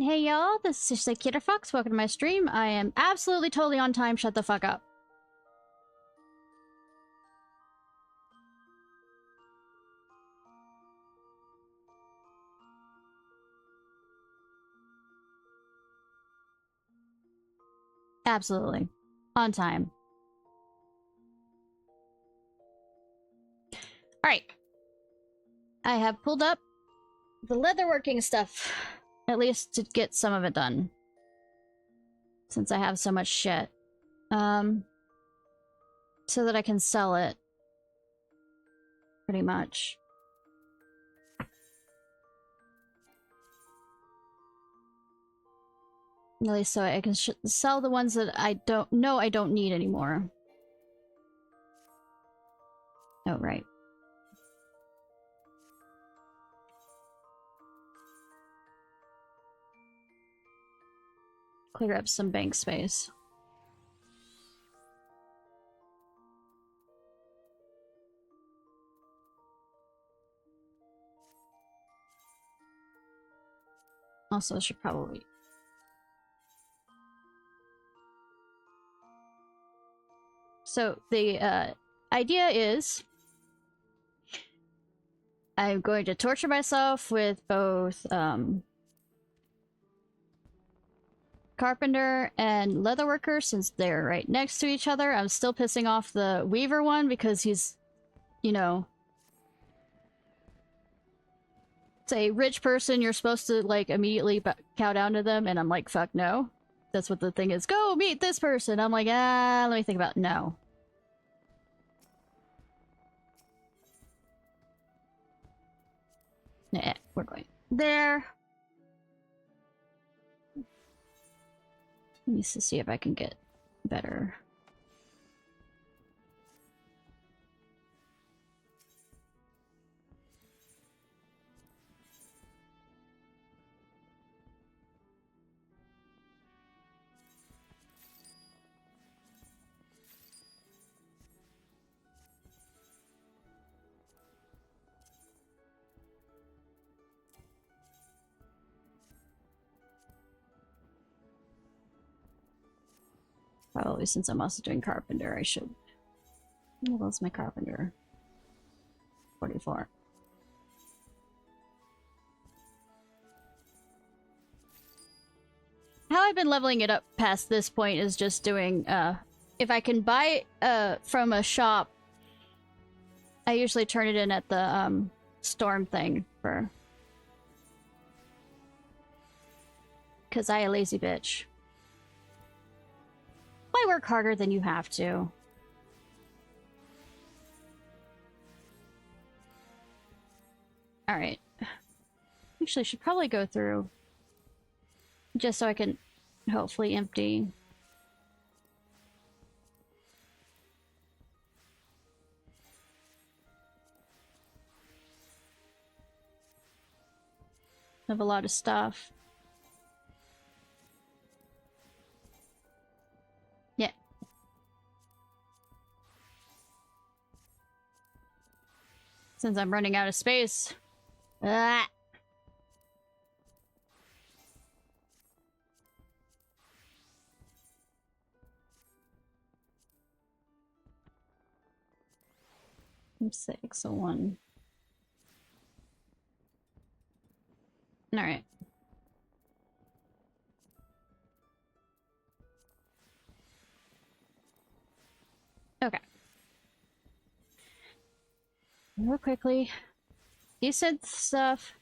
Hey y'all, this is Ciarfox. Welcome to my stream. I am absolutely totally on time. Shut the fuck up. Absolutely. On time. Alright. I have pulled up the leatherworking stuff. At least to get some of it done. Since I have so much shit. So that I can sell it. Pretty much. At least so I can sell the ones that I don't need anymore. Oh, right. Clear up some bank space. Also, I should probably... So, the idea is... I'm going to torture myself with both, carpenter and leatherworker, since they're right next to each other. I'm still pissing off the weaver one because he's, you know... It's a rich person, you're supposed to, like, immediately cow down to them, and I'm like, fuck no. That's what the thing is. Go meet this person! I'm like, let me think about it. No. Nah, we're going there. Needs to see if I can get better. Probably since I'm also doing carpenter, I should... What else my carpenter? 44. How I've been leveling it up past this point is just doing, if I can buy, from a shop, I usually turn it in at the, storm thing for... Cause I a lazy bitch. Why work harder than you have to? Alright. Actually, I should probably go through just so I can hopefully empty. I have a lot of stuff. Yeah. Since I'm running out of space. Ah. M601. Alright. Okay. Real quickly. Decent stuff.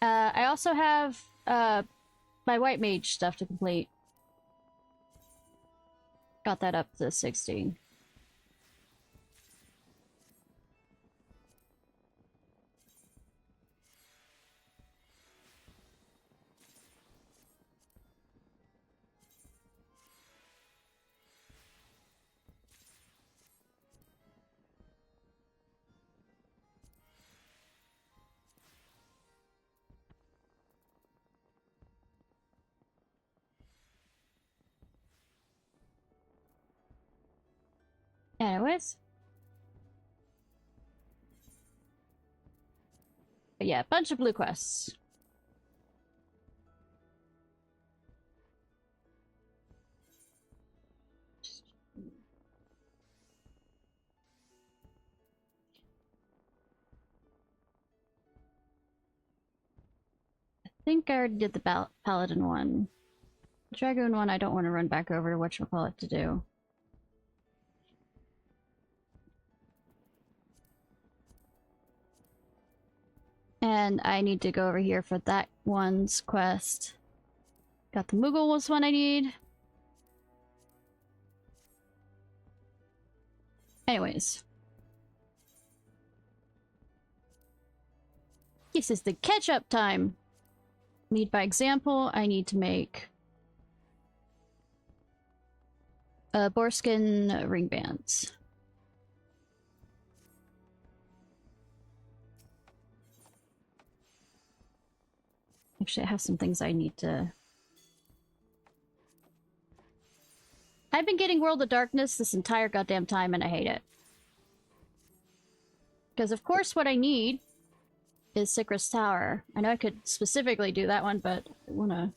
I also have, my white mage stuff to complete. Got that up to 16. Anyways. But yeah, bunch of blue quests. I think I already did the Paladin one. The Dragoon one I don't want to run back over to whatchamacallit to do. And I need to go over here for that one's quest. Got the Moogle was one I need. Anyways. This is the catch-up time. Lead by example. I need to make boarskin ring bands. Actually, I have some things I need to... I've been getting World of Darkness this entire goddamn time and I hate it. Because of course what I need is Sycris Tower. I know I could specifically do that one, but I wanna...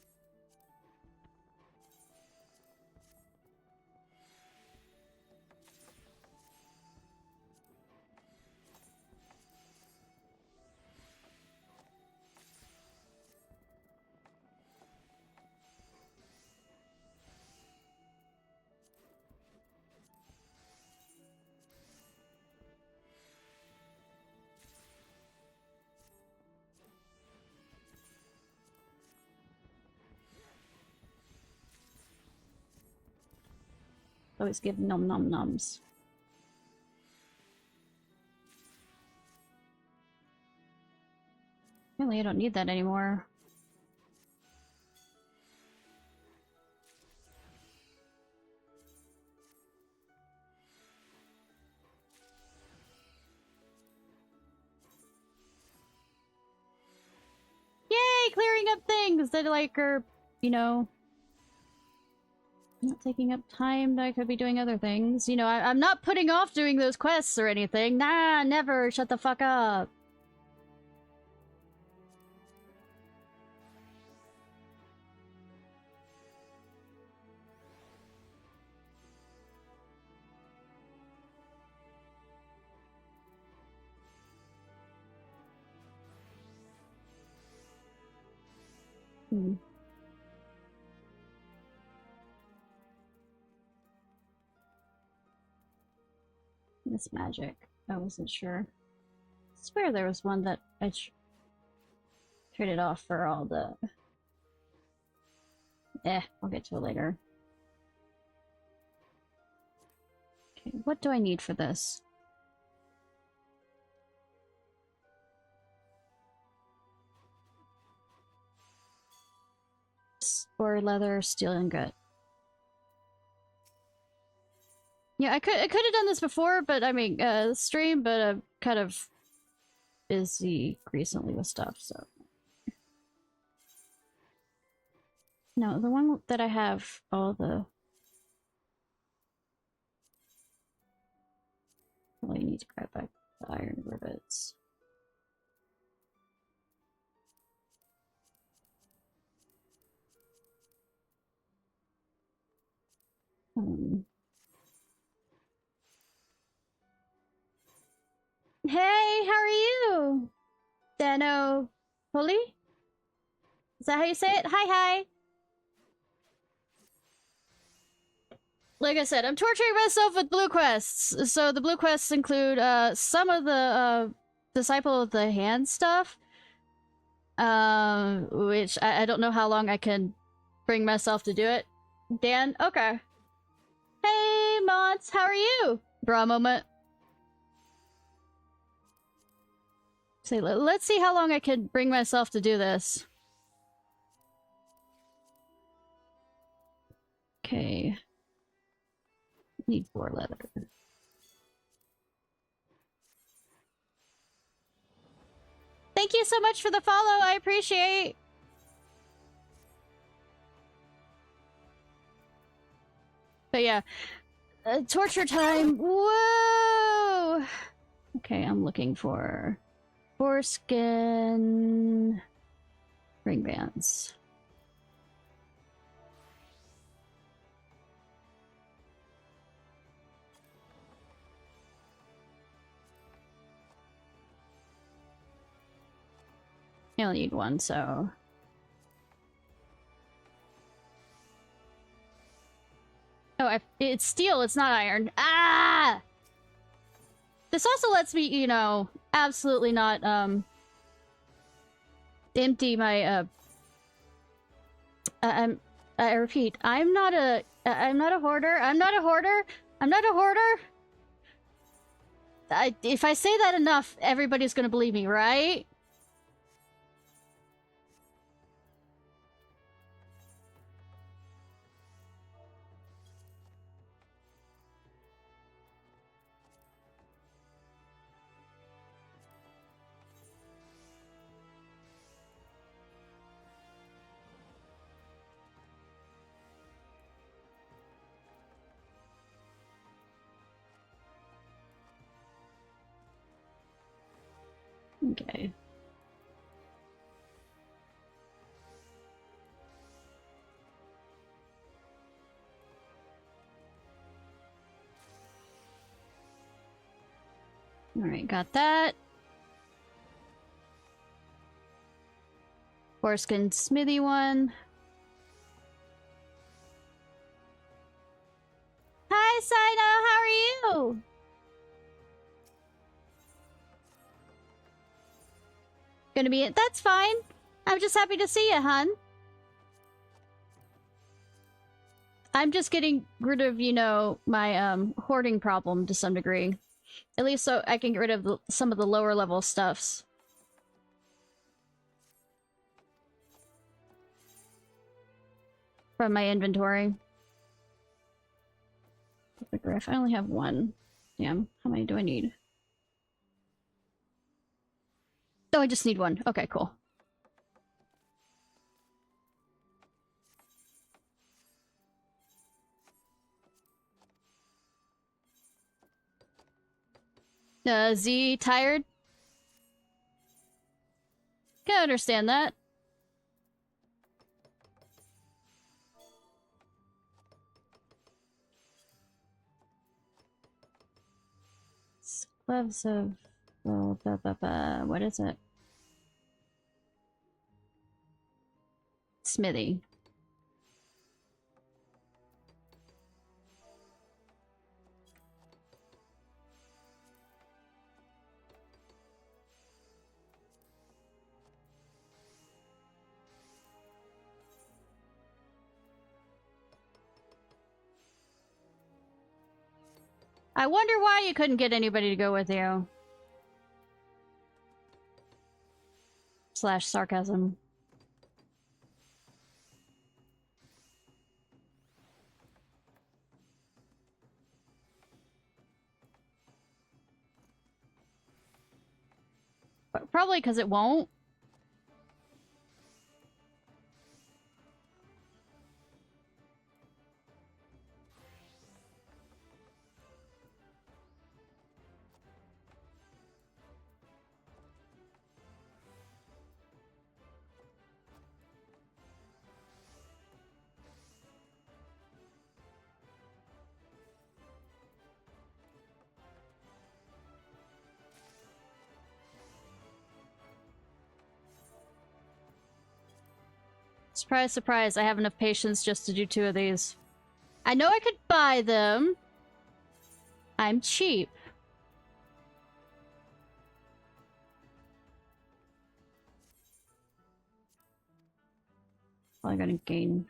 Always give nom nom noms. Really, I don't need that anymore. Yay! Clearing up things that, like, are, you know... not taking up time that I could be doing other things. You know, I'm not putting off doing those quests or anything. Nah, never. Shut the fuck up. This magic. I wasn't sure. I swear there was one that I traded off for all the... I'll get to it later. Okay, what do I need for this? Or leather, steel ingot. Yeah, I could have done this before, but I mean, stream, but I'm kind of busy recently with stuff, so. No, the one that I have all the... Really need to grab back the iron rivets. Hey, how are you? Dano Poli? Is that how you say it? Hi. Like I said, I'm torturing myself with blue quests. So the blue quests include some of the Disciple of the Hand stuff. Which I don't know how long I can bring myself to do it. Dan? Okay. Hey, Mons, how are you? Bra moment. Say, let's see how long I can bring myself to do this. Okay. Need 4 leather. Thank you so much for the follow. I appreciate. But yeah, torture time! Whoa! Okay, I'm looking for foreskin ring bands. I only need one, so... Oh, it's steel, it's not iron. Ah! This also lets me, you know, absolutely not, empty my, I repeat, I'm not a hoarder. I'm not a hoarder. I'm not a hoarder. If I say that enough, everybody's gonna believe me, right? Okay. Alright, got that. Foreskin smithy one. Hi, Sino! How are you? Gonna be it. That's fine. I'm just happy to see you, hun. I'm just getting rid of, you know, my hoarding problem to some degree. At least so I can get rid of some of the lower level stuffs. From my inventory. If I only have one. Damn, how many do I need? Oh, I just need one. Okay, cool. Z, tired? Can understand that. Gloves of... Well, what is it? Smithy. I wonder why you couldn't get anybody to go with you. Slash sarcasm. Probably because it won't. Surprise, surprise, I have enough patience just to do 2 of these. I know I could buy them. I'm cheap. Well, I gotta gain...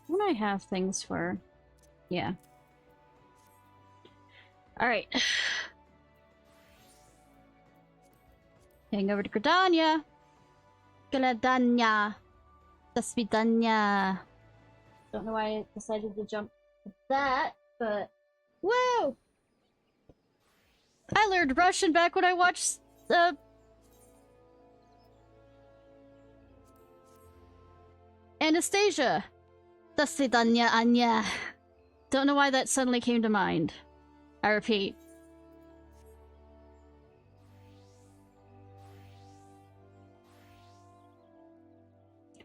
When I have things for... Yeah. Alright. Heading over to Gridania. Galadanya. До свидания. Don't know why I decided to jump to that, but... Whoa! I learned Russian back when I watched, Anastasia. До свидания, Anya. Don't know why that suddenly came to mind. I repeat.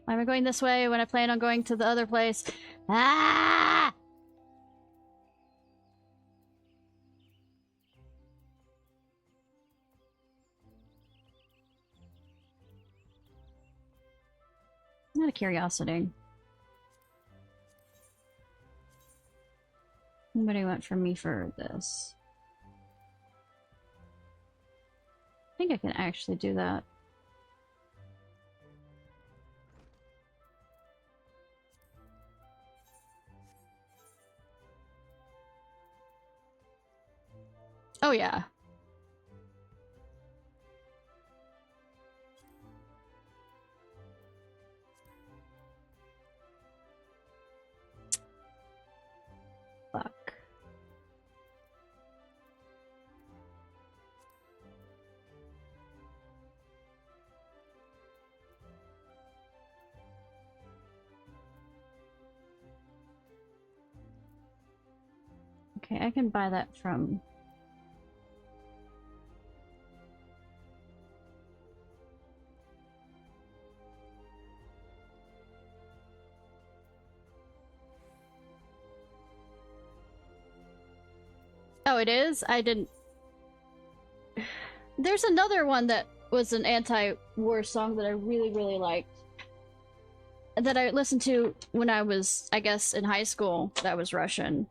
Why am I going this way when I plan on going to the other place? Ah! Not a curiosity. Nobody went for me for this. I think I can actually do that. Oh yeah. Fuck. Okay, I can buy that from... Oh, it is? I didn't... There's another one that was an anti-war song that I really, really liked. That I listened to when I was, I guess, in high school. That was Russian.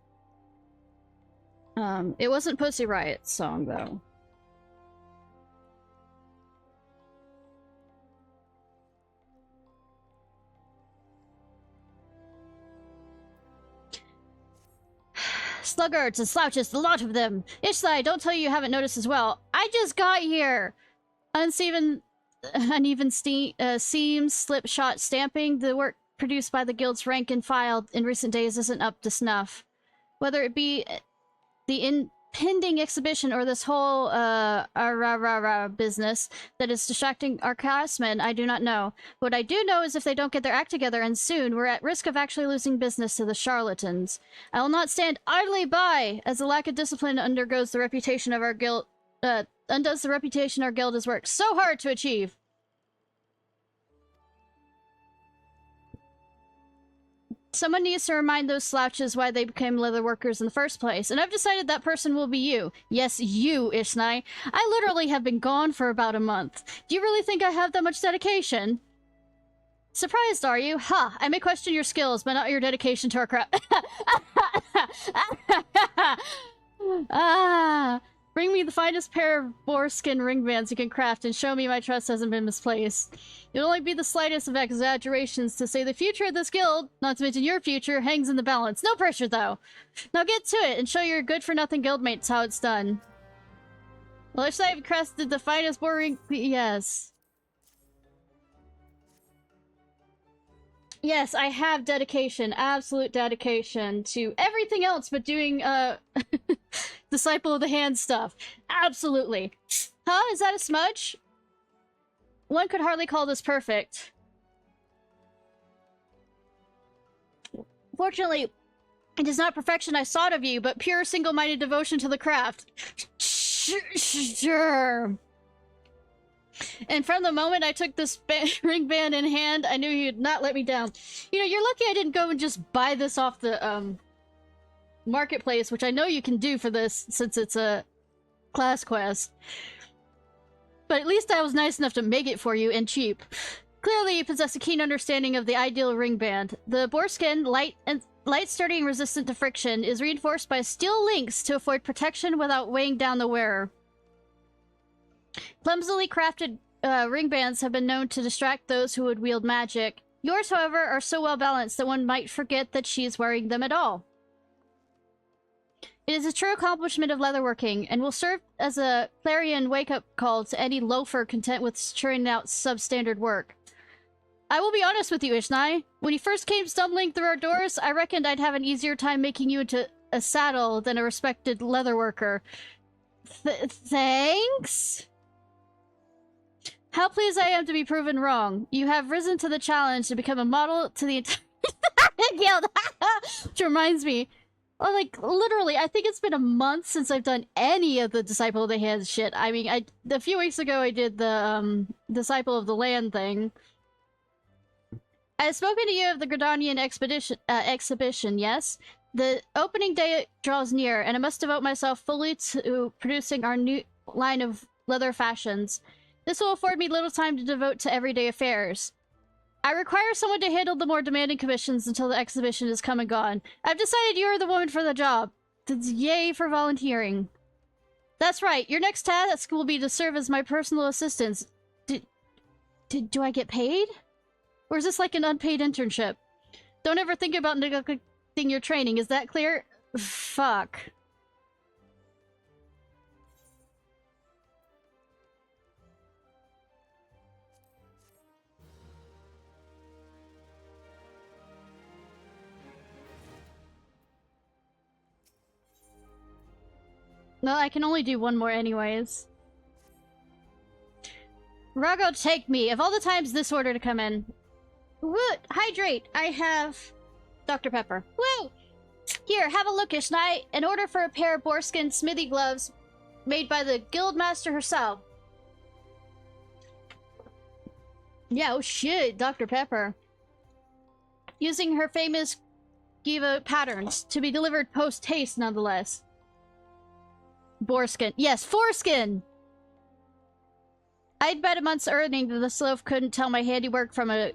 It wasn't Pussy Riot's song, though. Sluggards and slouches, the lot of them. Ishnai, don't tell you haven't noticed as well. I just got here. Uneven seams, slipshod stamping. The work produced by the guild's rank and file in recent days isn't up to snuff. Whether it be the impending exhibition or this whole business that is distracting our craftsmen, I do not know. What I do know is if they don't get their act together, and soon, we're at risk of actually losing business to the charlatans. I will not stand idly by as the lack of discipline undoes the reputation our guild has worked so hard to achieve. Someone needs to remind those slouches why they became leather workers in the first place, and I've decided that person will be you. Yes, you, Ishnai. I literally have been gone for about a month. Do you really think I have that much dedication? Surprised, are you? Ha! I may question your skills, but not your dedication to our craft. Bring me the finest pair of boarskin ringbands you can craft and show me my trust hasn't been misplaced. It'll only be the slightest of exaggerations to say the future of this guild, not to mention your future, hangs in the balance. No pressure, though. Now get to it and show your good-for-nothing guildmates how it's done. Well, if I've crafted the finest boring... Yes. Yes, I have dedication, absolute dedication to everything else but doing, Disciple of the Hand stuff. Absolutely. Huh? Is that a smudge? One could hardly call this perfect. Fortunately, it is not perfection I sought of you, but pure single-minded devotion to the craft. Sure. And from the moment I took this ring band in hand, I knew you'd not let me down. You know, you're lucky I didn't go and just buy this off the, marketplace, which I know you can do for this, since it's a class quest. But at least I was nice enough to make it for you, and cheap. Clearly, you possess a keen understanding of the ideal ring band. The boarskin, light, sturdy, and resistant to friction, is reinforced by steel links to afford protection without weighing down the wearer. Clumsily crafted ring bands have been known to distract those who would wield magic. Yours, however, are so well balanced that one might forget that she's wearing them at all. It is a true accomplishment of leatherworking, and will serve as a clarion wake-up call to any loafer content with churning out substandard work. I will be honest with you, Ishnai. When you first came stumbling through our doors, I reckoned I'd have an easier time making you into a saddle than a respected leatherworker. Thanks? How pleased I am to be proven wrong. You have risen to the challenge to become a model to the entire guild. Which reminds me, like, literally, I think it's been a month since I've done any of the Disciple of the Hand shit. I mean, a few weeks ago I did the, Disciple of the Land thing. I have spoken to you of the Gridanian exhibition, yes? The opening day draws near, and I must devote myself fully to producing our new line of leather fashions. This will afford me little time to devote to everyday affairs. I require someone to handle the more demanding commissions until the exhibition is come and gone. I've decided you're the woman for the job. Yay for volunteering. That's right, your next task will be to serve as my personal assistant. Do I get paid? Or is this like an unpaid internship? Don't ever think about neglecting your training, is that clear? Fuck. No, I can only do one more anyways. Rago, take me. Of all the times this order to come in. Woot! Hydrate! I have... Dr. Pepper. Woo! Here, have a look, Ishnai. An order for a pair of boarskin smithy gloves made by the guildmaster herself. Yeah, oh shit, Dr. Pepper. Using her famous Giva patterns, to be delivered post-haste nonetheless. Boarskin. Yes, foreskin! I'd bet a month's earning that the sloth couldn't tell my handiwork from a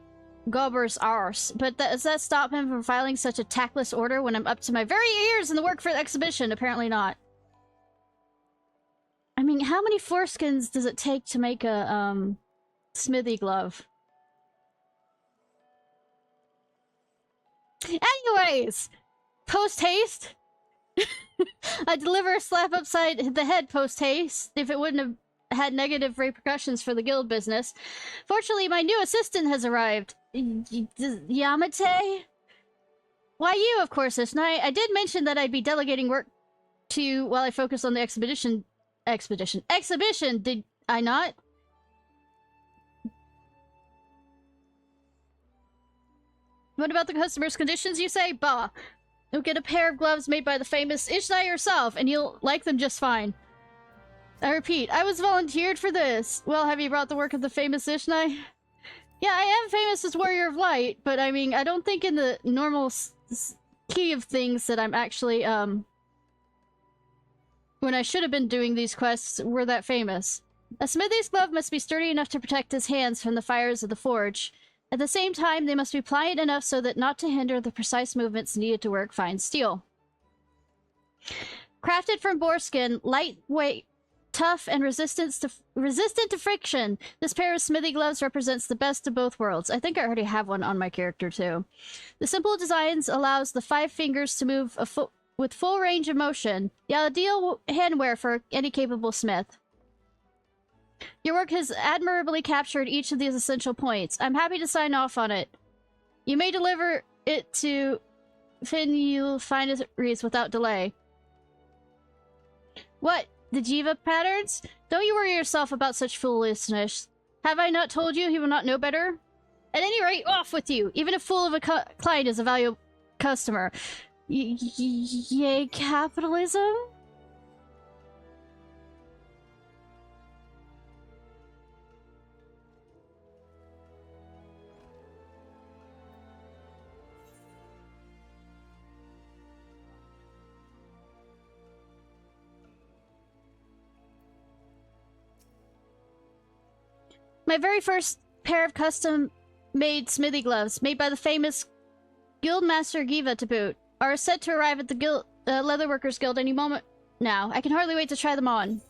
gobber's arse, but does that stop him from filing such a tactless order when I'm up to my very ears in the work for the exhibition? Apparently not. I mean, how many foreskins does it take to make a, smithy glove? Anyways! Post-haste? I'd deliver a slap upside the head post-haste if it wouldn't have had negative repercussions for the guild business. Fortunately, my new assistant has arrived. Yamate? Why you, of course, Ishnai. I did mention that I'd be delegating work to you while I focus on the exhibition, did I not? What about the customer's conditions, you say? Bah. You'll get a pair of gloves made by the famous Ishnai herself, and you'll like them just fine. I repeat, I was volunteered for this. Well, have you brought the work of the famous Ishnai? Yeah, I am famous as Warrior of Light, but I mean, I don't think in the normal key of things that I'm actually, when I should have been doing these quests, were that famous. A smithy's glove must be sturdy enough to protect his hands from the fires of the forge. At the same time, they must be pliant enough so that not to hinder the precise movements needed to work fine steel. Crafted from boarskin, lightweight, tough, and resistant to friction, this pair of smithy gloves represents the best of both worlds. I think I already have one on my character, too. The simple designs allows the 5 fingers to move with full range of motion, the ideal handwear for any capable smith. Your work has admirably captured each of these essential points. I'm happy to sign off on it. You may deliver it to Finn Fineries without delay. What? The Jiva patterns? Don't you worry yourself about such foolishness. Have I not told you he will not know better? At any rate, off with you! Even a fool of a client is a valuable customer. Yay, capitalism? My very first pair of custom-made smithy gloves, made by the famous Guildmaster Giva to boot, are said to arrive at the Leatherworkers Guild any moment now. I can hardly wait to try them on.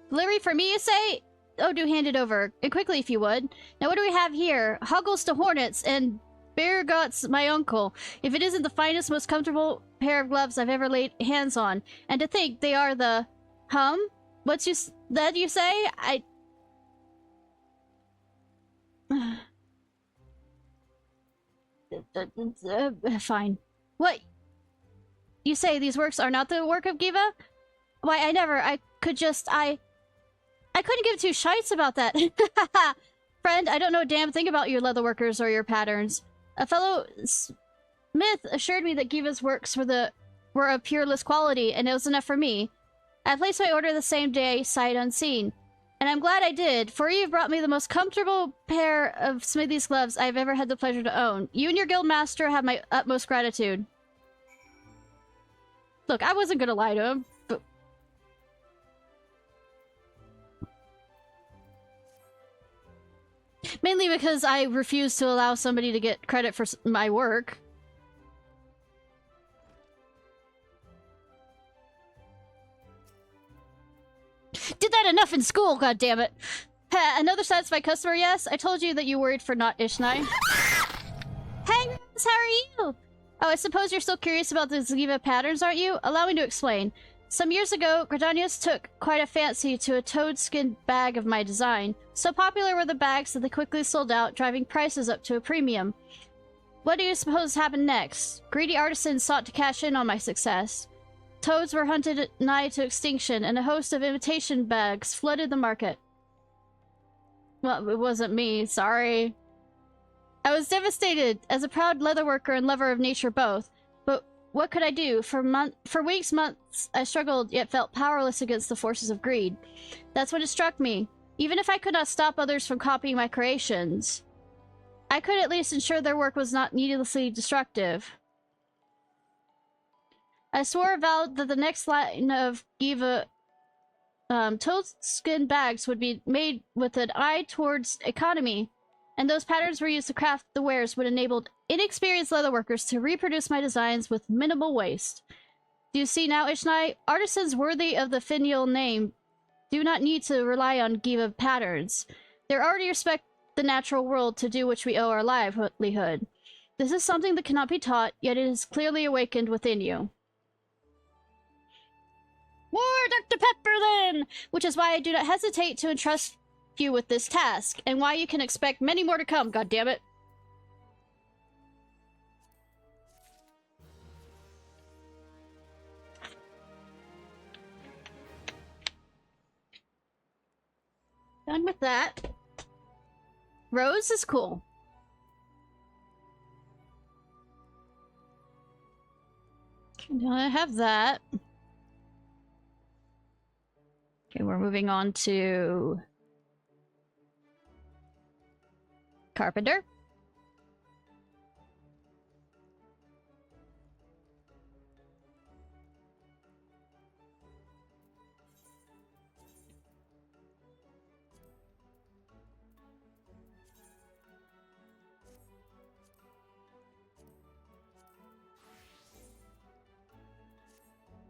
Delivery for me, you say? Oh, do hand it over. And quickly, if you would. Now, what do we have here? Hoggles to Hornets and Beargot's my uncle. If it isn't the finest, most comfortable pair of gloves I've ever laid hands on. And to think they are the... What's that you say? Fine. What? You say these works are not the work of Giva? Why, I couldn't give two shites about that. Friend, I don't know a damn thing about your leatherworkers or your patterns. A fellow smith assured me that Giva's works were of pureless quality, and it was enough for me. I placed my order the same day, sight unseen. And I'm glad I did, for you've brought me the most comfortable pair of smithy's gloves I've ever had the pleasure to own. You and your guild master have my utmost gratitude. Look, I wasn't gonna lie to him, but... mainly because I refuse to allow somebody to get credit for my work. Did that enough in school, goddammit! Another satisfied customer, yes? I told you that you worried for not Ishnai. Hey, Rose, how are you? Oh, I suppose you're still curious about the Ziva patterns, aren't you? Allow me to explain. Some years ago, Gradanius took quite a fancy to a toad-skin bag of my design. So popular were the bags that they quickly sold out, driving prices up to a premium. What do you suppose happened next? Greedy artisans sought to cash in on my success. Toads were hunted nigh to extinction, and a host of imitation bags flooded the market. Well, it wasn't me, sorry. I was devastated, as a proud leatherworker and lover of nature both. But what could I do? For weeks, months, I struggled, yet felt powerless against the forces of greed. That's when it struck me. Even if I could not stop others from copying my creations, I could at least ensure their work was not needlessly destructive. I swore vowed that the next line of Giva toad-skin bags would be made with an eye towards economy, and those patterns were used to craft the wares would enable inexperienced leatherworkers to reproduce my designs with minimal waste. Do you see now, Ishnai? Artisans worthy of the finial name do not need to rely on Giva patterns. They already respect the natural world to do which we owe our livelihood. This is something that cannot be taught, yet it is clearly awakened within you. More Dr. Pepper, then! Which is why I do not hesitate to entrust you with this task, and why you can expect many more to come, goddammit. Done with that. Rose is cool. Now I have that. Okay, we're moving on to Carpenter.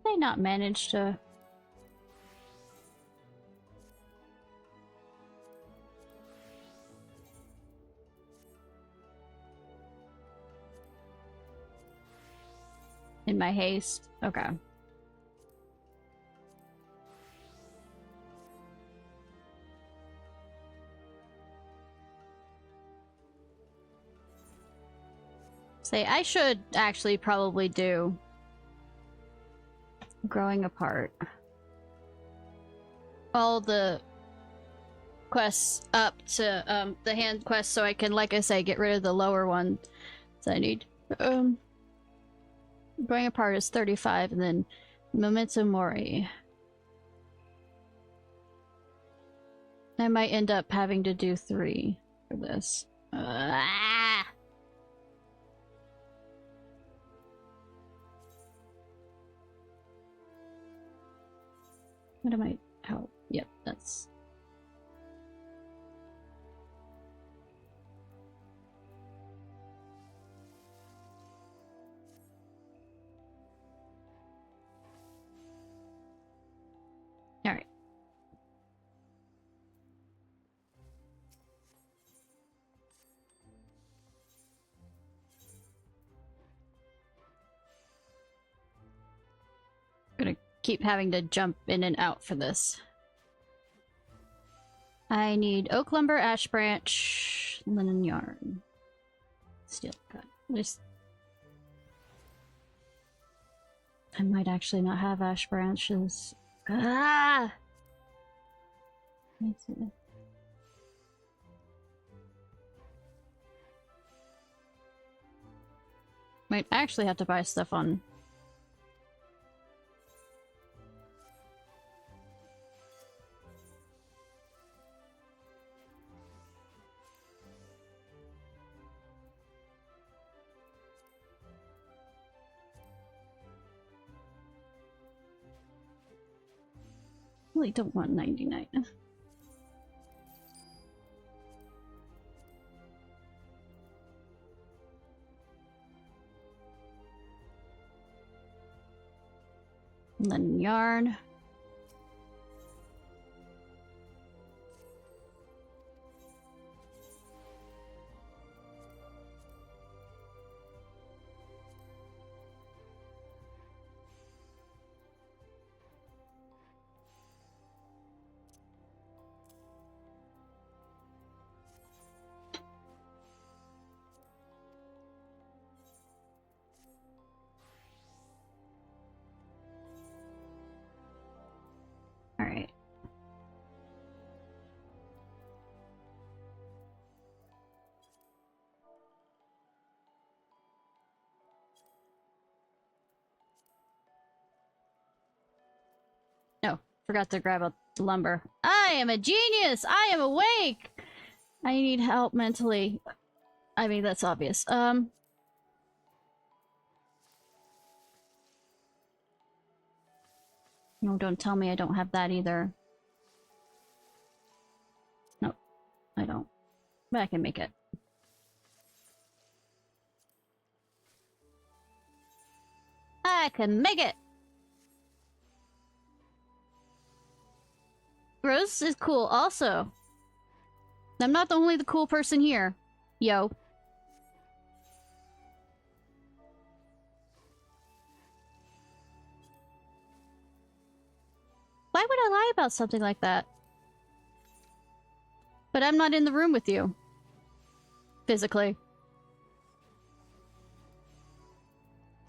They not manage to... in my haste. Okay. Say, I should actually probably do growing apart. All the quests up to the hand quest so I can, like I say, get rid of the lower one that I need. Growing apart is 35, and then Memento Mori. I might end up having to do 3 for this. What am I? How? Yep, that's... Alright. Gonna keep having to jump in and out for this. I need oak lumber, ash branch, Linen yarn. Steel cut. There's... I might actually not have ash branches. Ah! Might actually have to buy stuff on... really don't want 99. Linen yarn. Alright. No, forgot to grab a lumber. I am a genius! I am awake! I need help mentally. I mean, that's obvious. No, don't tell me I don't have that either. No, I don't. But I can make it. I can make it! Rose is cool also. I'm not the only the cool person here. Yo. Why would I lie about something like that? But I'm not in the room with you. Physically.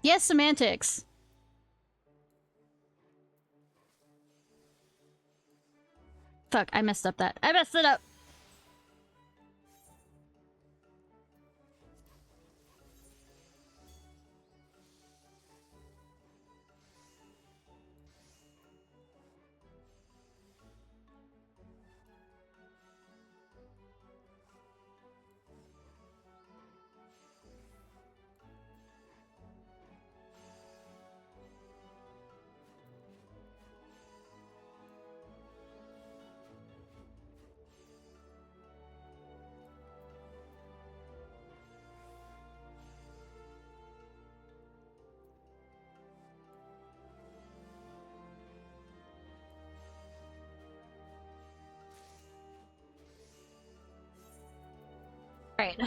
Yes, semantics. Fuck, I messed up that. I messed it up! Right.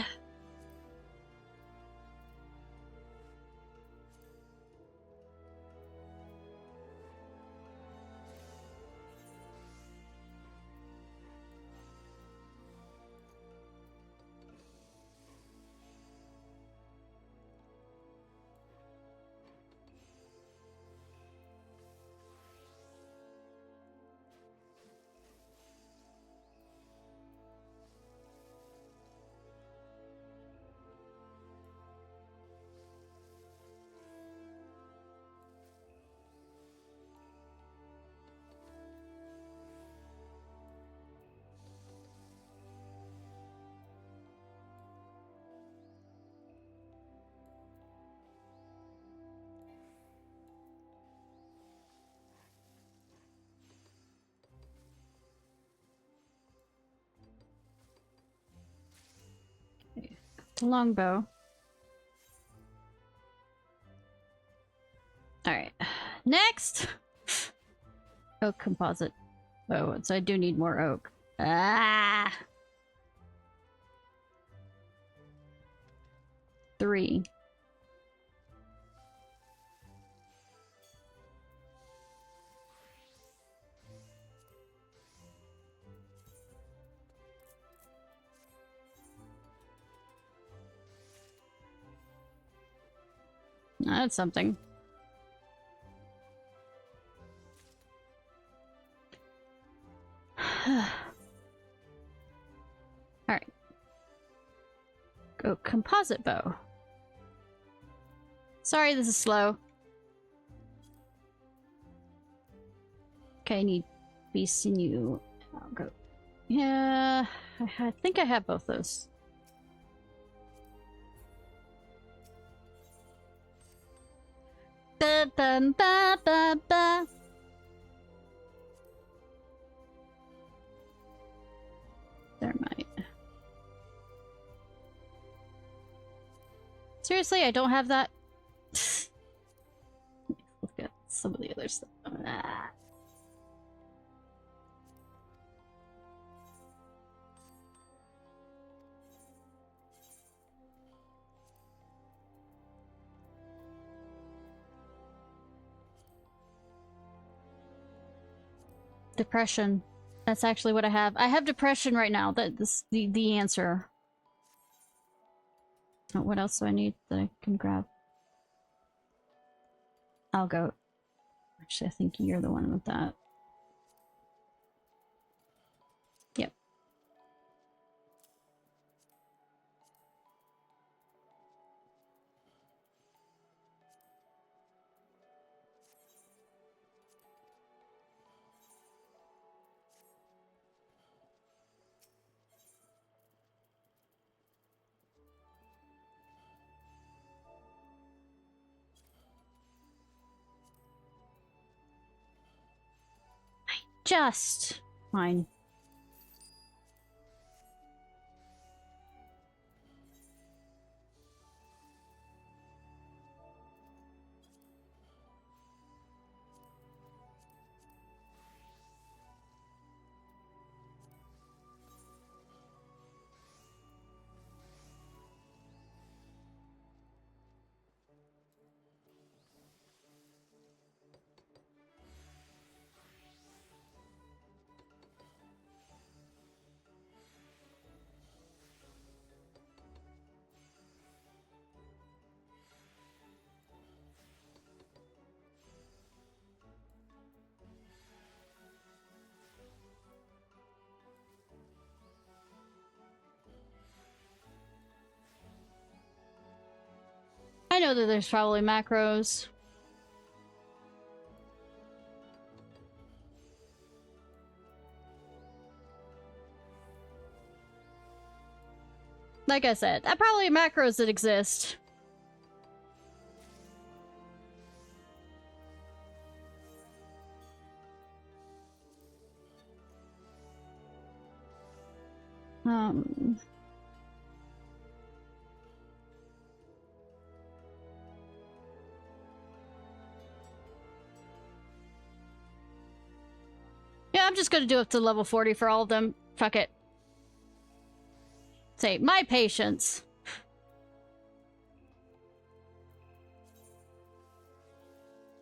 The longbow. Alright. Next! Oak composite. Oh, so I do need more oak. Ah! 3. That's something. Alright. Go composite bow. Sorry, this is slow. Okay, I need beast sinew. I'll go. Yeah, I think I have both those. Ba, ba, ba, ba, ba. There might. Seriously, I don't have that. Look at some of the other stuff. Ah. Depression. That's actually what I have. I have depression right now. That's the answer. Oh, what else do I need that I can grab? I'll go. Actually, I think you're the one with that. Yep. Just fine. I know that there's probably macros. Like I said, probably macros that exist. Yeah, I'm just gonna do up to level 40 for all of them. Fuck it. Say, my patience.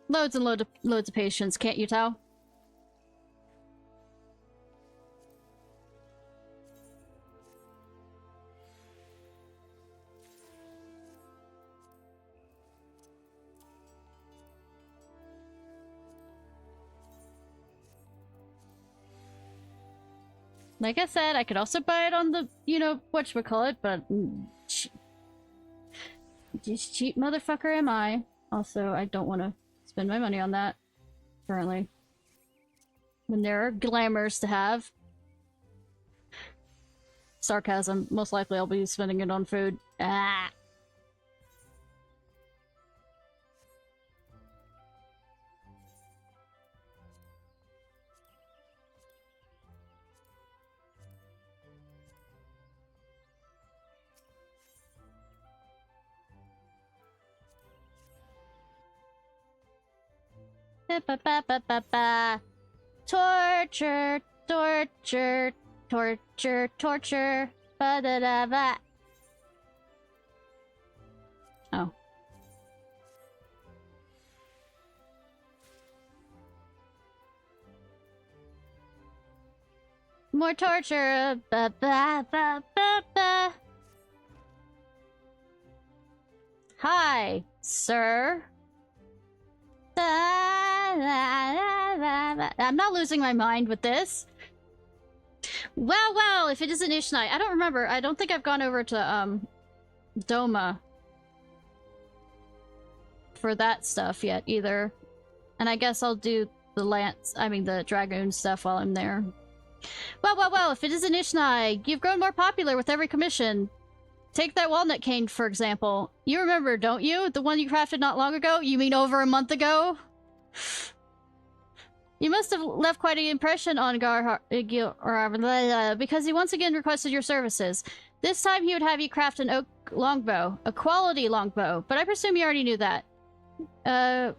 Loads and loads of patience, can't you tell? Like I said, I could also buy it on the, you know, whatchamacallit, but just cheap motherfucker am I. Also, I don't want to spend my money on that, currently. When there are glamours to have. Sarcasm. Most likely I'll be spending it on food. Ah! Ba ba ba ba ba ba. Torture, torture, torture, torture. Ba da da ba. Oh. More torture. Ba ba ba ba ba. Hi, sir. I'm not losing my mind with this. Well, if it isn't Ishnai. I don't remember. I don't think I've gone over to, Doma for that stuff yet, either. And I guess I'll do the Dragoon stuff while I'm there. Well, if it isn't Ishnai, you've grown more popular with every commission. Take that walnut cane, for example. You remember, don't you? The one you crafted not long ago? You mean over a month ago? You must have left quite an impression on because he once again requested your services. This time he would have you craft an oak longbow. A quality longbow. But I presume you already knew that. The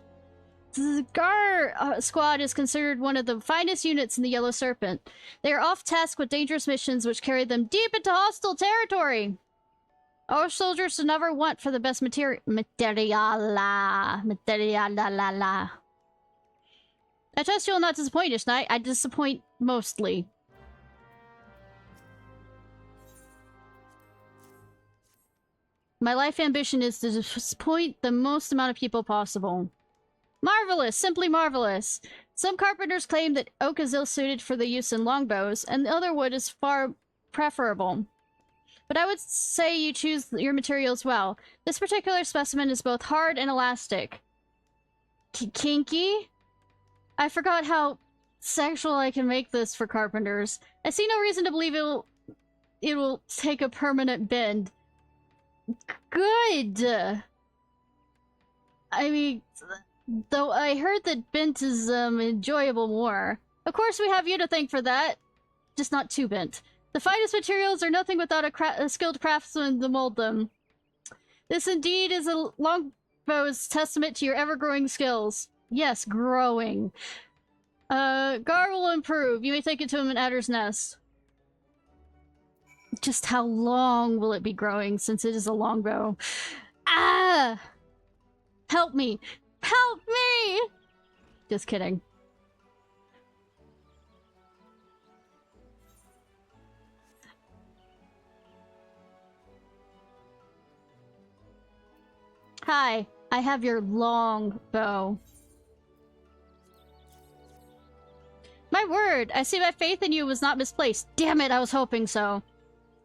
Gar squad is considered one of the finest units in the Yellow Serpent. They are off task with dangerous missions which carry them deep into hostile territory. Our soldiers should never want for the best material. I trust you will not disappoint, Ishnai. I disappoint mostly. My life ambition is to disappoint the most amount of people possible. Marvelous! Simply marvelous! Some carpenters claim that oak is ill-suited for the use in longbows, and the other wood is far preferable. But I would say you choose your materials well. This particular specimen is both hard and elastic. Kinky? I forgot how sexual I can make this for carpenters. I see no reason to believe it will take a permanent bend. Good! I mean, though I heard that bent is, enjoyable more. Of course we have you to thank for that. Just not too bent. The finest materials are nothing without a skilled craftsman to mold them. This indeed is a longbow's testament to your ever-growing skills. Yes, growing. Gar will improve. You may take it to him in Adder's Nest. Just how long will it be growing since it is a longbow? Ah! Help me! Help me! Just kidding. Hi, I have your long bow. My word, I see my faith in you was not misplaced. Damn it, I was hoping so.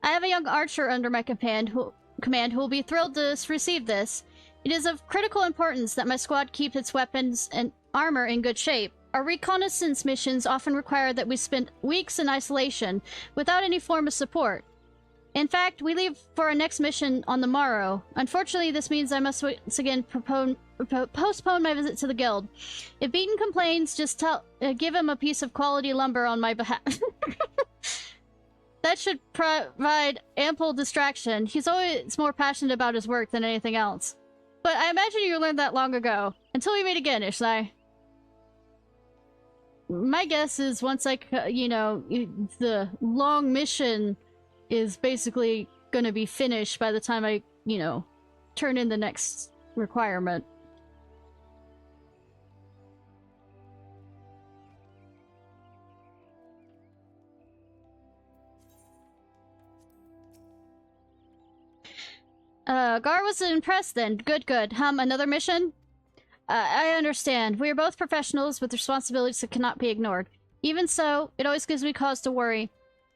I have a young archer under my command who will be thrilled to receive this. It is of critical importance that my squad keep its weapons and armor in good shape. Our reconnaissance missions often require that we spend weeks in isolation without any form of support. In fact, we leave for our next mission on the morrow. Unfortunately, this means I must once again postpone my visit to the guild. If Beaton complains, just give him a piece of quality lumber on my behalf. That should provide ample distraction. He's always more passionate about his work than anything else. But I imagine you learned that long ago. Until we meet again, Ishnai. My guess is once the long mission is basically gonna be finished by the time I, turn in the next requirement. Gar was impressed then. Good. Another mission? I understand. We are both professionals with responsibilities that cannot be ignored. Even so, it always gives me cause to worry.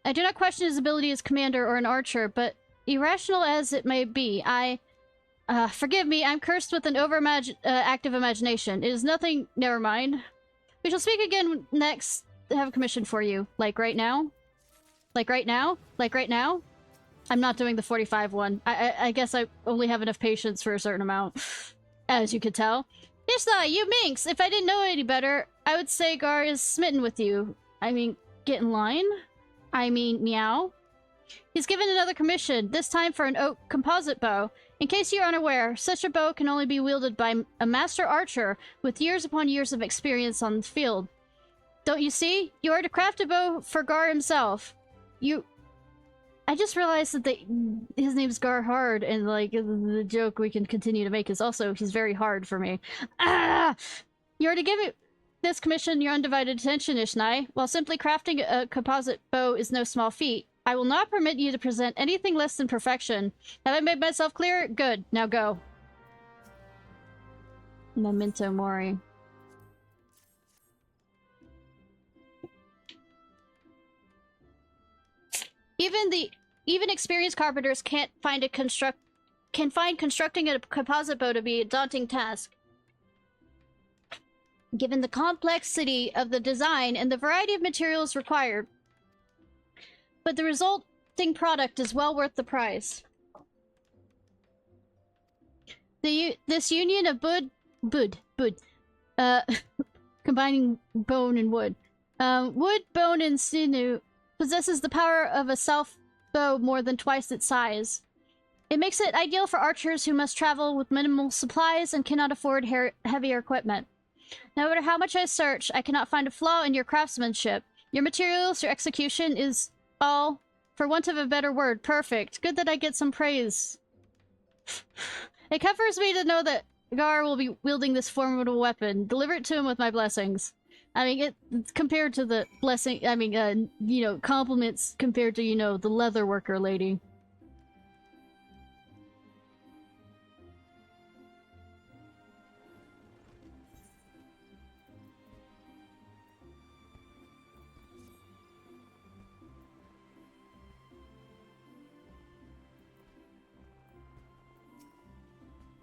I do not question his ability as commander or an archer, but irrational as it may be, forgive me, I'm cursed with an active imagination. It is nothing— never mind. We shall speak again next. I have a commission for you. Like right now? Like right now? Like right now? I'm not doing the 45 one. I guess I only have enough patience for a certain amount. As you could tell. Ishnai, you minx! If I didn't know any better, I would say Gar is smitten with you. I mean, get in line? I mean, meow. He's given another commission, this time for an oak composite bow. In case you're unaware, such a bow can only be wielded by a master archer with years upon years of experience on the field. Don't you see? You are to craft a bow for Gar himself. I just realized that his name's Gar Hard, and the joke we can continue to make is also he's very hard for me. You are to give this commission your undivided attention, Ishnai. While simply crafting a composite bow is no small feat, I will not permit you to present anything less than perfection. Have I made myself clear? Good. Now go. Memento Mori. Even experienced carpenters can't find constructing a composite bow to be a daunting task. Given the complexity of the design and the variety of materials required. But the resulting product is well worth the price. This union of combining bone and wood. Wood, bone, and sinew possesses the power of a self-bow more than twice its size. It makes it ideal for archers who must travel with minimal supplies and cannot afford heavier equipment. No matter how much I search, I cannot find a flaw in your craftsmanship. Your materials, your execution is all, for want of a better word, perfect. Good that I get some praise. It comforts me to know that Gar will be wielding this formidable weapon. Deliver it to him with my blessings. I mean, compared to the blessing, I mean, you know, compliments compared to, you know, the leather worker lady.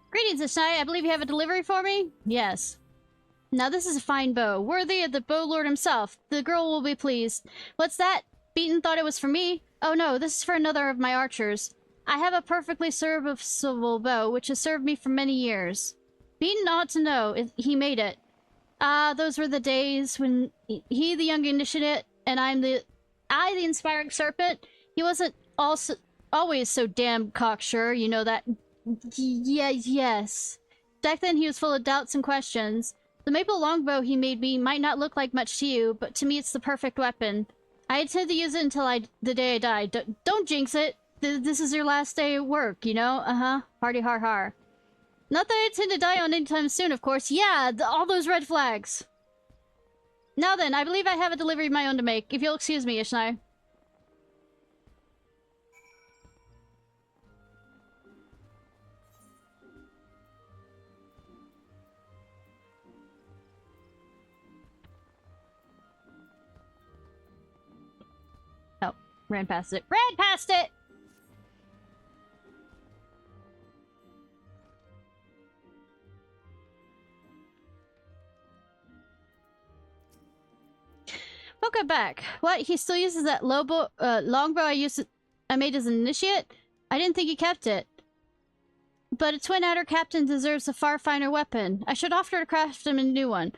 Greetings, Ishnai. I believe you have a delivery for me? Yes. Now this is a fine bow, worthy of the bow lord himself. The girl will be pleased. What's that? Beaton thought it was for me? Oh no, this is for another of my archers. I have a perfectly serviceable bow, which has served me for many years. Beaton ought to know. He made it. Ah, those were the days when he, the young initiate, and I, the inspiring serpent. He wasn't always so damn cocksure, you know that. Yes. Back then he was full of doubts and questions. The maple longbow he made me might not look like much to you, but to me it's the perfect weapon. I intend to use it until the day I die. Don't jinx it. This is your last day of work, you know? Uh-huh. Hardy har har. Not that I intend to die on anytime soon, of course. Yeah, all those red flags. Now then, I believe I have a delivery of my own to make. If you'll excuse me, Ishnai. Oh, ran past it. Ran past it! Welcome back. What? He still uses that longbow I made as an initiate? I didn't think he kept it. But a Twin Adder captain deserves a far finer weapon. I should offer to craft him a new one.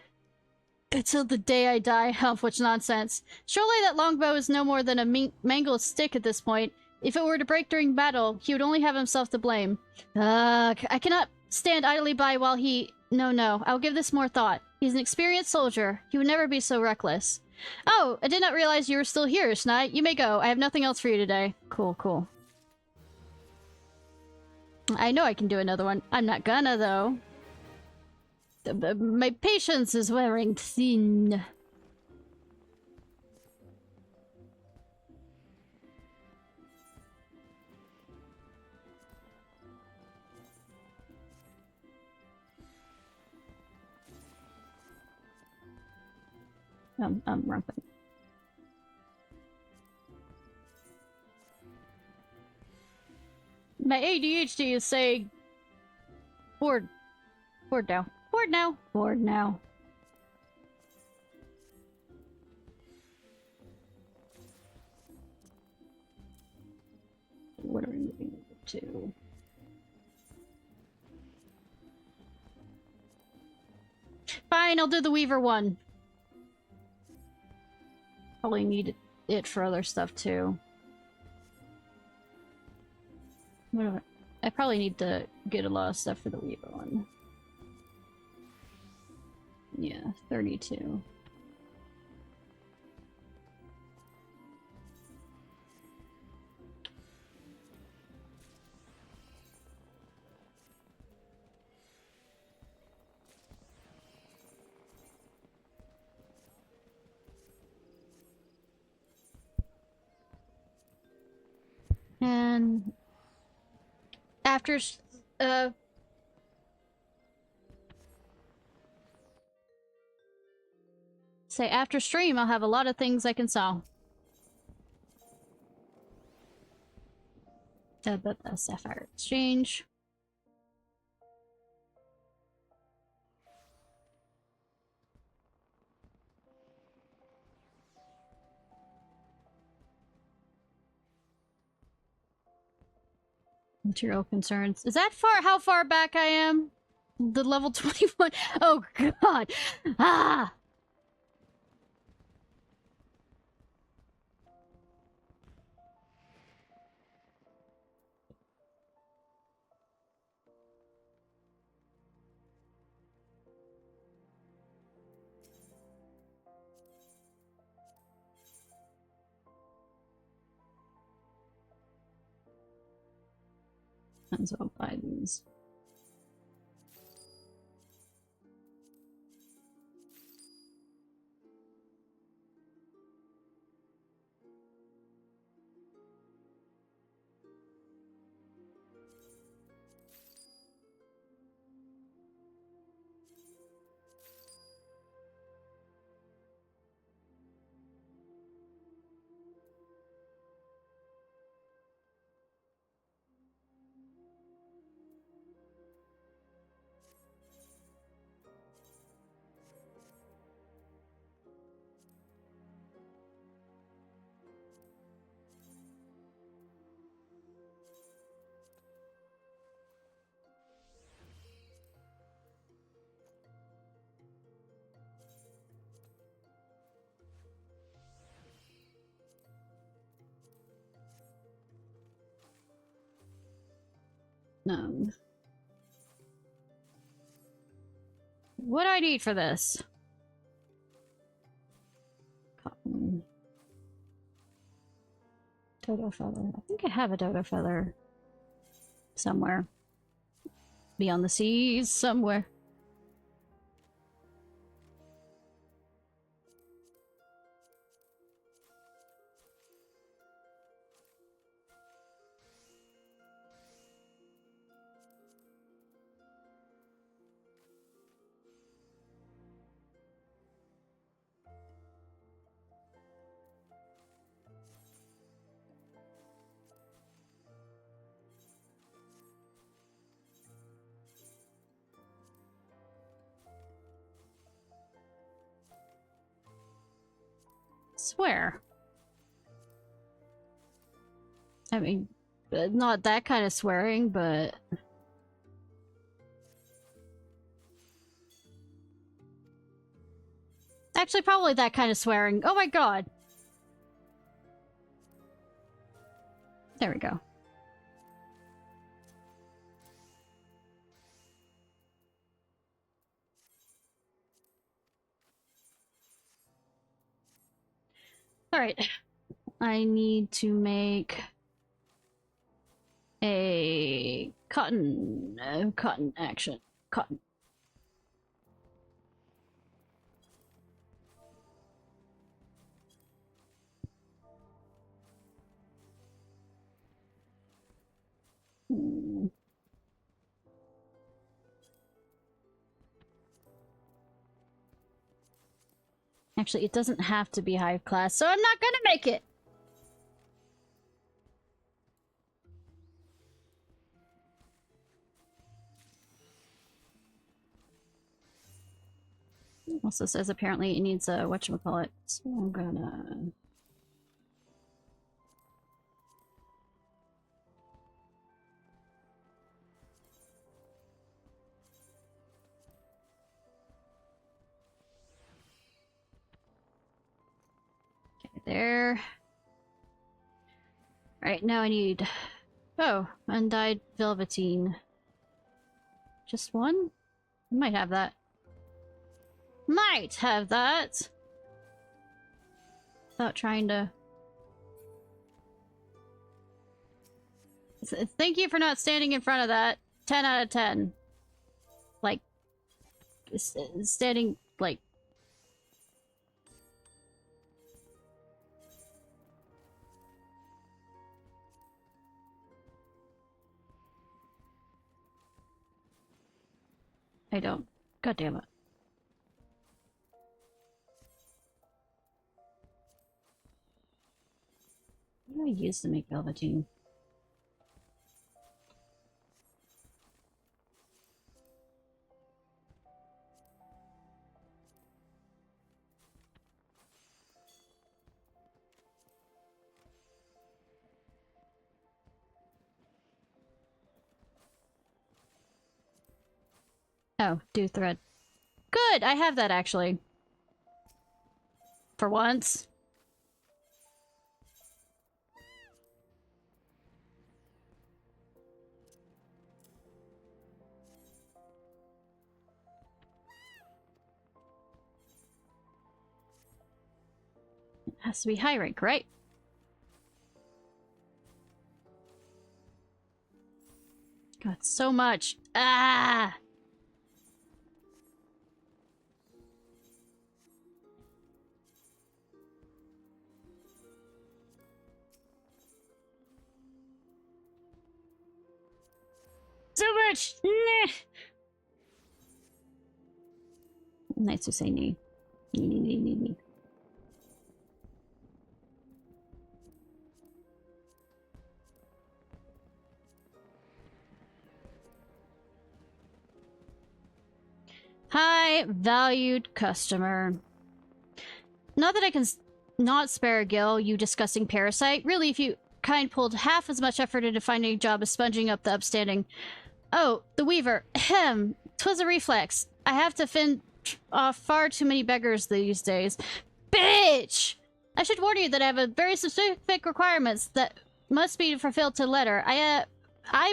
Until the day I die. How much nonsense. Surely that longbow is no more than a mangled stick at this point. If it were to break during battle, he would only have himself to blame. I cannot stand idly by while he... No. I'll give this more thought. He's an experienced soldier. He would never be so reckless. Oh, I did not realize you were still here, Ishnai. You may go. I have nothing else for you today. Cool. I know I can do another one. I'm not gonna, though. My patience is wearing thin. I'm ramping. My ADHD is saying... Bored now. Bored now. What are we moving to? Fine, I'll do the Weaver one. Probably need it for other stuff too. I probably need to get a lot of stuff for the Weaver one. Yeah, 32. And after Say after stream, I'll have a lot of things I can sell. The Sapphire Exchange. Material concerns. Is that how far back I am? The level 21? Oh god! Ah! Might as well buy these. No. What do I need for this? Cotton. Dodo feather. I think I have a dodo feather somewhere. Beyond the seas, somewhere. Swear. I mean, not that kind of swearing, but... Actually, probably that kind of swearing. Oh my god! There we go. Alright. I need to make a cotton action. Cotton. Actually, it doesn't have to be high class, so I'm not gonna make it! Also says apparently it needs a whatchamacallit, so I'm gonna... Okay, there. Alright, now I need... Oh, undyed velveteen. Just one? I might have that. Might have that! Without trying to... Thank you for not standing in front of that. 10 out of 10. Like... Standing, like... I don't. God damn it. use to make velveteen? Oh, do thread. Good! I have that, actually. For once. It has to be high rank, right? God, so much. Ah! So much! Nah. Nice to say knee. Knee. Hi, valued customer. Not that I can not spare a gill, you disgusting parasite. Really, if you kind pulled half as much effort into finding a job as sponging up the upstanding. Oh, the weaver. Ahem. 'Twas a reflex. I have to fend off far too many beggars these days. Bitch! I should warn you that I have a very specific requirements that must be fulfilled to the letter. I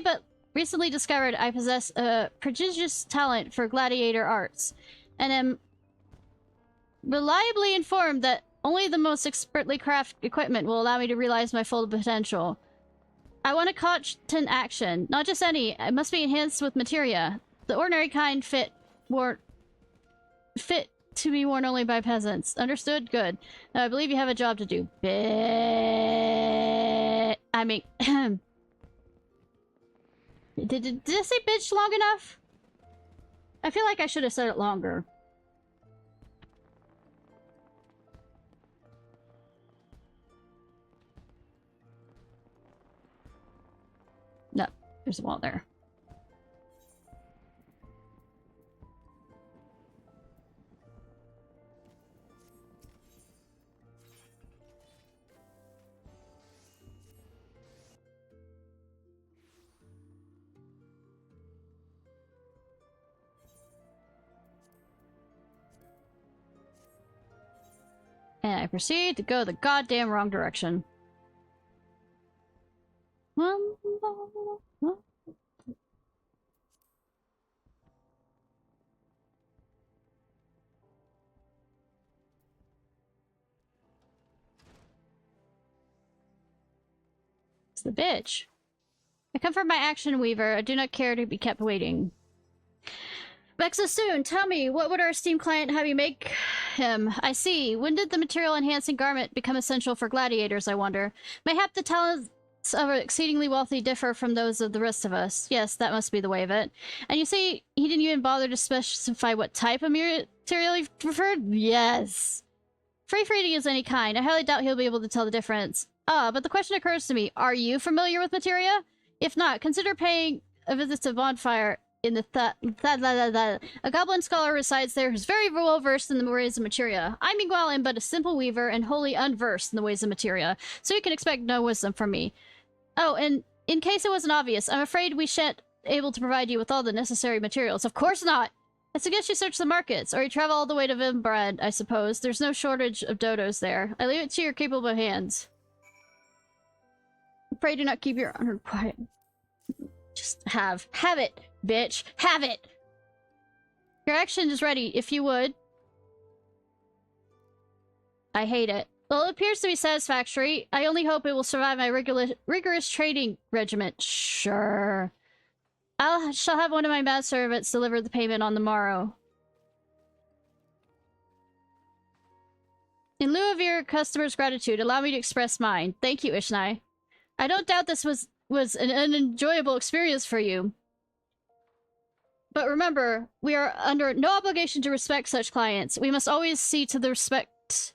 but recently discovered I possess a prodigious talent for gladiator arts, and am reliably informed that only the most expertly crafted equipment will allow me to realize my full potential. I want a constant action, not just any. It must be enhanced with materia. The ordinary kind fit to be worn only by peasants. Understood? Good. Now I believe you have a job to do. I mean, did I say bitch long enough? I feel like I should have said it longer. No, there's a wall there. And I proceed to go the goddamn wrong direction. It's the bitch. I come from my action, Weaver. I do not care to be kept waiting. Back so soon. Tell me, what would our esteemed client have you make him? I see. When did the material-enhancing garment become essential for gladiators, I wonder? Mayhap the talents of exceedingly wealthy differ from those of the rest of us. Yes, that must be the way of it. And you say he didn't even bother to specify what type of material he preferred? Yes. Free for eating is any kind. I highly doubt he'll be able to tell the difference. Ah, but the question occurs to me. Are you familiar with materia? If not, consider paying a visit to Bonfire in the A goblin scholar resides there who's very well versed in the ways of materia. I meanwhile am but a simple weaver and wholly unversed in the ways of materia, so you can expect no wisdom from me. Oh, and in case it wasn't obvious, I'm afraid we shan't able to provide you with all the necessary materials. Of course not! I suggest you search the markets, or you travel all the way to Vimbrad, I suppose. There's no shortage of dodos there. I leave it to your capable hands. Pray do not keep your honor quiet. Just have it, bitch. Have it! Your action is ready, if you would. I hate it. Well, it appears to be satisfactory. I only hope it will survive my rigorous training regiment. Sure. I shall have one of my manservants deliver the payment on the morrow. In lieu of your customer's gratitude, allow me to express mine. Thank you, Ishnai. I don't doubt this was an unenjoyable experience for you. But remember, we are under no obligation to respect such clients. We must always see to the respect...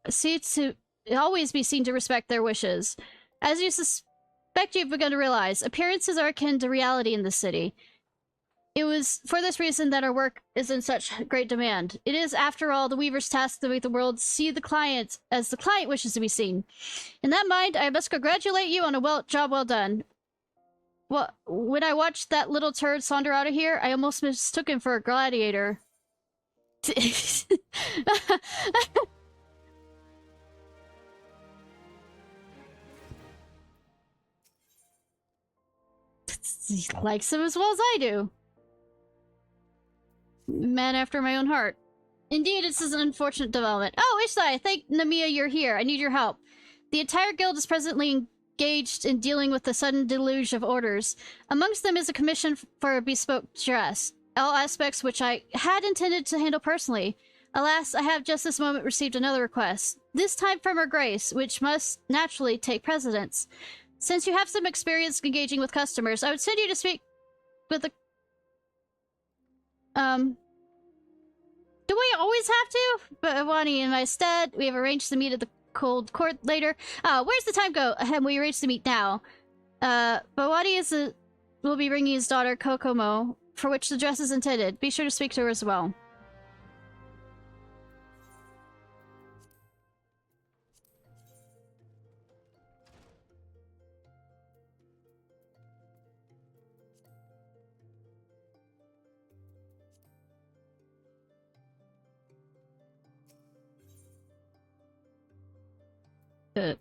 see to always be seen to respect their wishes. As you suspect you've begun to realize, appearances are akin to reality in this city. It was for this reason that our work is in such great demand. It is, after all, the Weaver's task to make the world see the client as the client wishes to be seen. In that mind, I must congratulate you on a job well done. Well, when I watched that little turd saunter out of here, I almost mistook him for a gladiator. He likes him as well as I do. Man after my own heart. Indeed, this is an unfortunate development. Oh, Ishnai, thank Namiya you're here. I need your help. The entire guild is presently engaged in dealing with the sudden deluge of orders. Amongst them is a commission for a bespoke dress, all aspects which I had intended to handle personally. Alas, I have just this moment received another request, this time from Her Grace, which must naturally take precedence. Since you have some experience engaging with customers, I would send you to speak with the... Do we always have to? But Wani, in my stead, we have arranged to meet at the Cold Court later. Where's the time go? We arranged to meet now. Bawadi will be bringing his daughter Kokomo, for which the dress is intended. Be sure to speak to her as well. There.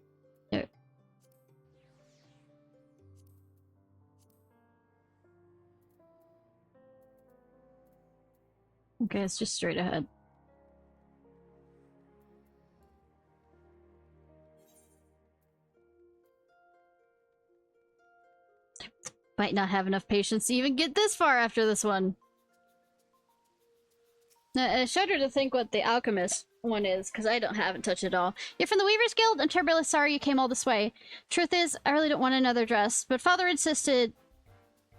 Okay, it's just straight ahead. Might not have enough patience to even get this far after this one. I shudder to think what the alchemist one is, because I haven't touched it all. You're from the Weavers Guild? I'm terribly sorry you came all this way. Truth is, I really don't want another dress, but Father insisted,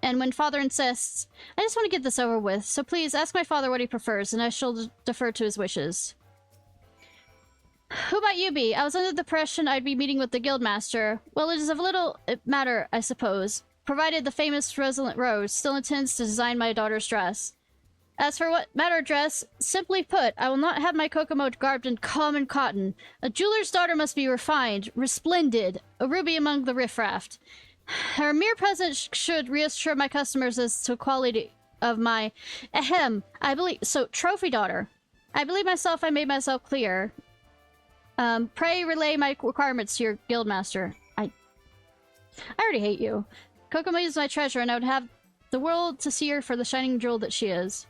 and when Father insists, I just want to get this over with, so please ask my father what he prefers, and I shall defer to his wishes. Who might you be? I was under the impression I'd be meeting with the Guildmaster. Well, it is of little matter, I suppose, provided the famous Rosalind Rose still intends to design my daughter's dress. As for what matter dress, simply put, I will not have my Kokomo garbed in common cotton. A jeweler's daughter must be refined, resplendent, a ruby among the riffraff. Her mere presence should reassure my customers as to quality of my... I believe... So, trophy daughter. I believe I made myself clear. Pray relay my requirements to your guildmaster. I already hate you. Kokomo is my treasure, and I would have the world to see her for the shining jewel that she is.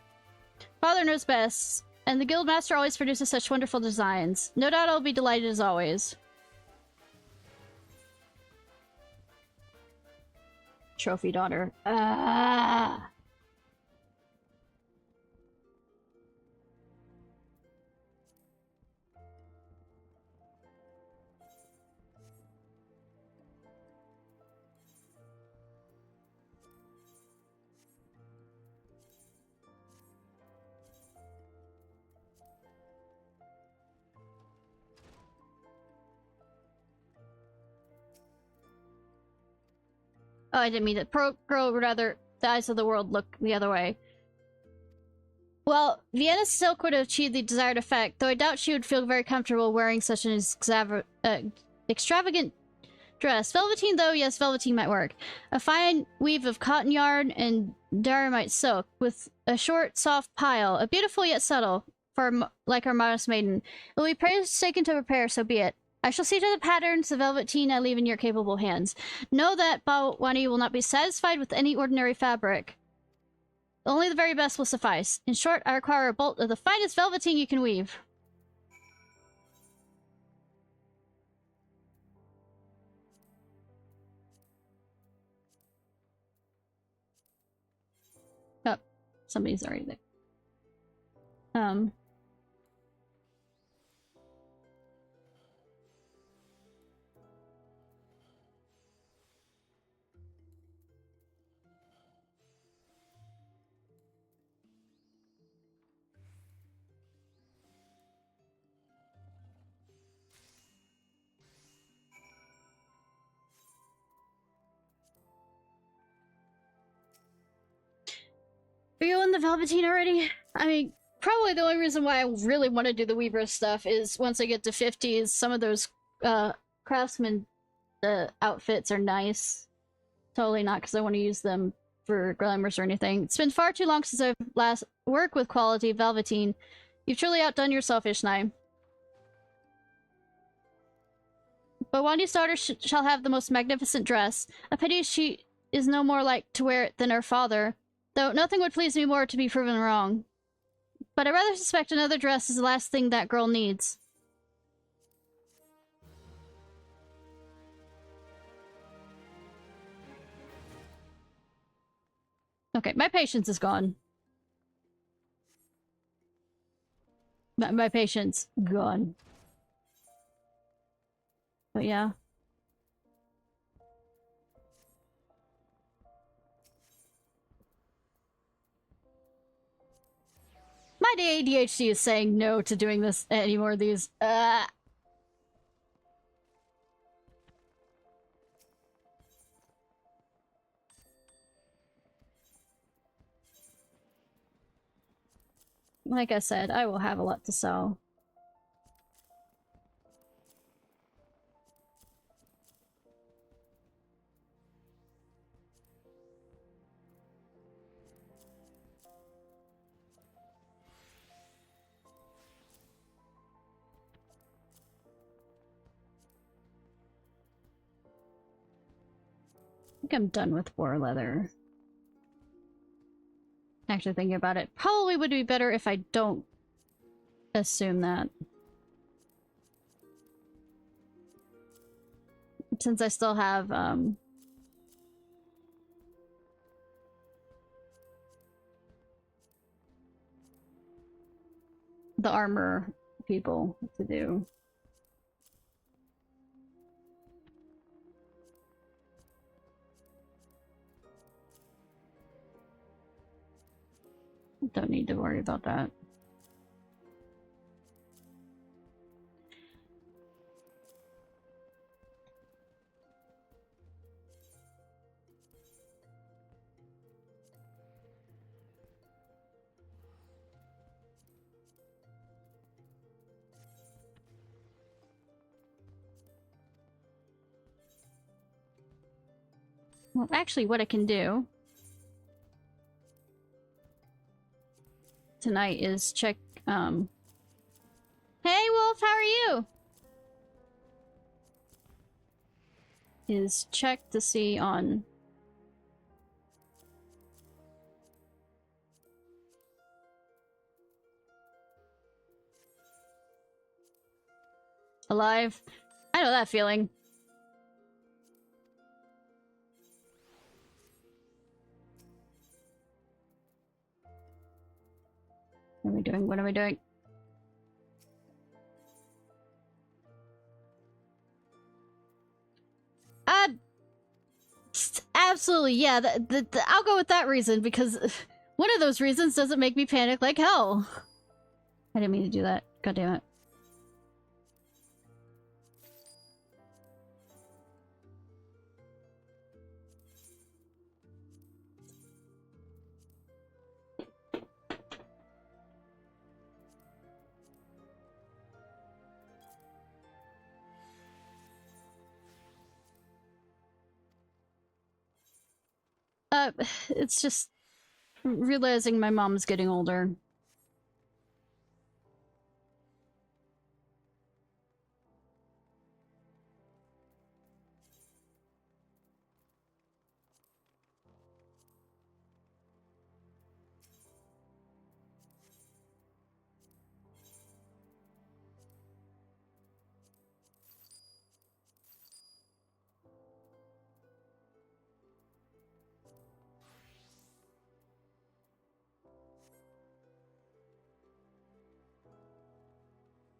Father knows best, and the guildmaster always produces such wonderful designs. No doubt I'll be delighted as always. Trophy daughter. Ah. Oh, I didn't mean it. Pro girl would rather the eyes of the world look the other way. Well, Vienna silk would have achieved the desired effect, though I doubt she would feel very comfortable wearing such an extravagant dress. Velveteen, though, yes, velveteen might work. A fine weave of cotton yarn and dynamite silk, with a short, soft pile, a beautiful yet subtle, like our modest maiden. It will be painstaking to prepare, so be it. I shall see to the patterns, the velveteen I leave in your capable hands. Know that Bawani will not be satisfied with any ordinary fabric. Only the very best will suffice. In short, I require a bolt of the finest velveteen you can weave. Oh, somebody's already there. Are you in the Velveteen already? I mean, probably the only reason why I really want to do the Weaver stuff is once I get to 50s, some of those craftsman outfits are nice. Totally not because I want to use them for glamours or anything. It's been far too long since I've last worked with quality Velveteen. You've truly outdone yourself, Ishnai. But Wandi's daughter shall have the most magnificent dress. A pity she is no more like to wear it than her father, though nothing would please me more to be proven wrong. But I rather suspect another dress is the last thing that girl needs. Okay, my patience is gone. My patience gone. But yeah. My ADHD is saying no to doing this any more of these. Like I said, I will have a lot to sell. I think I'm done with war leather. Actually thinking about it, probably would be better if I don't assume that. Since I still have, the armor people to do. Don't need to worry about that. Well, actually, what I can do tonight is check, Hey, Wolf, how are you? Is check to see on... Alive? I know that feeling. What am I doing? What am I doing? Absolutely, yeah. I'll go with that reason, because one of those reasons doesn't make me panic like hell. I didn't mean to do that. God damn it. It's just realizing my mom's getting older.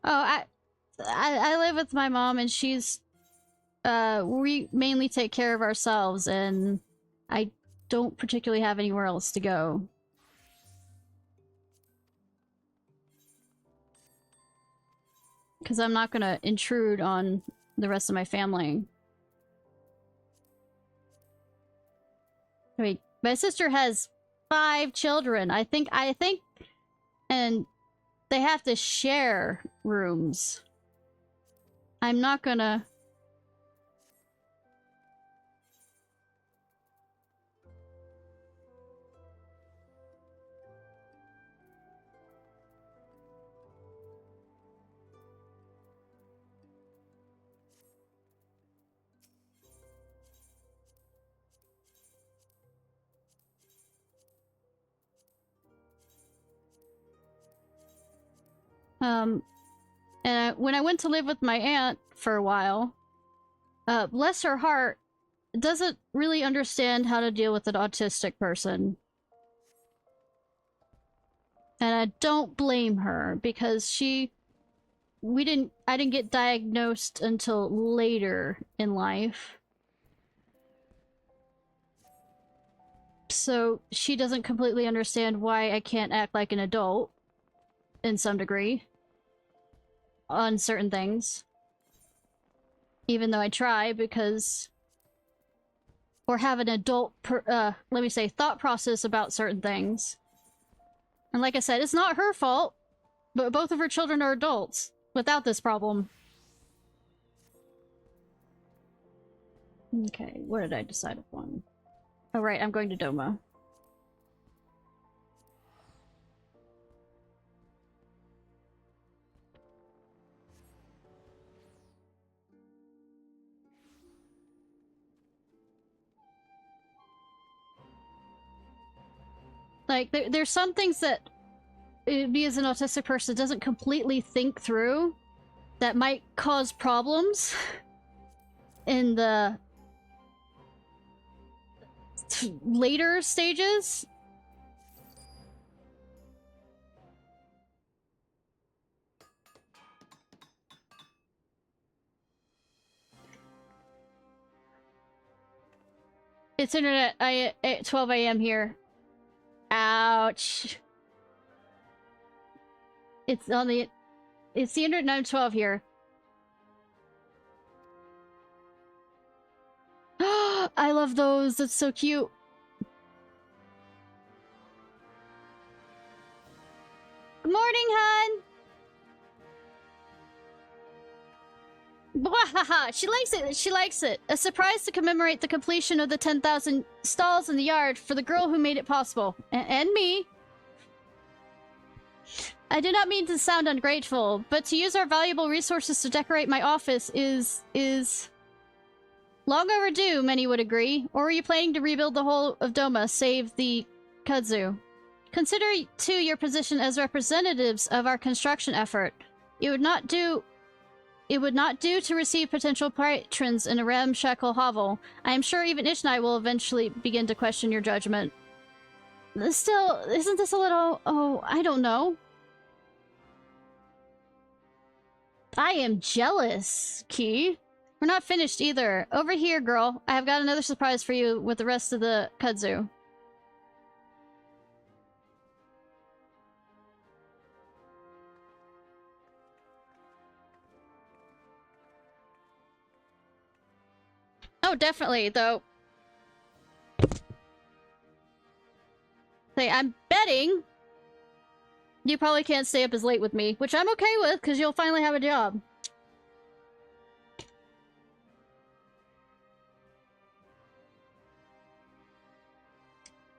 Oh, I live with my mom, and she's we mainly take care of ourselves, and I don't particularly have anywhere else to go. Because I'm not gonna intrude on the rest of my family. Wait, my sister has 5 children. I think, and they have to share rooms. I'm not gonna... And when I went to live with my aunt for a while, bless her heart, doesn't really understand how to deal with an autistic person. And I don't blame her, because I didn't get diagnosed until later in life. So she doesn't completely understand why I can't act like an adult, in some degree, on certain things. Even though I try, because... Or have an adult, let me say, thought process about certain things. And like I said, it's not her fault, but both of her children are adults without this problem. Okay, what did I decide upon? Oh right, I'm going to Doma. Like, there's some things that me as an autistic person doesn't completely think through that might cause problems in the later stages. It's internet at 12 a.m. here. Ouch. It's the internet 9:12 here. I love those. That's so cute. Good morning, hun. Bwahaha! She likes it. She likes it. A surprise to commemorate the completion of the 10,000 stalls in the yard for the girl who made it possible. And me. I do not mean to sound ungrateful, but to use our valuable resources to decorate my office is long overdue, many would agree. Or are you planning to rebuild the whole of Doma, save the kudzu? Consider, too, your position as representatives of our construction effort. It would not do to receive potential patrons in a ramshackle hovel. I am sure even Ishnai will eventually begin to question your judgment. Still, isn't this a little... Oh, I don't know. I am jealous, Key. We're not finished either. Over here, girl. I have got another surprise for you with the rest of the kudzu. Oh, definitely, though. Say, I'm betting you probably can't stay up as late with me, which I'm okay with, because you'll finally have a job.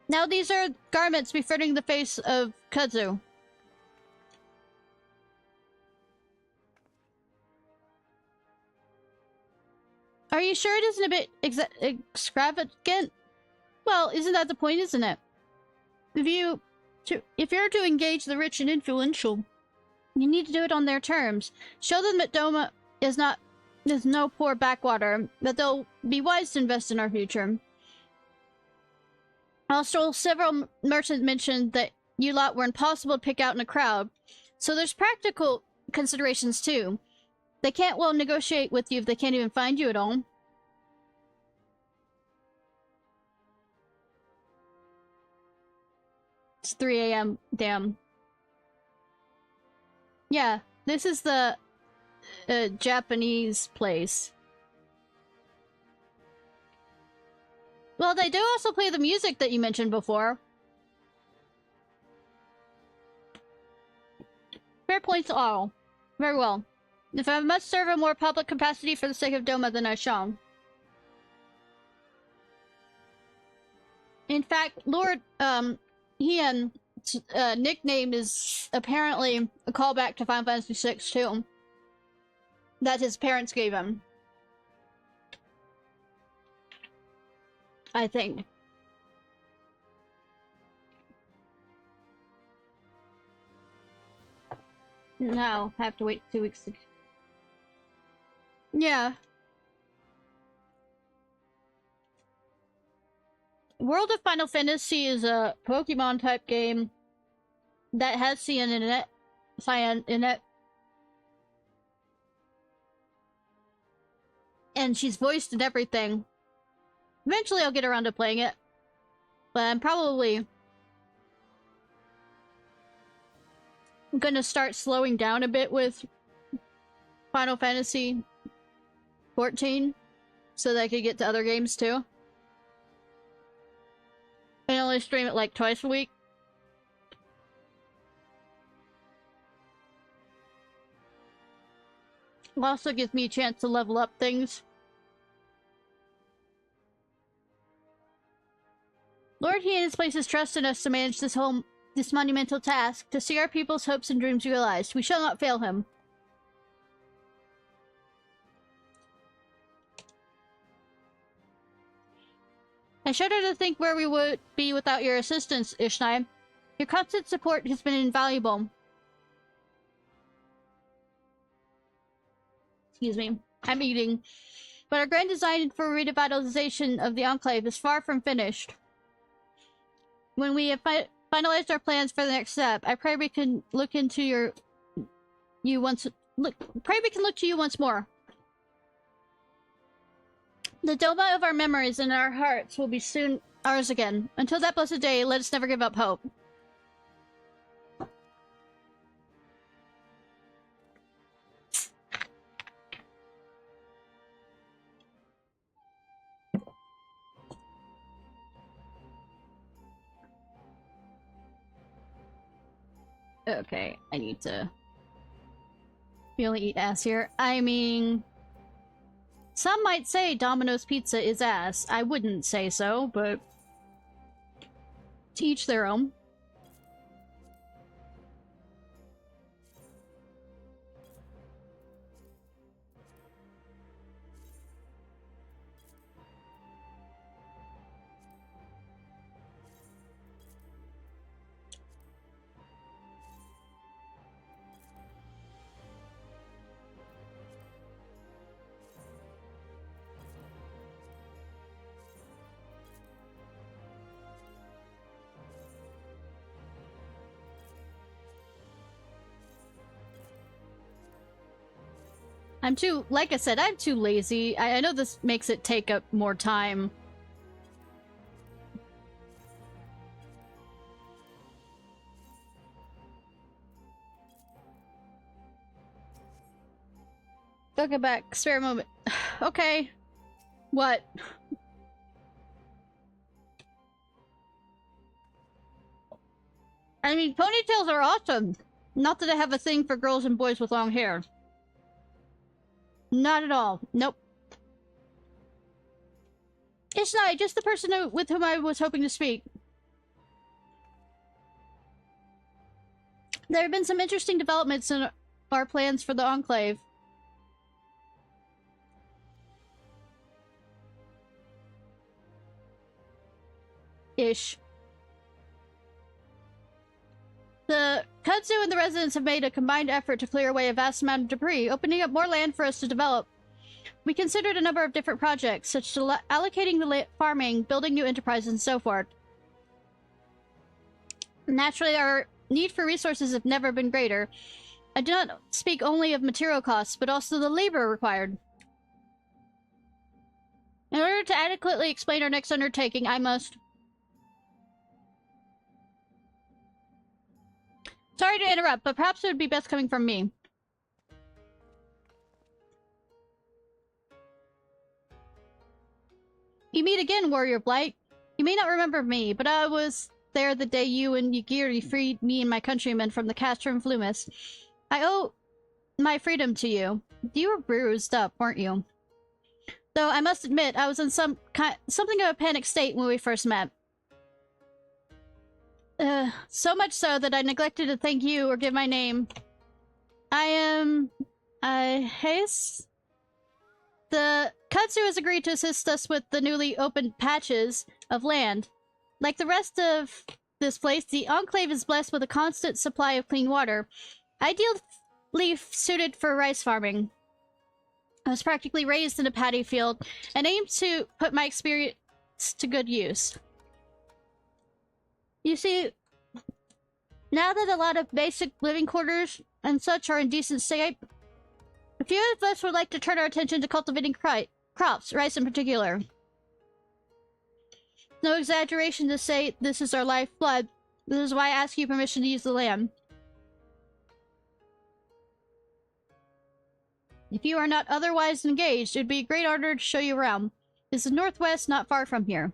Now these are garments befitting the face of kudzu. Are you sure it isn't a bit extravagant? Well, isn't that the point, isn't it? If you're to engage the rich and influential, you need to do it on their terms. Show them that Doma is no poor backwater, that they'll be wise to invest in our future. Also, several merchants mentioned that you lot were impossible to pick out in a crowd, so there's practical considerations too. They can't well negotiate with you if they can't even find you at all. It's 3 a.m. Damn. Yeah, this is the Japanese place. Well, they do also play the music that you mentioned before. Fair points all. Very well. If I must serve a more public capacity for the sake of Doma, then I shall. In fact, Lord, Hian's nickname is apparently a callback to Final Fantasy VI, too. That his parents gave him. I think. No, I have to wait 2 weeks to... Yeah. World of Final Fantasy is a Pokemon type game that has Cyan in it. And she's voiced in everything. Eventually I'll get around to playing it. But I'm probably gonna start slowing down a bit with Final Fantasy 14 so that I could get to other games too. And only stream it like twice a week. It also gives me a chance to level up things. Lord Hien places trust in us to manage this monumental task, to see our people's hopes and dreams realized. We shall not fail him. I shudder to think where we would be without your assistance, Ishnai. Your constant support has been invaluable. Excuse me, I'm eating. But our grand design for revitalization of the Enclave is far from finished. When we have finalized our plans for the next step, I pray we can look into you once more. The Doma of our memories and our hearts will be soon ours again. Until that blessed day, let us never give up hope. Okay, I need to really eat ass here. I mean, some might say Domino's Pizza is ass. I wouldn't say so, but to each their own. Like I said, I'm too lazy. I know this makes it take up more time. Don't get back. Spare a moment. Okay. What? I mean, ponytails are awesome. Not that I have a thing for girls and boys with long hair. Not at all. Nope. Ishnai, just the person with whom I was hoping to speak. There have been some interesting developments in our plans for the Enclave. Ish. The Kudzu and the residents have made a combined effort to clear away a vast amount of debris, opening up more land for us to develop. We considered a number of different projects, such as allocating the farming, building new enterprises, and so forth. Naturally, our need for resources have never been greater. I do not speak only of material costs, but also the labor required. In order to adequately explain our next undertaking, I must... Sorry to interrupt, but perhaps it would be best coming from me. You meet again, Warrior Blight. You may not remember me, but I was there the day you and Yagiri freed me and my countrymen from the Castrum Flumis. I owe my freedom to you. You were bruised up, weren't you? Though I must admit, I was in something of a panic state when we first met. So much so that I neglected to thank you or give my name. I am... Hayes? The Katsu has agreed to assist us with the newly opened patches of land. Like the rest of this place, the Enclave is blessed with a constant supply of clean water, ideally suited for rice farming. I was practically raised in a paddy field and aim to put my experience to good use. You see, now that a lot of basic living quarters and such are in decent shape, a few of us would like to turn our attention to cultivating crops, rice in particular. No exaggeration to say this is our lifeblood. This is why I ask you permission to use the land. If you are not otherwise engaged, it would be a great honor to show you around. This is northwest, not far from here.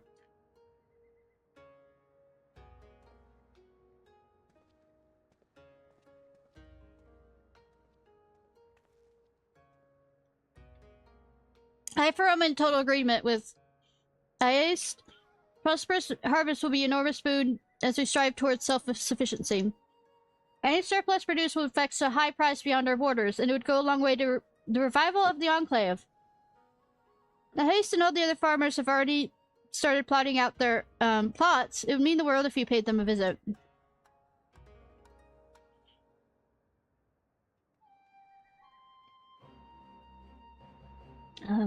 I for am in total agreement with Ayest. Prosperous harvest will be enormous food as we strive towards self-sufficiency. Any surplus produced will fetch a high price beyond our borders, and it would go a long way to the revival of the Enclave. Ayest and all the other farmers have already started plotting out their plots. It would mean the world if you paid them a visit. I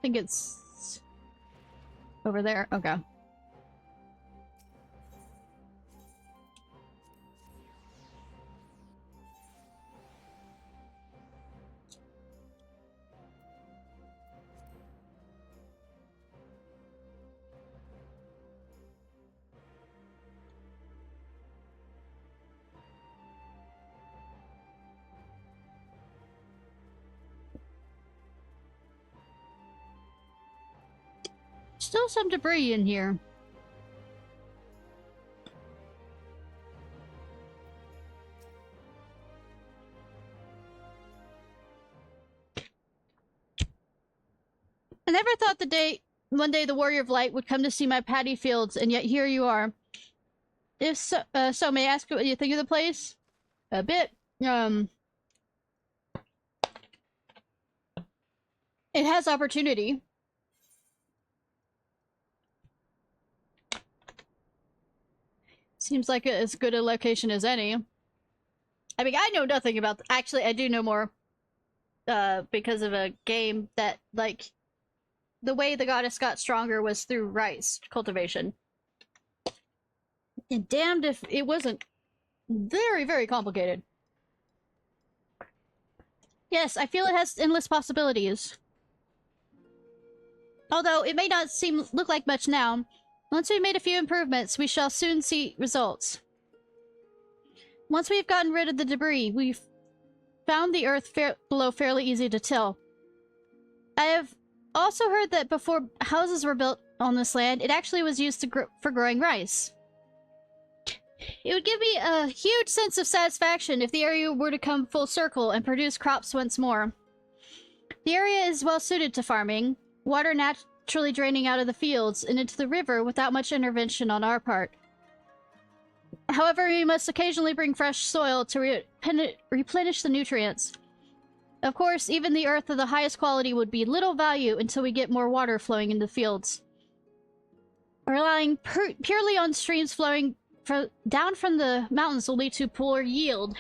think it's over there. Okay. Still some debris in here. I never thought one day the Warrior of Light would come to see my paddy fields, and yet here you are. If so, may I ask what you think of the place? A bit, it has opportunity. Seems like as good a location as any. I mean, I know nothing about... Actually, I do know more. Because of a game that, like... The way the goddess got stronger was through rice cultivation. And damned if it wasn't very, very complicated. Yes, I feel it has endless possibilities. Although it may not look like much now, once we've made a few improvements, we shall soon see results. Once we've gotten rid of the debris, we've found the earth below fairly easy to till. I have also heard that before houses were built on this land, it actually was used for growing rice. It would give me a huge sense of satisfaction if the area were to come full circle and produce crops once more. The area is well suited to farming, water naturally draining out of the fields and into the river without much intervention on our part. However, we must occasionally bring fresh soil to replenish the nutrients. Of course, even the earth of the highest quality would be little value until we get more water flowing into the fields. Relying purely on streams flowing down from the mountains will lead to poor yield.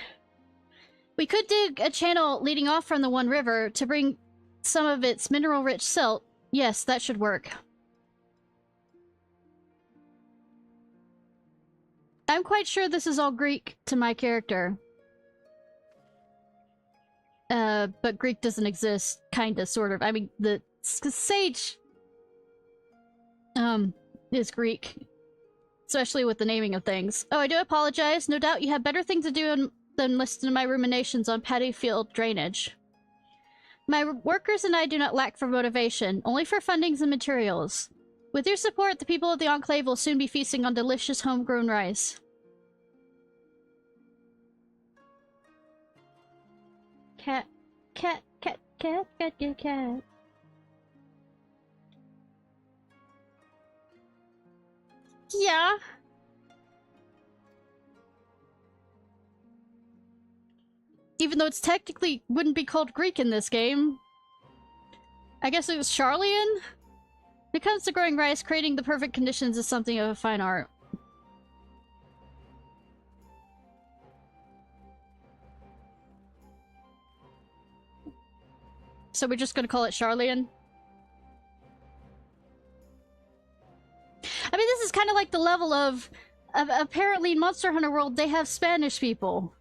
We could dig a channel leading off from the one river to bring some of its mineral-rich silt. Yes, that should work. I'm quite sure this is all Greek to my character. But Greek doesn't exist, kinda, sort of. I mean, the sage, is Greek. Especially with the naming of things. Oh, I do apologize. No doubt you have better things to do than listen to my ruminations on paddy field drainage. My workers and I do not lack for motivation, only for fundings and materials. With your support, the people of the Enclave will soon be feasting on delicious homegrown rice. cat. Cat, cat, cat, cat, cat, cat. Yeah. Even though it's technically wouldn't be called Greek in this game. I guess it was Charlian? When it comes to growing rice, creating the perfect conditions is something of a fine art. So we're just gonna call it Charlian? I mean, this is kind of like the level of apparently in Monster Hunter World, they have Spanish people.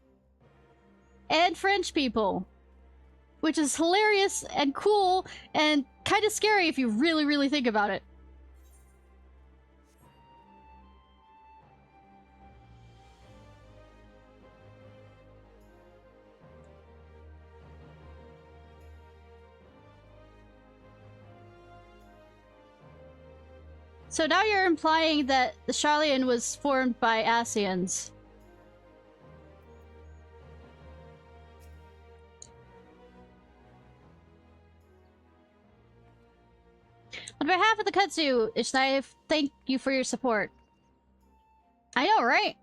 And French people. Which is hilarious and cool and kind of scary if you really, really think about it. So now you're implying that the Charlian was formed by Asians. On behalf of the Kudzu, Ishnai, thank you for your support. I know, right?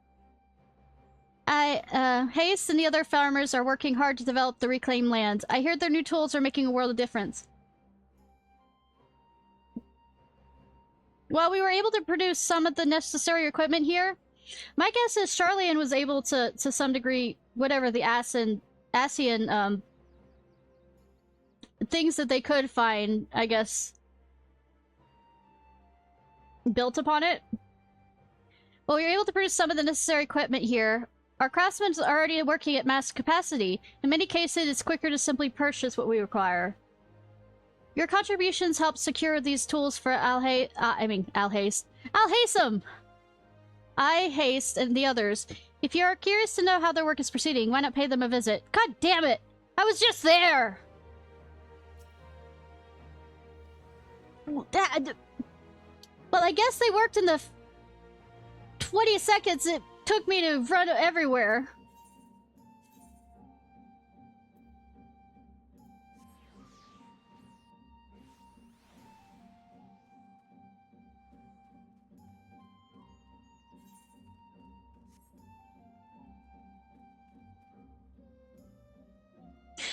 Haste and the other farmers are working hard to develop the reclaimed land. I hear their new tools are making a world of difference. While we were able to produce some of the necessary equipment here, my guess is Charlian was able to some degree, whatever the Asian things that they could find, I guess, built upon it. Well, we were able to produce some of the necessary equipment here. Our craftsmen are already working at mass capacity. In many cases, it's quicker to simply purchase what we require. Your contributions help secure these tools for Al-Haste, and the others. If you are curious to know how their work is proceeding, why not pay them a visit? God damn it! I was just there! Well, I guess they worked in the 20 seconds it took me to run everywhere.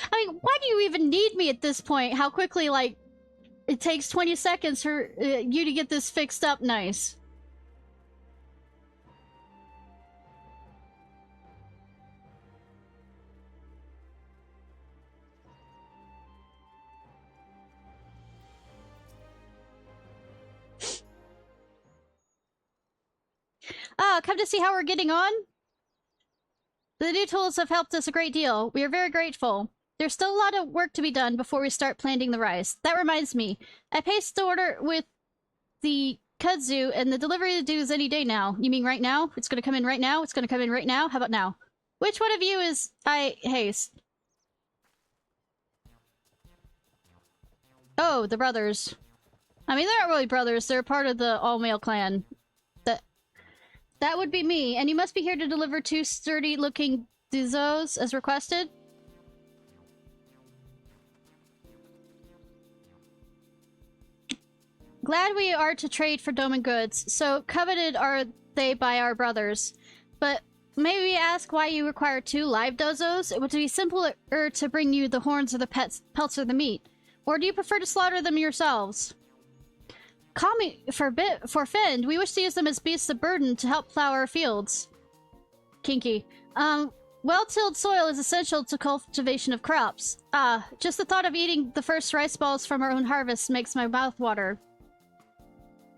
I mean, why do you even need me at this point? How quickly, like, it takes 20 seconds for you to get this fixed up nice. Come to see how we're getting on? The new tools have helped us a great deal. We are very grateful. There's still a lot of work to be done before we start planting the rice. That reminds me. I placed the order with the kudzu, and the delivery is due any day now. You mean right now? It's gonna come in right now? It's gonna come in right now? How about now? Which one of you is Haste? Oh, the brothers. I mean, they're not really brothers. They're part of the all-male clan. That would be me, and you must be here to deliver 2 sturdy-looking dizos as requested? Glad we are to trade for Doman goods. So coveted are they by our brothers. But may we ask why you require 2 live dozos? It would be simpler to bring you the horns or the pelts or the meat. Or do you prefer to slaughter them yourselves? Call me forfend. We wish to use them as beasts of burden to help plow our fields. Kinky. Well-tilled soil is essential to cultivation of crops. Just the thought of eating the first rice balls from our own harvest makes my mouth water.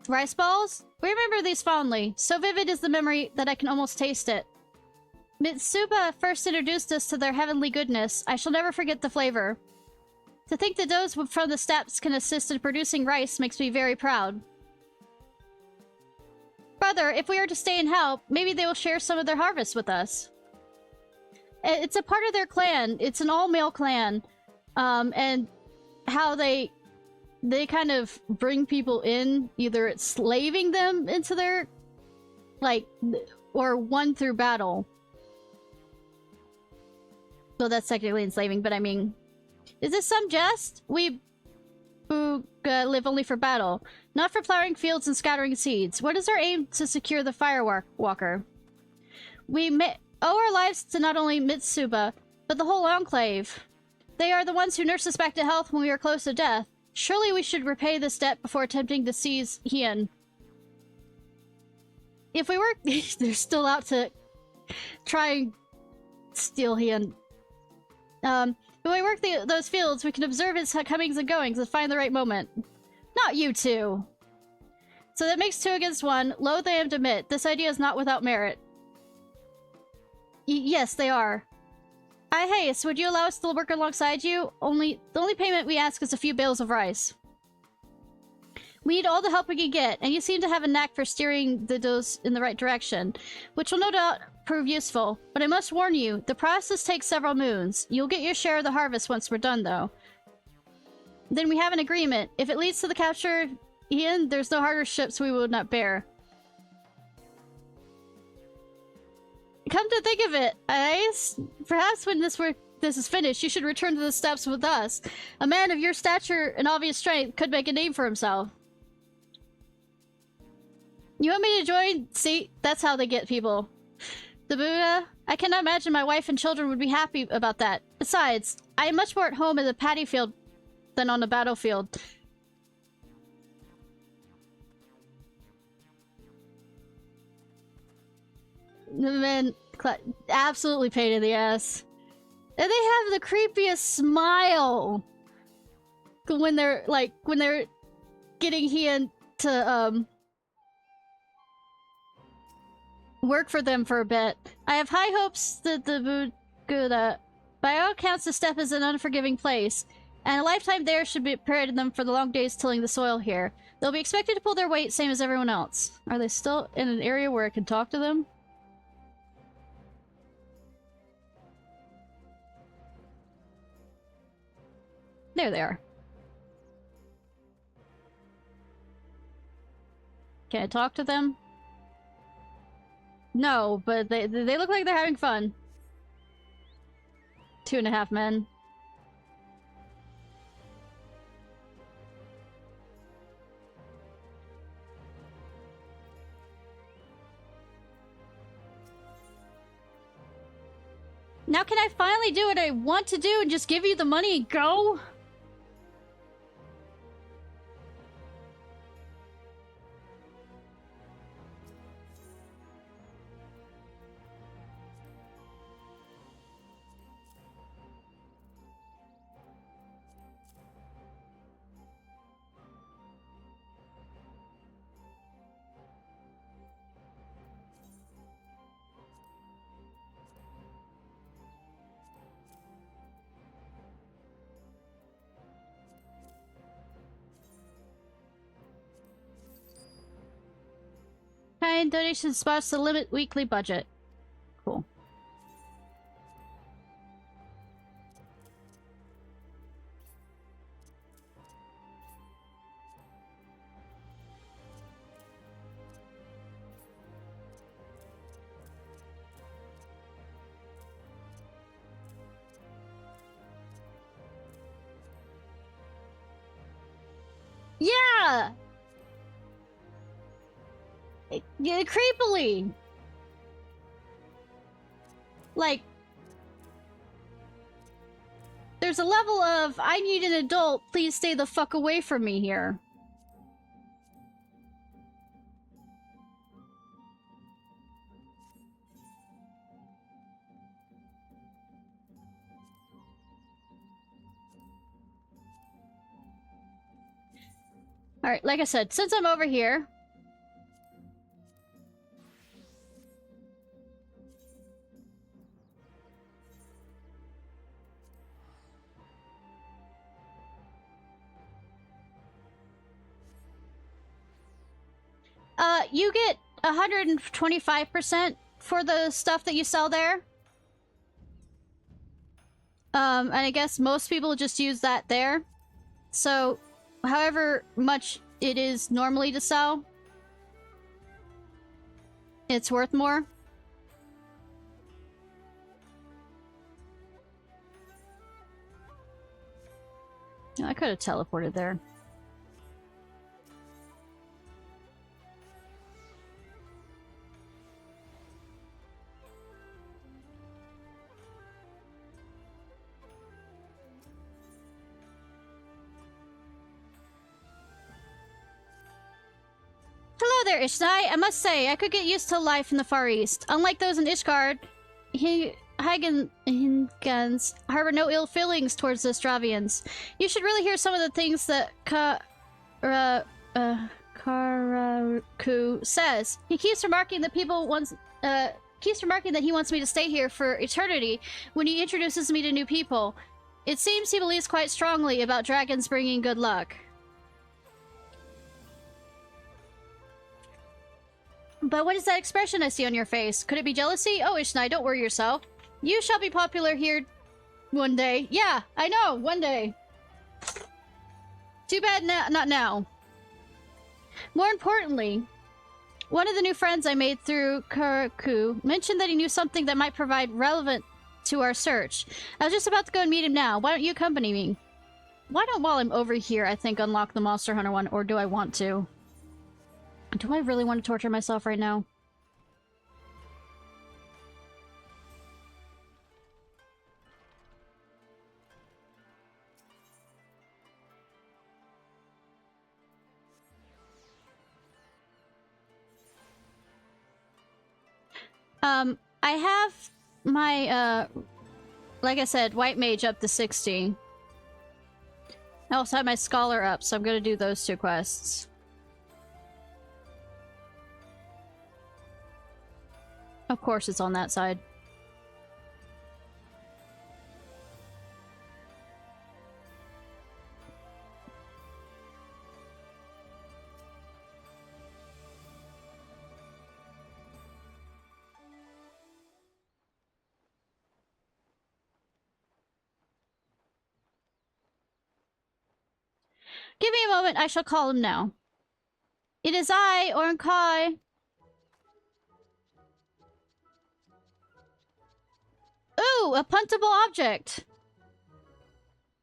Rice balls? We remember these fondly. So vivid is the memory that I can almost taste it. Mitsuba first introduced us to their heavenly goodness. I shall never forget the flavor. To think that those from the steppes can assist in producing rice makes me very proud. Brother, if we are to stay and help, maybe they will share some of their harvest with us. It's a part of their clan. It's an all-male clan. And how they kind of bring people in, either it's slaving them into their, like, or won through battle. Well, that's technically enslaving, but I mean... Is this some jest? We live only for battle, not for plowing fields and scattering seeds. What is our aim to secure the Firewalker? We owe our lives to not only Mitsuba, but the whole enclave. They are the ones who nursed us back to health when we were close to death. Surely we should repay this debt before attempting to seize Hien. If we were... they're still out to try and steal Hien. When we work those fields, we can observe his comings and goings and find the right moment. Not you two. So that makes 2 against 1. Loath I am to admit, this idea is not without merit. Yes, they are. Haste, would you allow us to work alongside you? The only payment we ask is a few bales of rice. We need all the help we can get, and you seem to have a knack for steering the dose in the right direction, which will no doubt prove useful. But I must warn you, the process takes several moons. You'll get your share of the harvest once we're done, though. Then we have an agreement. If it leads to the capture, Ian, there's no harder ships we would not bear. Come to think of it, perhaps when this is finished, you should return to the steppes with us. A man of your stature and obvious strength could make a name for himself. You want me to join? See, that's how they get people. The Buddha? I cannot imagine my wife and children would be happy about that. Besides, I am much more at home in the paddy field than on the battlefield. The men, absolutely pain in the ass. And they have the creepiest smile when they're getting Hien to work for them for a bit. I have high hopes that the Buddha, by all accounts, the steppe is an unforgiving place, and a lifetime there should be prepared them for the long days tilling the soil here. They'll be expected to pull their weight, same as everyone else. Are they still in an area where I can talk to them? There they are. Can I talk to them? No, but they look like they're having fun. 2.5 men. Now can I finally do what I want to do and just give you the money and go? Kind donation spots to limit weekly budget. Cool. Yeah! Yeah, creepily. Like, there's a level of, I need an adult, please stay the fuck away from me here. Alright, like I said, since I'm over here, you get 125% for the stuff that you sell there. And I guess most people just use that there. So, however much it is normally to sell, it's worth more. could have teleported there. Hello there, Ishnai. I must say, I could get used to life in the Far East. Unlike those in Ishgard, Hagans harbor no ill feelings towards the Stravians. You should really hear some of the things that Karaku says. He keeps remarking that he wants me to stay here for eternity when he introduces me to new people. It seems he believes quite strongly about dragons bringing good luck. But what is that expression I see on your face? Could it be jealousy? Oh, Ishnai, don't worry yourself. You shall be popular here one day. Yeah, I know, one day. Too bad not now. More importantly, one of the new friends I made through Karaku mentioned that he knew something that might provide relevant to our search. I was just about to go and meet him now. Why don't you accompany me? Why don't, while I'm over here, I think unlock the Monster Hunter one, or do I want to? Do I really want to torture myself right now? I have my, like I said, White Mage up to 60. I also have my Scholar up, so I'm gonna do those two quests. Of course it's on that side. Give me a moment, I shall call him now. It is I, Ornkai. Ooh, a puntable object!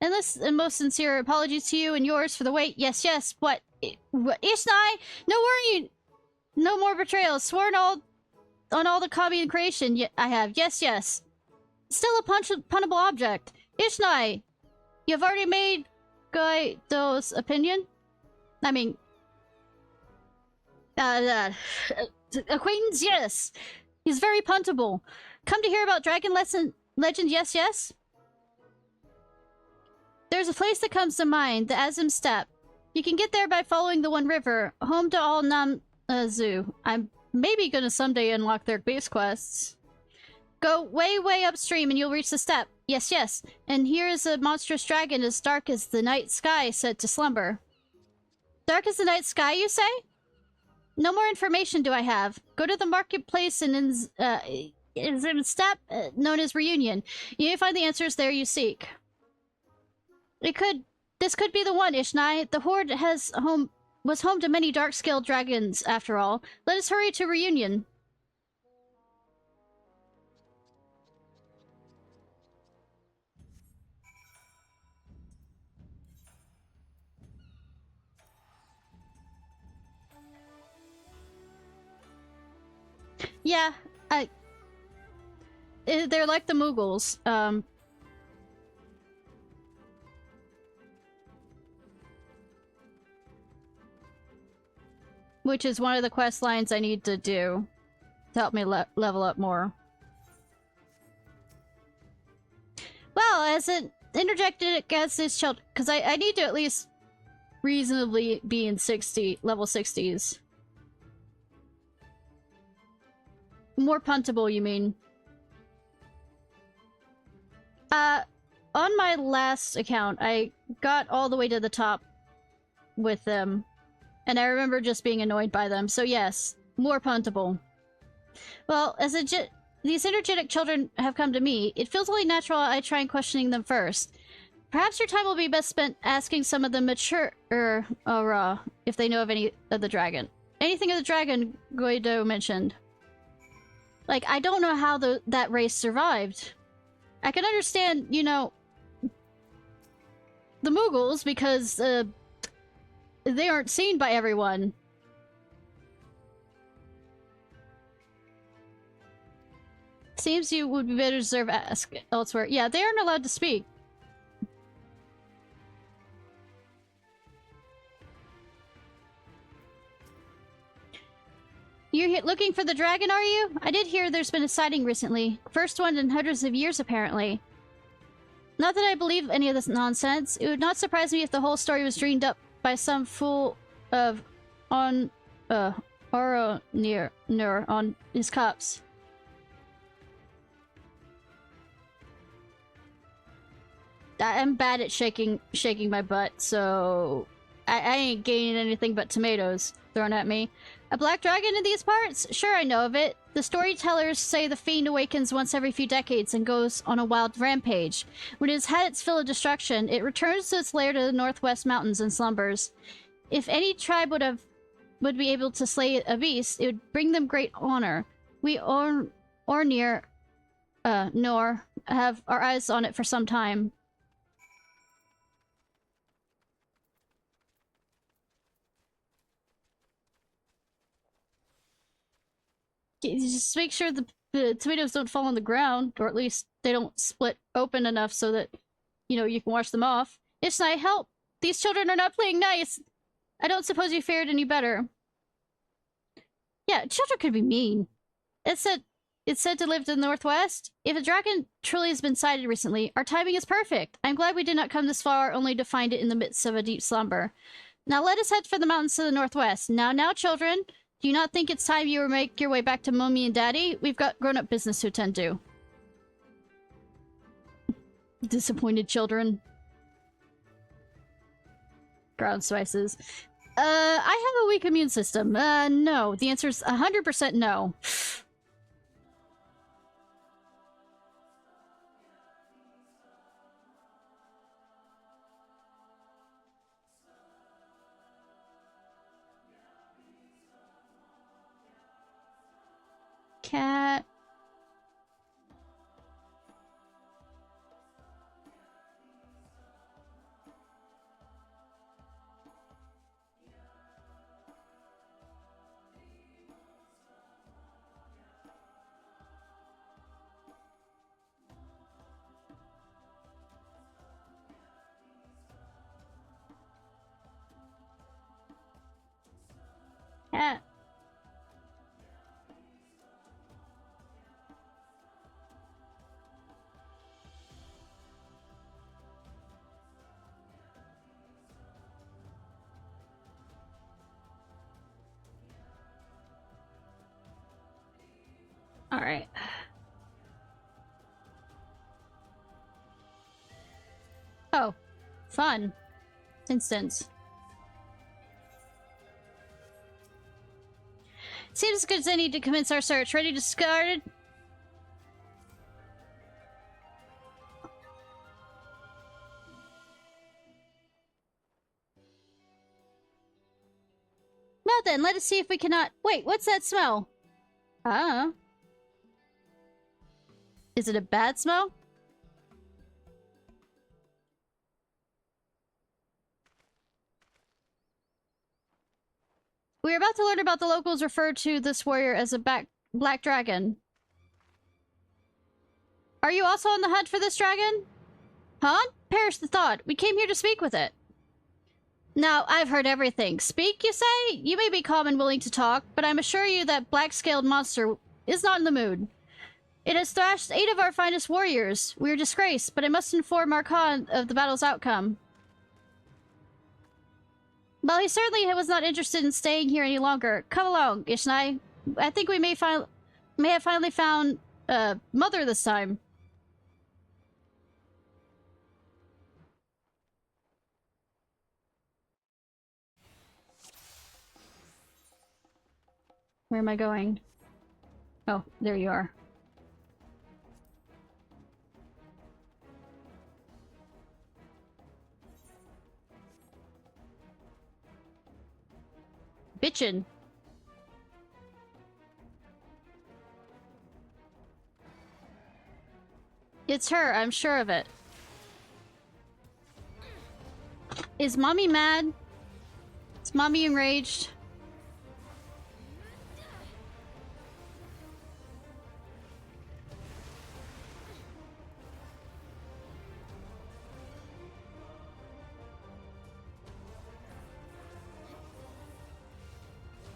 And most sincere apologies to you and yours for the wait. Yes, yes, what? Ishnai? No worry! No more betrayals. Sworn on all the Kami and creation. I have. Yes, yes. Still a puntable object. Ishnai! You've already made Guido's opinion? I mean... acquaintance, yes! He's very puntable. Come to hear about Dragon Legend, yes, yes? There's a place that comes to mind, the Azim Steppe. You can get there by following the One River, home to all Namzu. I'm maybe gonna someday unlock their base quests. Go way, way upstream and you'll reach the steppe. Yes, yes. And here is a monstrous dragon as dark as the night sky said to slumber. Dark as the night sky, you say? No more information do I have. Go to the marketplace in Steppe, known as Reunion. You may find the answers there you seek. This could be the one, Ishnai. The Horde was home to many dark-scaled dragons, after all. Let us hurry to Reunion. Yeah, they're like the Mughals. Which is one of the quest lines I need to do to help me level up more. Well, as it interjected against this child, because I need to at least reasonably be in level 60s. More puntable, you mean? On my last account, I got all the way to the top with them. And I remember just being annoyed by them, so yes, more puntable. Well, as these energetic children have come to me, it feels only natural I try and questioning them first. Perhaps your time will be best spent asking some of the mature, if they know of any of the dragon. Anything of the dragon Guido mentioned. Like, I don't know how that race survived. I can understand, you know, the Mughals because they aren't seen by everyone. Seems you would be better deserve ask elsewhere. Yeah, they aren't allowed to speak. You're looking for the dragon, are you? I did hear there's been a sighting recently. First one in hundreds of years, apparently. Not that I believe any of this nonsense. It would not surprise me if the whole story was dreamed up by some fool of Oronir on his cops. I'm bad at shaking my butt, so I ain't gaining anything but tomatoes thrown at me. A black dragon in these parts? Sure, I know of it. The storytellers say the fiend awakens once every few decades and goes on a wild rampage. When it has had its fill of destruction, it returns to its lair to the northwest mountains and slumbers. If any tribe would be able to slay a beast, it would bring them great honor. We Ornir Nor have our eyes on it for some time. Just make sure the tomatoes don't fall on the ground, or at least they don't split open enough so that, you know, you can wash them off. Ishnai, help! These children are not playing nice! I don't suppose you fared any better. Yeah, children could be mean. It's said to live to the northwest. If a dragon truly has been sighted recently, our timing is perfect. I'm glad we did not come this far only to find it in the midst of a deep slumber. Now let us head for the mountains to the northwest. Now, children! Do you not think it's time you make your way back to Mommy and Daddy? We've got grown-up business to attend to. Disappointed children. Ground spices. I have a weak immune system. No. The answer is 100% no. Cat. Cat. All right. Oh, fun. Instance. Seems as good as any to commence our search. Ready to start? Well then, let us see if we cannot— Wait, what's that smell? Ah. Is it a bad smell? We are about to learn about the locals refer to this warrior as a black dragon. Are you also on the hunt for this dragon? Huh? Perish the thought. We came here to speak with it. Now, I've heard everything. Speak, you say? You may be calm and willing to talk, but I'm assure you that black-scaled monster is not in the mood. It has thrashed 8 of our finest warriors. We are disgraced, but I must inform our Khan of the battle's outcome. Well, he certainly was not interested in staying here any longer. Come along, Ishnai. I think we may have finally found Mother this time. Where am I going? Oh, there you are. Bitchin'. It's her, I'm sure of it. Is mommy mad? Is mommy enraged?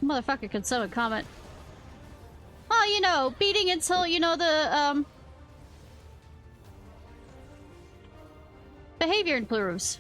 Motherfucker could summon Comet. Oh, you know, beating until, you know, the, behavior improves.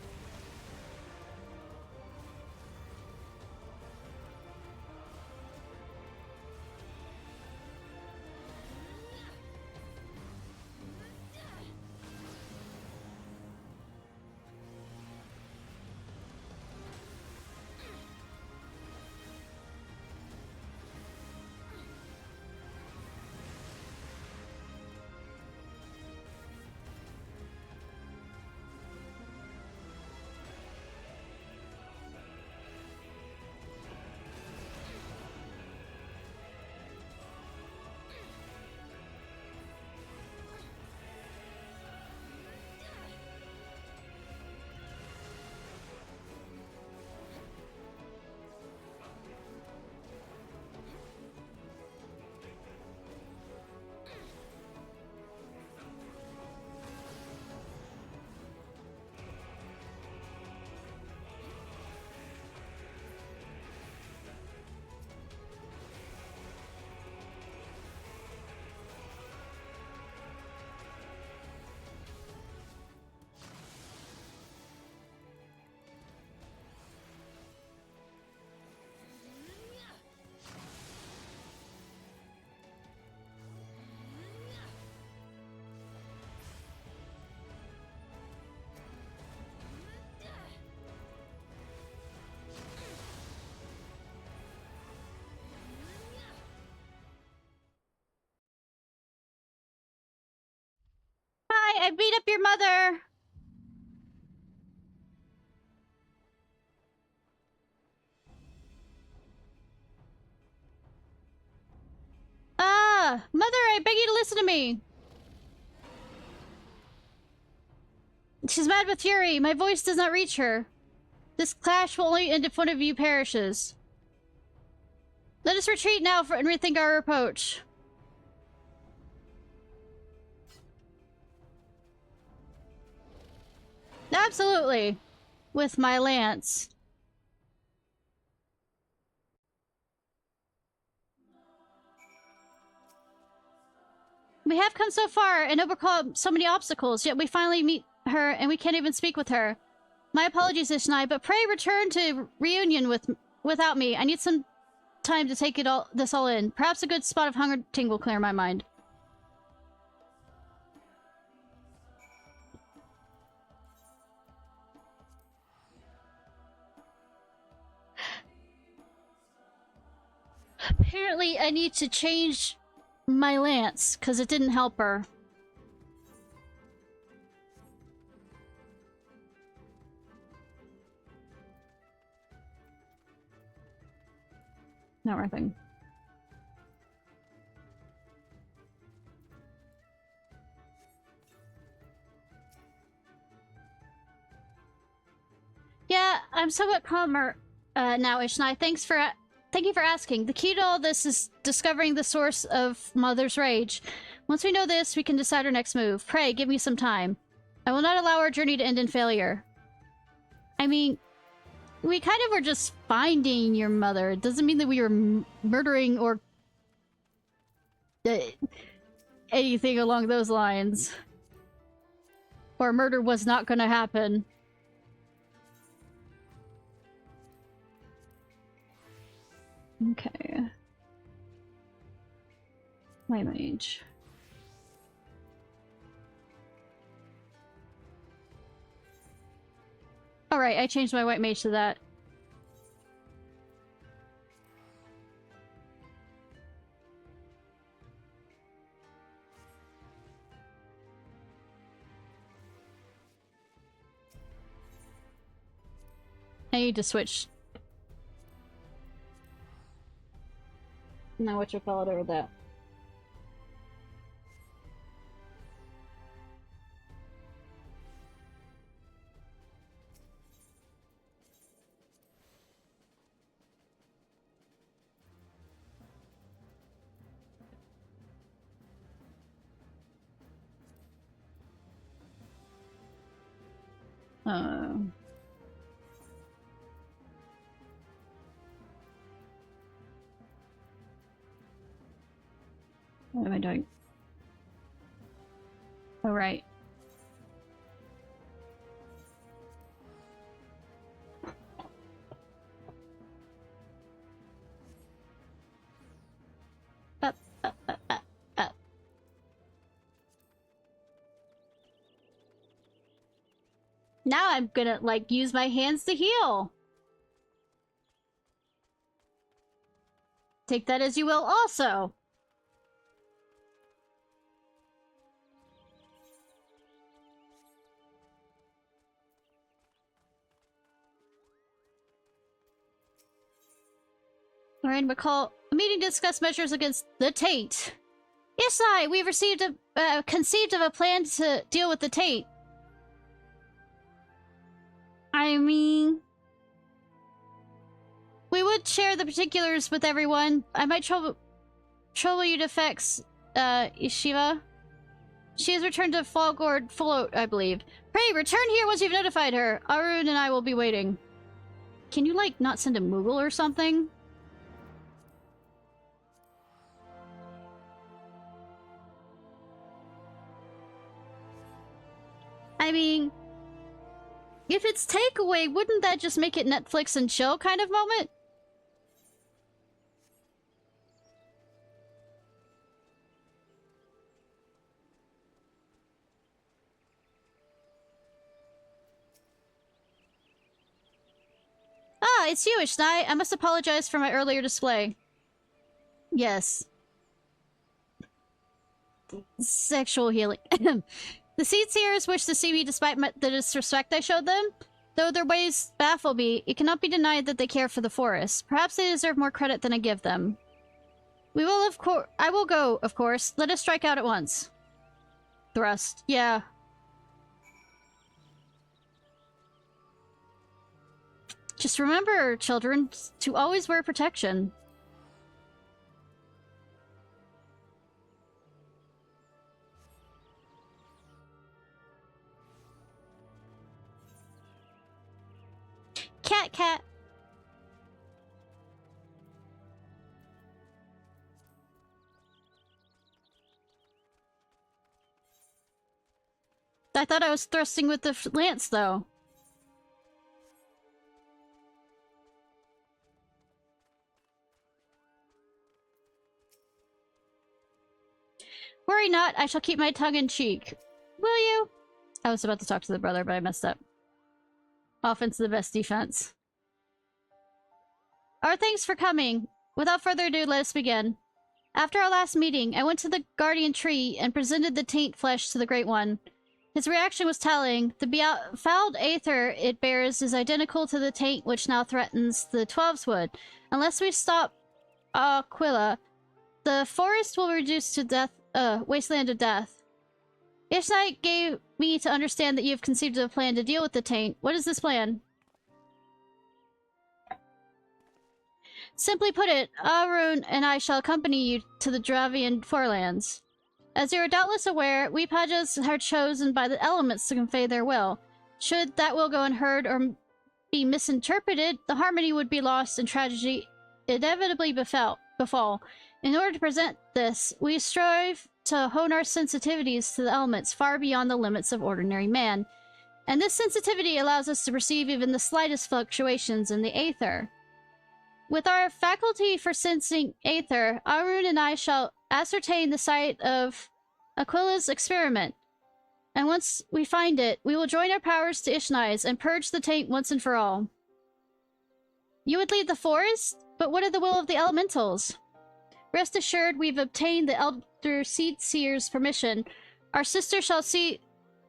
Hi, I beat up your mother! Ah! Mother, I beg you to listen to me! She's mad with fury. My voice does not reach her. This clash will only end if one of you perishes. Let us retreat now and rethink our approach. Absolutely. With my lance. We have come so far and overcome so many obstacles, yet we finally meet her and we can't even speak with her. My apologies, Ishnai, but pray return to Reunion without me. I need some time to take this all in. Perhaps a good spot of hunting will clear my mind. Apparently, I need to change my lance, because it didn't help her. Not working. Yeah, I'm somewhat calmer now, Ishnai. Thank you for asking. The key to all this is discovering the source of Mother's rage. Once we know this, we can decide our next move. Pray, give me some time. I will not allow our journey to end in failure. I mean, we kind of were just finding your mother. It doesn't mean that we were murdering or anything along those lines. Or murder was not gonna happen. Okay. My mage. Alright, I changed my white mage to that. I need to switch. Now what you call it over that. What am I doing? Oh, right. Up, up, up, up, up. Now I'm gonna, like, use my hands to heal. Take that as you will also. Lorraine McCall, a meeting to discuss measures against the taint. Ishnai, we've received conceived of a plan to deal with the taint. I mean, we would share the particulars with everyone. I might trouble you to fax, Ishiva. She has returned to Falgord Float, I believe. Pray, return here once you've notified her. Arun and I will be waiting. Can you, like, not send a Moogle or something? I mean, if it's takeaway, wouldn't that just make it Netflix and chill kind of moment? Ah, it's you, Ishnai. I must apologize for my earlier display. Yes. Sexual healing. The Seed Seers wish to see me despite the disrespect I showed them. Though their ways baffle me, it cannot be denied that they care for the forest. Perhaps they deserve more credit than I give them. We will, I will go, of course. Let us strike out at once. Thrust. Yeah. Just remember, children, to always wear protection. Cat. I thought I was thrusting with the lance, though. Worry not, I shall keep my tongue in cheek. Will you? I was about to talk to the brother, but I messed up. Offense is the best defense. Our thanks for coming. Without further ado, let us begin. After our last meeting, I went to the guardian tree and presented the taint flesh to the Great One. His reaction was telling. The fouled aether it bears is identical to the taint which now threatens the Twelves Wood. Unless we stop Aquila, the forest will reduce to death, wasteland of death. Ishnai gave me to understand that you have conceived a plan to deal with the taint. What is this plan? Simply put it, Arun and I shall accompany you to the Dravian Forelands. As you are doubtless aware, we Pajas are chosen by the elements to convey their will. Should that will go unheard or be misinterpreted, the harmony would be lost and tragedy inevitably befall. In order to present this, we strive to hone our sensitivities to the elements far beyond the limits of ordinary man. And this sensitivity allows us to perceive even the slightest fluctuations in the aether. With our faculty for sensing aether, Arun and I shall ascertain the site of Aquila's experiment. And once we find it, we will join our powers to Ishnai's and purge the taint once and for all. You would lead the forest? But what of the will of the elementals? Rest assured, we've obtained the Elder Seed Seer's permission. Our sister shall see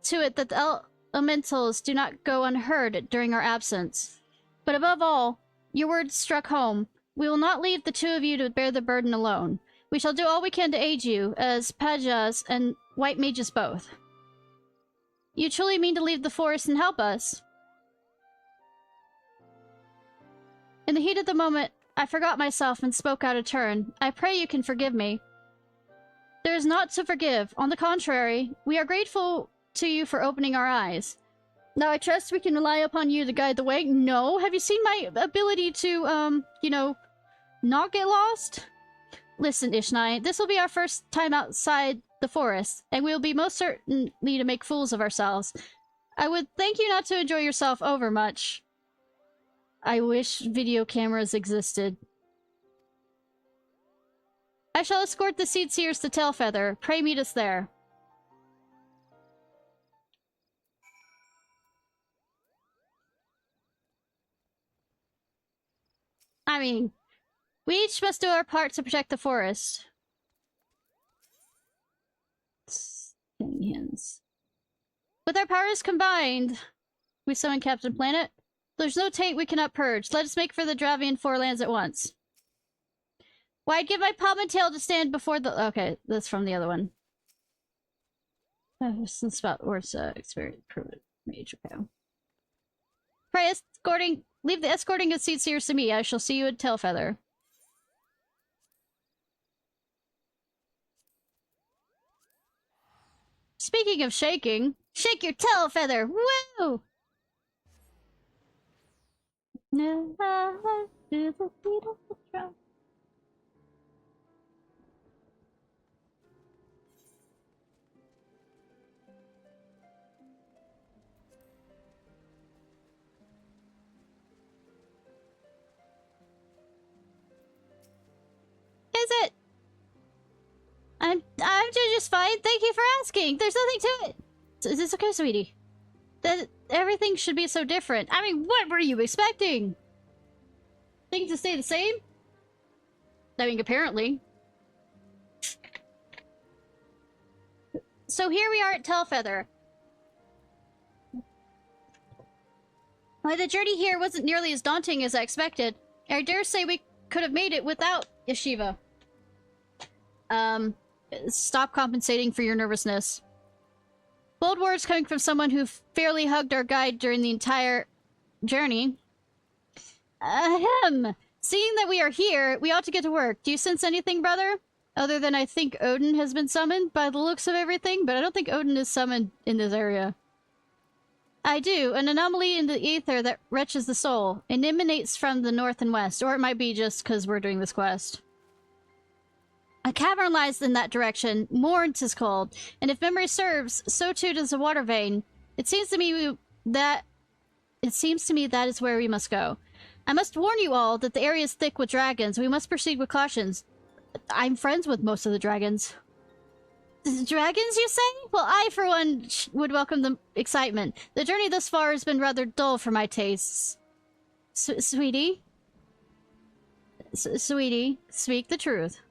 to it that the elementals do not go unheard during our absence. But above all, your words struck home. We will not leave the two of you to bear the burden alone. We shall do all we can to aid you, as Pajas and White Mages both. You truly mean to leave the forest and help us? In the heat of the moment, I forgot myself and spoke out of turn. I pray you can forgive me. There is naught to forgive. On the contrary, we are grateful to you for opening our eyes. Now I trust we can rely upon you to guide the way. No, have you seen my ability to, you know, not get lost? Listen, Ishnai, this will be our first time outside the forest, and we'll be most certainly to make fools of ourselves. I would thank you not to enjoy yourself over much. I wish video cameras existed. I shall escort the seed seers to Tailfeather. Pray meet us there. I mean, we each must do our part to protect the forest. Hands. With our powers combined, we summon Captain Planet. There's no taint we cannot purge. Let us make for the Dravian Forelands at once. Why, I'd give my palm and tail to stand before the— okay, that's from the other one. Since about words, experience, proven mage, okay. Pray escorting— leave the escorting of seat seers to me. I shall see you at Tailfeather. Speaking of shaking, shake your Tailfeather! Woo! No, I feel the beat of the drum. Is it? I'm doing just fine. Thank you for asking. There's nothing to it. Is this okay, sweetie? That everything should be so different. I mean, what were you expecting? Things to stay the same? I mean, apparently. So here we are at Tailfeather. Why, the journey here wasn't nearly as daunting as I expected. I dare say we could have made it without Yeshiva. Stop compensating for your nervousness. Bold words coming from someone who fairly hugged our guide during the entire journey. Ahem! Seeing that we are here, we ought to get to work. Do you sense anything, brother? Other than I think Odin has been summoned by the looks of everything, but I don't think Odin is summoned in this area. I do. An anomaly in the ether that wrenches the soul. It emanates from the north and west, or it might be just because we're doing this quest. A cavern lies in that direction. Morn 'tis called, and if memory serves, so too does a water vein. It seems to me that is where we must go. I must warn you all that the area is thick with dragons. We must proceed with cautions. I'm friends with most of the dragons. Dragons, you say? Well, I, for one, would welcome the excitement. The journey thus far has been rather dull for my tastes. Sweetie? Sweetie, speak the truth.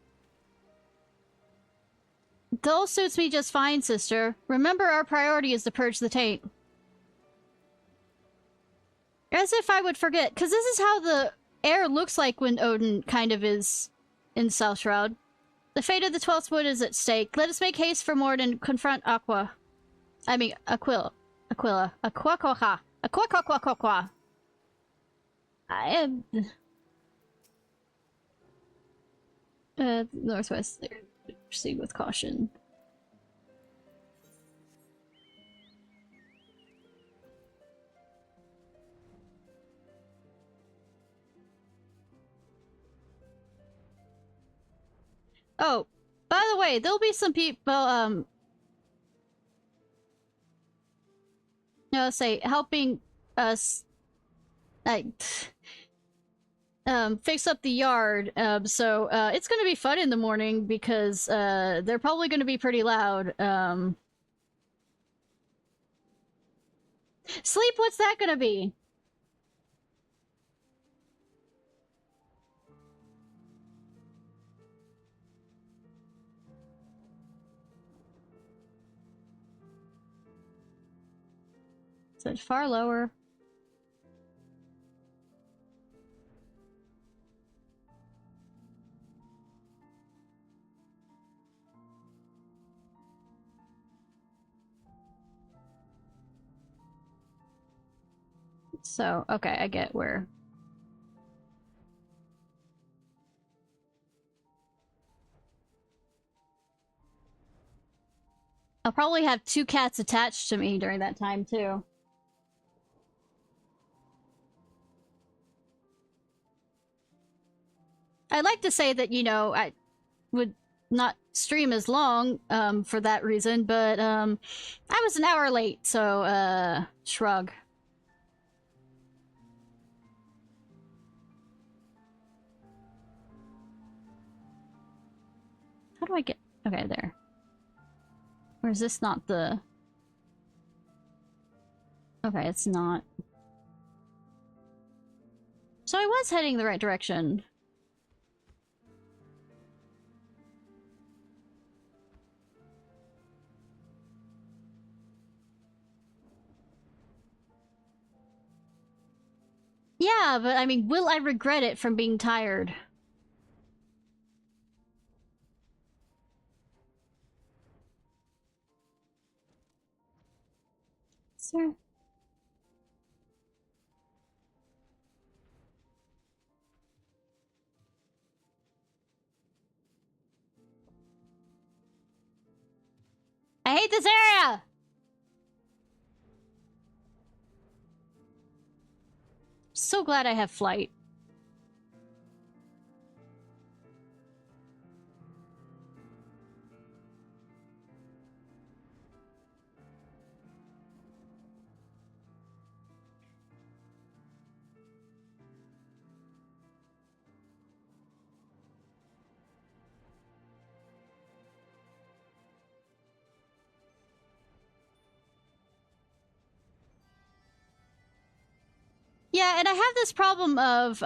Dull suits me just fine, sister. Remember, our priority is to purge the taint. As if I would forget, because this is how the air looks like when Odin kind of is in South Shroud. The fate of the 12th wood is at stake. Let us make haste for Mord and confront Aquila. Aquila. Aquaqua. I am... northwest there. Proceed with caution. Oh, by the way, there'll be some people, helping us, like, fix up the yard. So it's gonna be fun in the morning because, they're probably gonna be pretty loud. Sleep, what's that gonna be? So it's far lower. So, okay, I get where. I'll probably have 2 cats attached to me during that time, too. I'd like to say that, you know, I would not stream as long for that reason, but I was an hour late, so shrug. How do I get... Okay, there. Or is this not the... Okay, it's not. So I was heading the right direction. Yeah, but I mean, will I regret it from being tired? Sir? I hate this area! So glad I have flight. Yeah, and I have this problem of,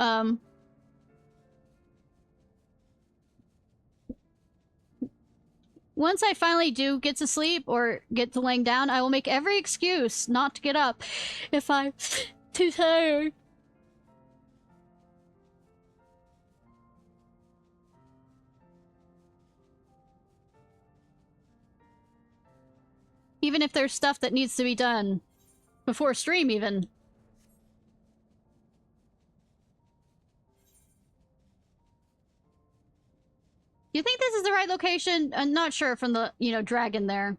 once I finally do get to sleep or get to laying down, I will make every excuse not to get up if I'm too tired. Even if there's stuff that needs to be done before stream, even. You think this is the right location? I'm not sure from the, you know, dragon there.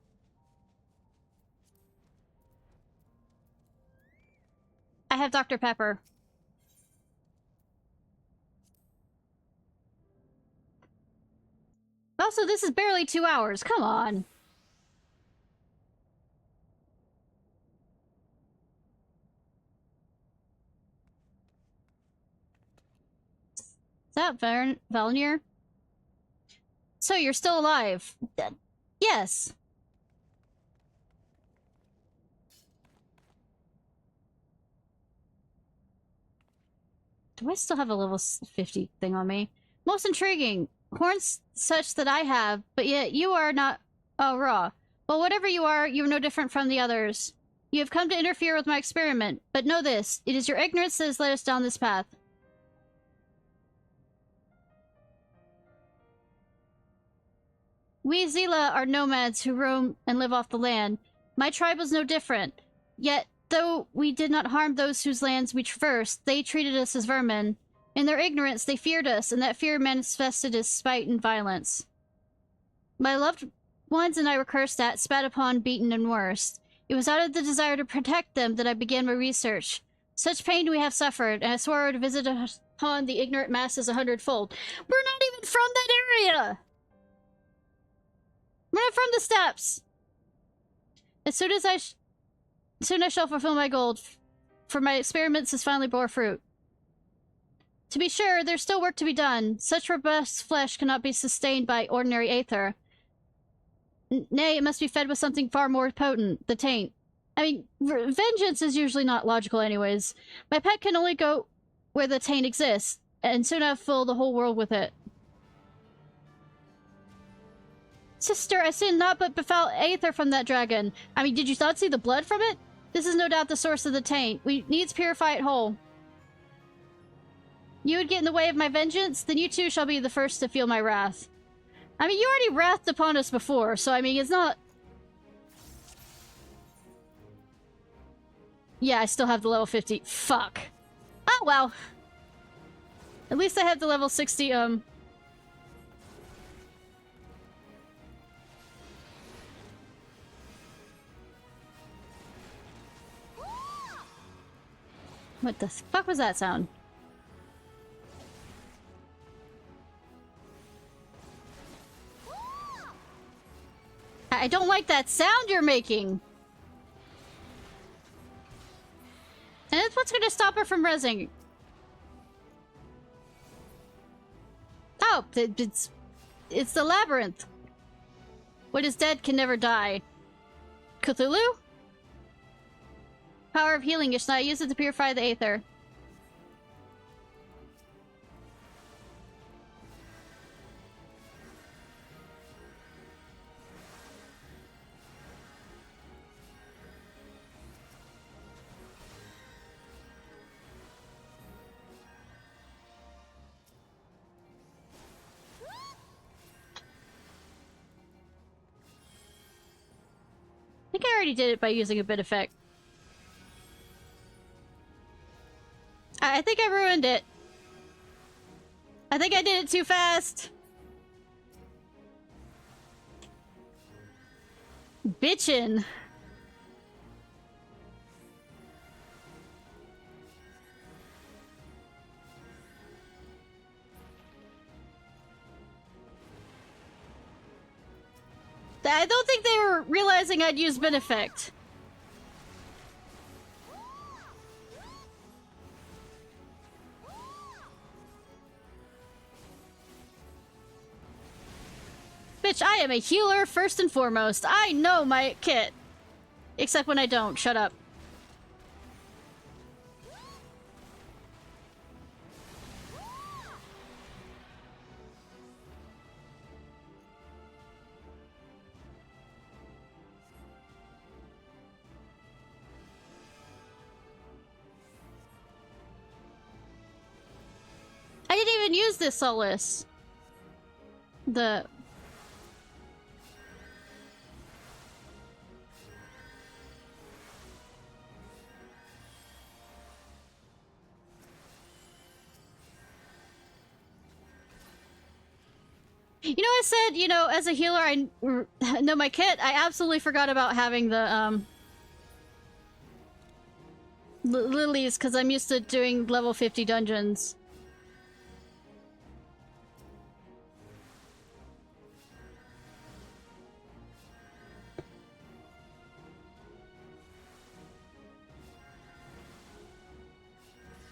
I have Dr. Pepper. Also, this is barely 2 hours. Come on. Is that Valnir? So you're still alive? Yes. Do I still have a level 50 thing on me? Most intriguing. Horns such that I have, but yet you are not... Oh, raw. Well, whatever you are no different from the others. You have come to interfere with my experiment, but know this. It is your ignorance that has led us down this path. We Zila are nomads who roam and live off the land. My tribe was no different. Yet, though we did not harm those whose lands we traversed, they treated us as vermin. In their ignorance, they feared us, and that fear manifested as spite and violence. My loved ones and I were cursed at, spat upon, beaten, and worse. It was out of the desire to protect them that I began my research. Such pain we have suffered, and I swore I would visit upon the ignorant masses 100-fold. We're not even from that area! We're not from the steppes! As soon as soon I shall fulfill my goal, for my experiments has finally bore fruit. To be sure, there's still work to be done. Such robust flesh cannot be sustained by ordinary aether. Nay, it must be fed with something far more potent, the taint. I mean, vengeance is usually not logical anyways. My pet can only go where the taint exists, and soon I'll fill the whole world with it. Sister, I see naught but befoul aether from that dragon. I mean, did you not see the blood from it? This is no doubt the source of the taint. We needs purify it whole. You would get in the way of my vengeance? Then you too shall be the first to feel my wrath. I mean, you already wrathed upon us before, so I mean, it's not... Yeah, I still have the level 50. Fuck. Oh, well. At least I have the level 60, What the fuck was that sound? I don't like that sound you're making! And that's what's gonna stop her from rezzing. Oh, it's the labyrinth. What is dead can never die. Cthulhu? Power of healing, Ishnai. Use it to purify the aether. I think I already did it by using a bit effect. I think I ruined it. I think I did it too fast. Bitchin'. I don't think they were realizing I'd use bin effect. Bitch, I am a healer first and foremost. I know my kit. Except when I don't. Shut up. I didn't even use this solace. The... You know, I said, you know, as a healer, I know my kit. I absolutely forgot about having the, lilies, because I'm used to doing level 50 dungeons.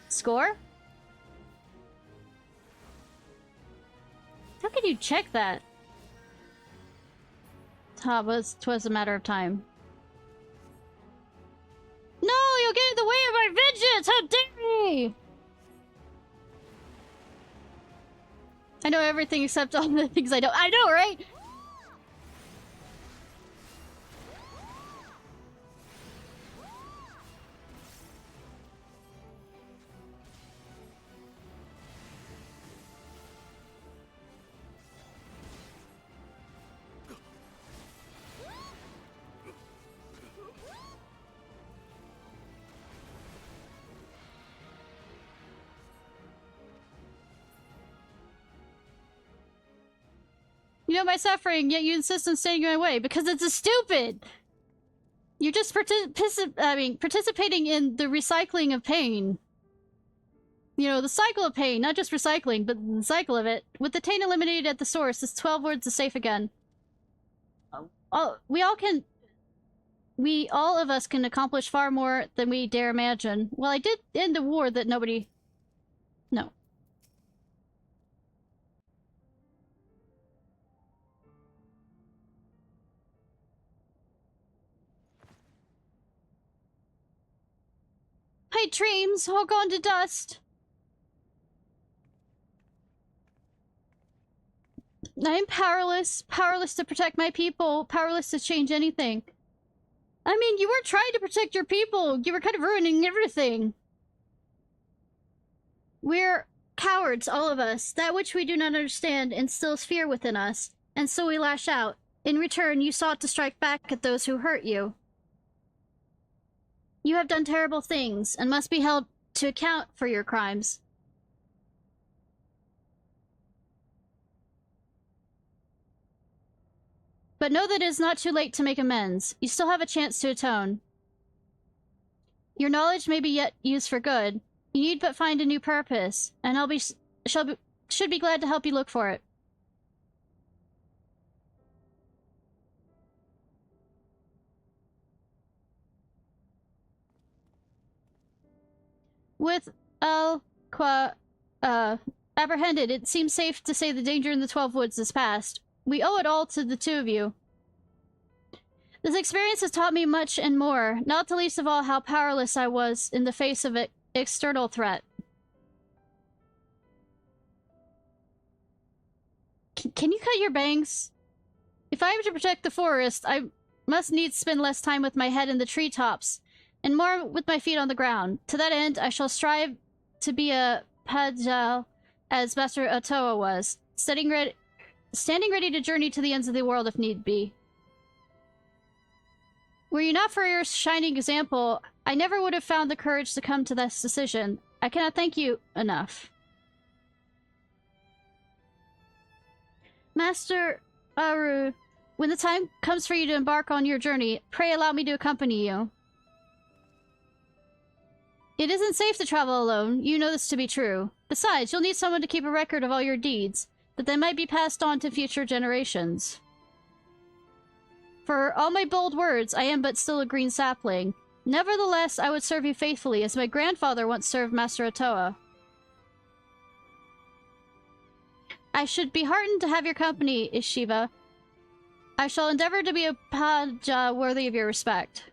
Score? How can you check that? Twas a matter of time. No, you'll get in the way of my vengeance! How dare you! I know everything except all the things I don't. I know, right? You know my suffering, yet you insist on staying in my way because it's a stupid. You're just participating in the recycling of pain. You know, the cycle of pain, not just recycling, but the cycle of it. With the taint eliminated at the source, this 12 words is safe again. We all of us can accomplish far more than we dare imagine. Well, I did end a war that nobody... No. My dreams all gone to dust. I am powerless. Powerless to protect my people. Powerless to change anything. I mean, you weren't trying to protect your people. You were kind of ruining everything. We're cowards, all of us. That which we do not understand instills fear within us. And so we lash out. In return, you sought to strike back at those who hurt you. You have done terrible things, and must be held to account for your crimes. But know that it is not too late to make amends. You still have a chance to atone. Your knowledge may be yet used for good. You need but find a new purpose, and should be glad to help you look for it. With apprehended, it seems safe to say the danger in the 12 Woods is past. We owe it all to the two of you. This experience has taught me much and more, not the least of all how powerless I was in the face of an external threat. Can you cut your bangs? If I am to protect the forest, I must needs spend less time with my head in the treetops, and more with my feet on the ground. To that end, I shall strive to be a Pajal, as Master Otoa was, standing ready to journey to the ends of the world if need be. Were you not for your shining example, I never would have found the courage to come to this decision. I cannot thank you enough. Master Aru, when the time comes for you to embark on your journey, pray allow me to accompany you. It isn't safe to travel alone. You know this to be true. Besides, you'll need someone to keep a record of all your deeds, that they might be passed on to future generations. For all my bold words, I am but still a green sapling. Nevertheless, I would serve you faithfully, as my grandfather once served Master Otoa. I should be heartened to have your company, Ishiva. I shall endeavor to be a Paja worthy of your respect.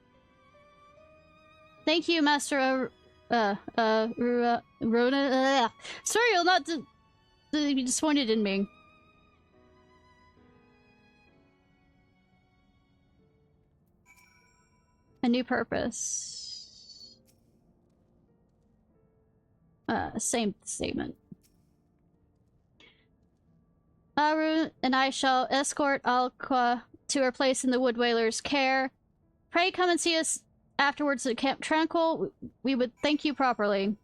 Thank you, Master Rona. Sorry, you'll not be disappointed in me. A new purpose. Same statement. Aru and I shall escort Alqua to her place in the Wood Whaler's care. Pray come and see us afterwards at Camp Tranquil. We would thank you properly.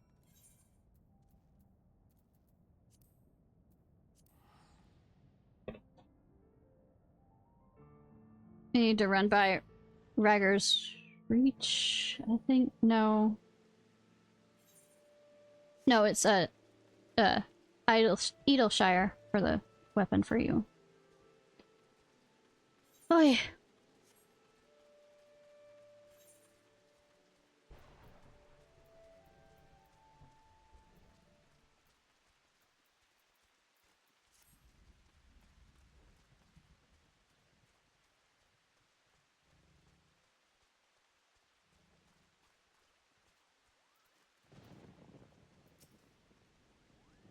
I need to run by Ragger's Reach, I think. No. No, it's Edelshire for the weapon for you. Oy.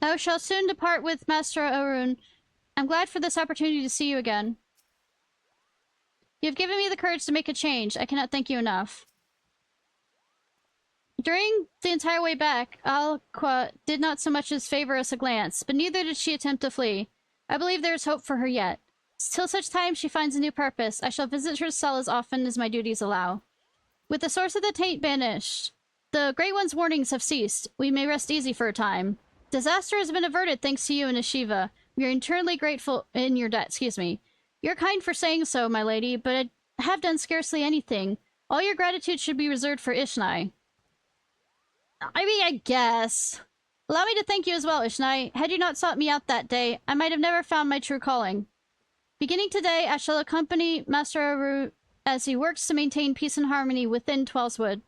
I shall soon depart with Master Arun. I'm glad for this opportunity to see you again. You have given me the courage to make a change. I cannot thank you enough. During the entire way back, Alqua did not so much as favor us a glance, but neither did she attempt to flee. I believe there is hope for her yet. Till such time she finds a new purpose, I shall visit her cell as often as my duties allow. With the source of the taint banished, the Great One's warnings have ceased. We may rest easy for a time. Disaster has been averted thanks to you and Ishiva. We are eternally grateful in your debt, excuse me. You're kind for saying so, my lady, but I have done scarcely anything. All your gratitude should be reserved for Ishnai. I mean, I guess. Allow me to thank you as well, Ishnai. Had you not sought me out that day, I might have never found my true calling. Beginning today, I shall accompany Master Aru as he works to maintain peace and harmony within Twellswood.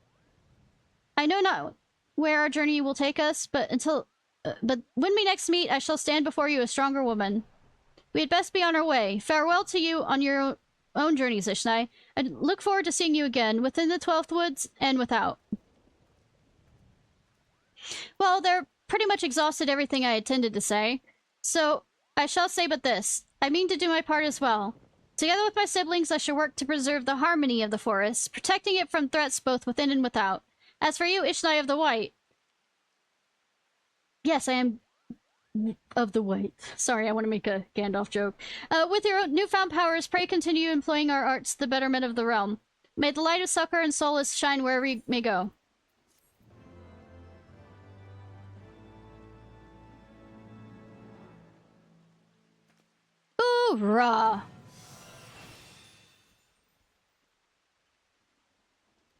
I know not where our journey will take us, but when we next meet, I shall stand before you a stronger woman. We had best be on our way. Farewell to you on your own journeys, Ishnai. I look forward to seeing you again, within the 12th Woods and without. Well, they're pretty much exhausted everything I intended to say, so I shall say but this. I mean to do my part as well. Together with my siblings, I shall work to preserve the harmony of the forest, protecting it from threats both within and without. As for you, Ishnai of the White... Yes, I am of the White. Sorry, I want to make a Gandalf joke. With your newfound powers, pray continue employing our arts to the betterment of the realm. May the light of succor and solace shine wherever you may go. Hoorah!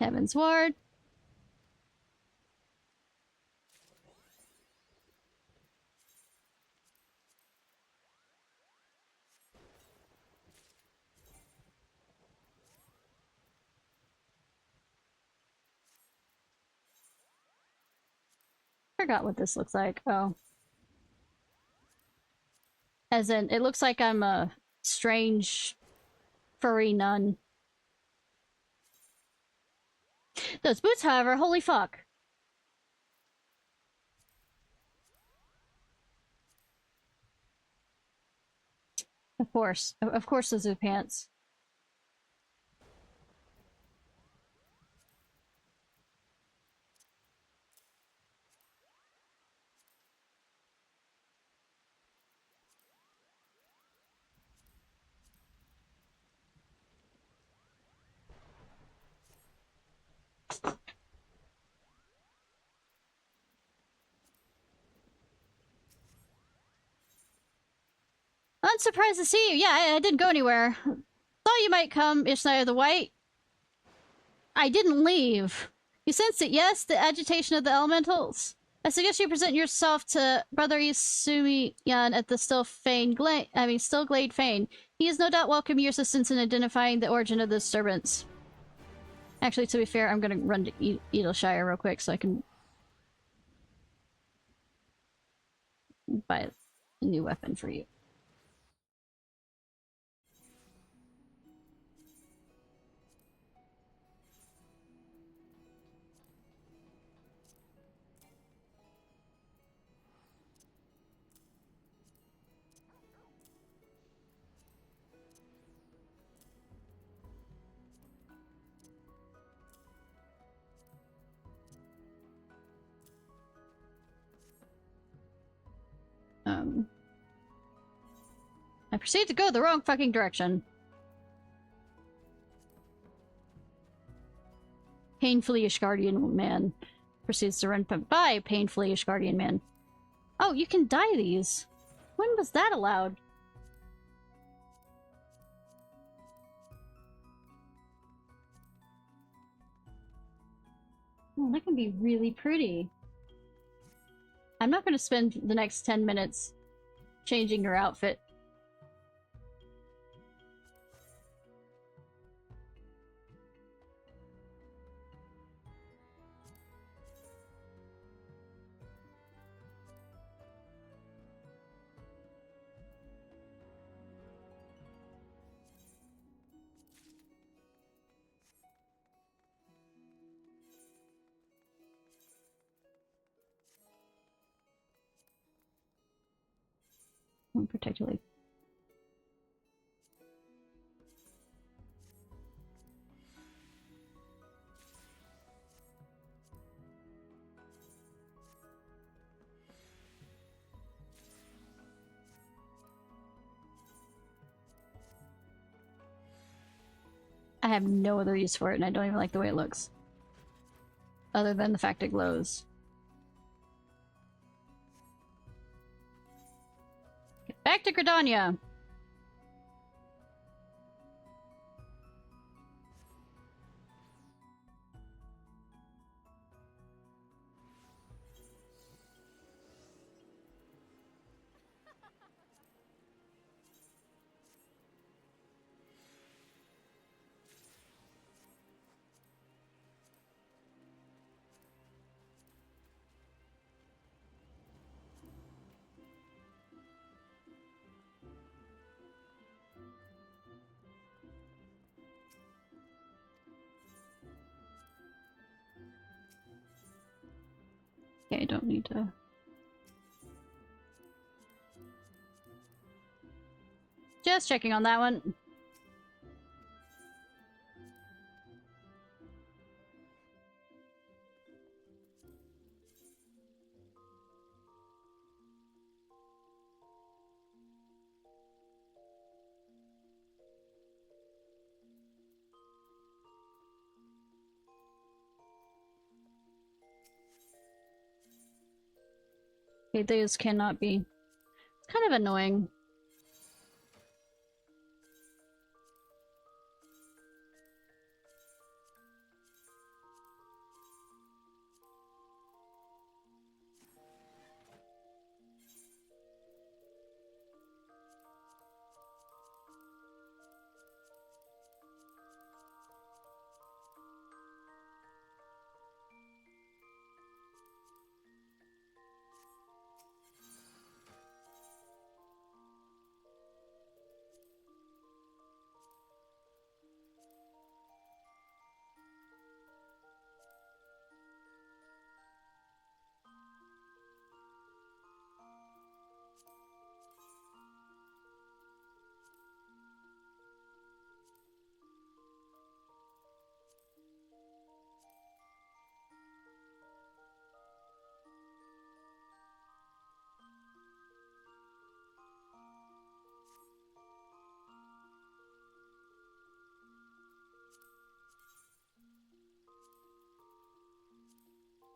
Heaven's Ward. Forgot what this looks like. Oh. As in, it looks like I'm a strange furry nun. Those boots, however, holy fuck. Of course. Of course those are pants. Unsurprised to see you. Yeah, I didn't go anywhere. Thought you might come, Ishnai of the White. I didn't leave. You sensed it, yes? The agitation of the elementals? I suggest you present yourself to Brother Isumi-yan at the Still Glade Fane. He is no doubt welcome your assistance in identifying the origin of the disturbance. Actually, to be fair, I'm gonna run to Edelshire real quick so I can buy a new weapon for you. I proceed to go the wrong fucking direction. Painfully Ishgardian man proceeds to run by painfully Ishgardian man. Oh, you can dye these. When was that allowed? Oh, that can be really pretty. I'm not going to spend the next 10 minutes changing your outfit. Particularly. I have no other use for it, and I don't even like the way it looks. Other than the fact it glows. Get back to Gridania! Okay, I don't need to... Just checking on that one. Okay, those cannot be. It's kind of annoying.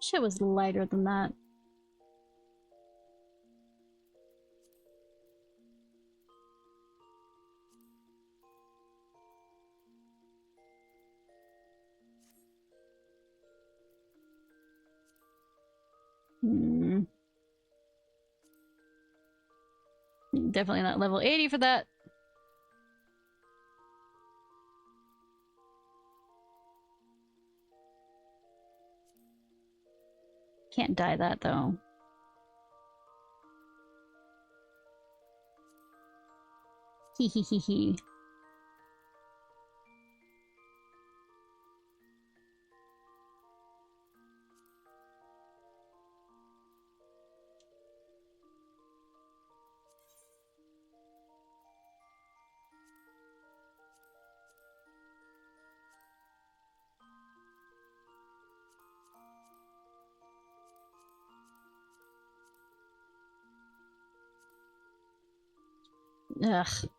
Shit was lighter than that. Definitely not level 80 for that. Can't dye that though. Hee hee hee hee. Ugh.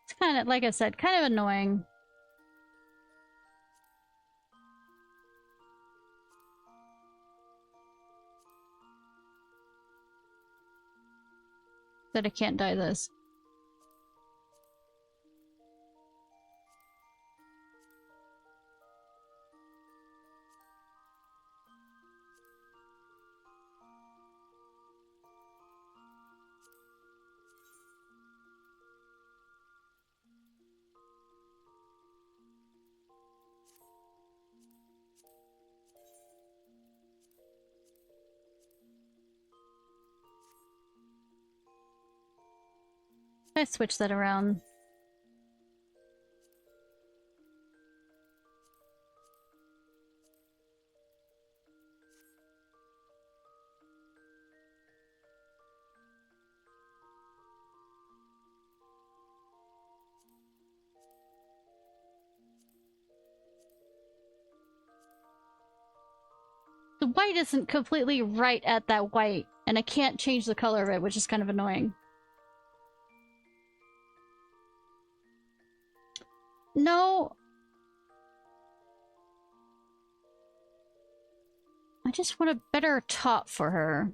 It's kind of, like I said, kind of annoying. That I can't dye this. I switch that around. The white isn't completely right at that white, and I can't change the color of it, which is kind of annoying. No. I just want a better top for her.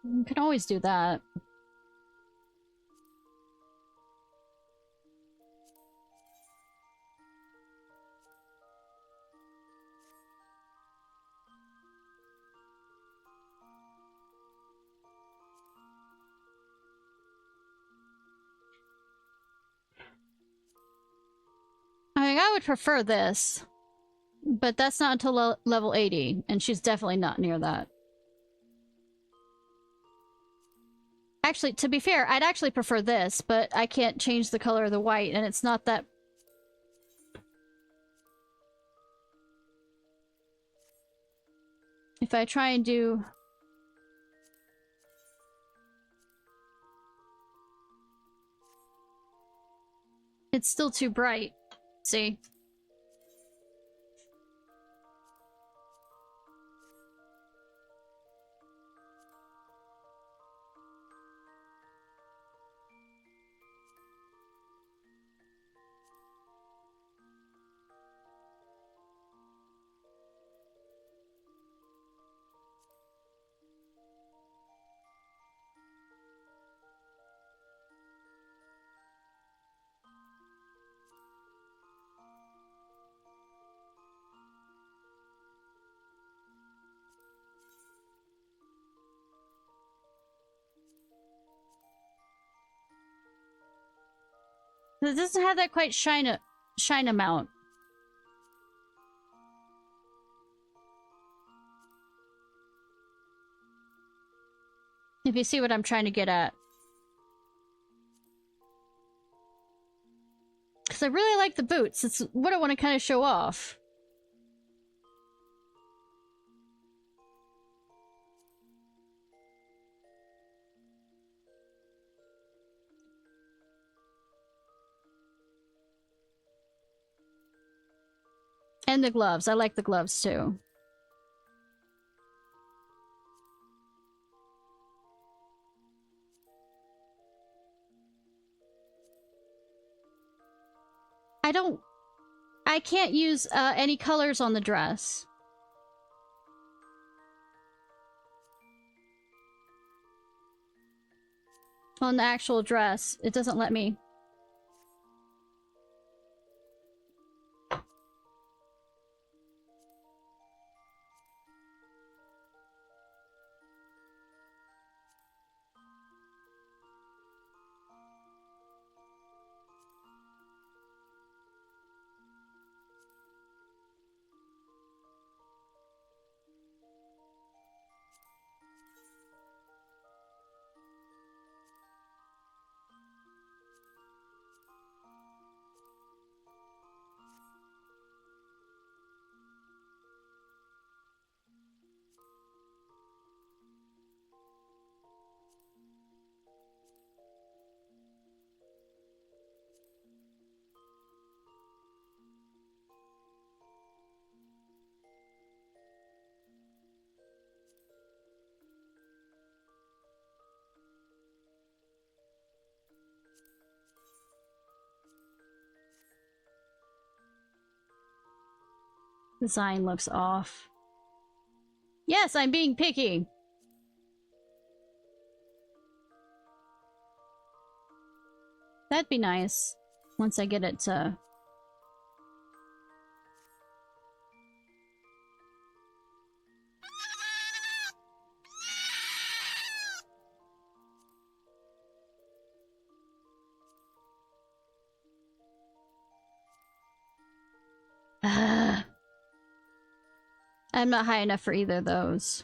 You can always do that. I mean, I would prefer this, but that's not until level 80, and she's definitely not near that. Actually, to be fair, I'd actually prefer this, but I can't change the color of the white, and it's not that... If I try and do... It's still too bright. See? It doesn't have that quite shine amount. If you see what I'm trying to get at. Because I really like the boots. It's what I want to kind of show off. And the gloves. I like the gloves too. I can't use any colors on the dress. On the actual dress, it doesn't let me. Design looks off. Yes, I'm being picky. That'd be nice once I get it to... I'm not high enough for either of those.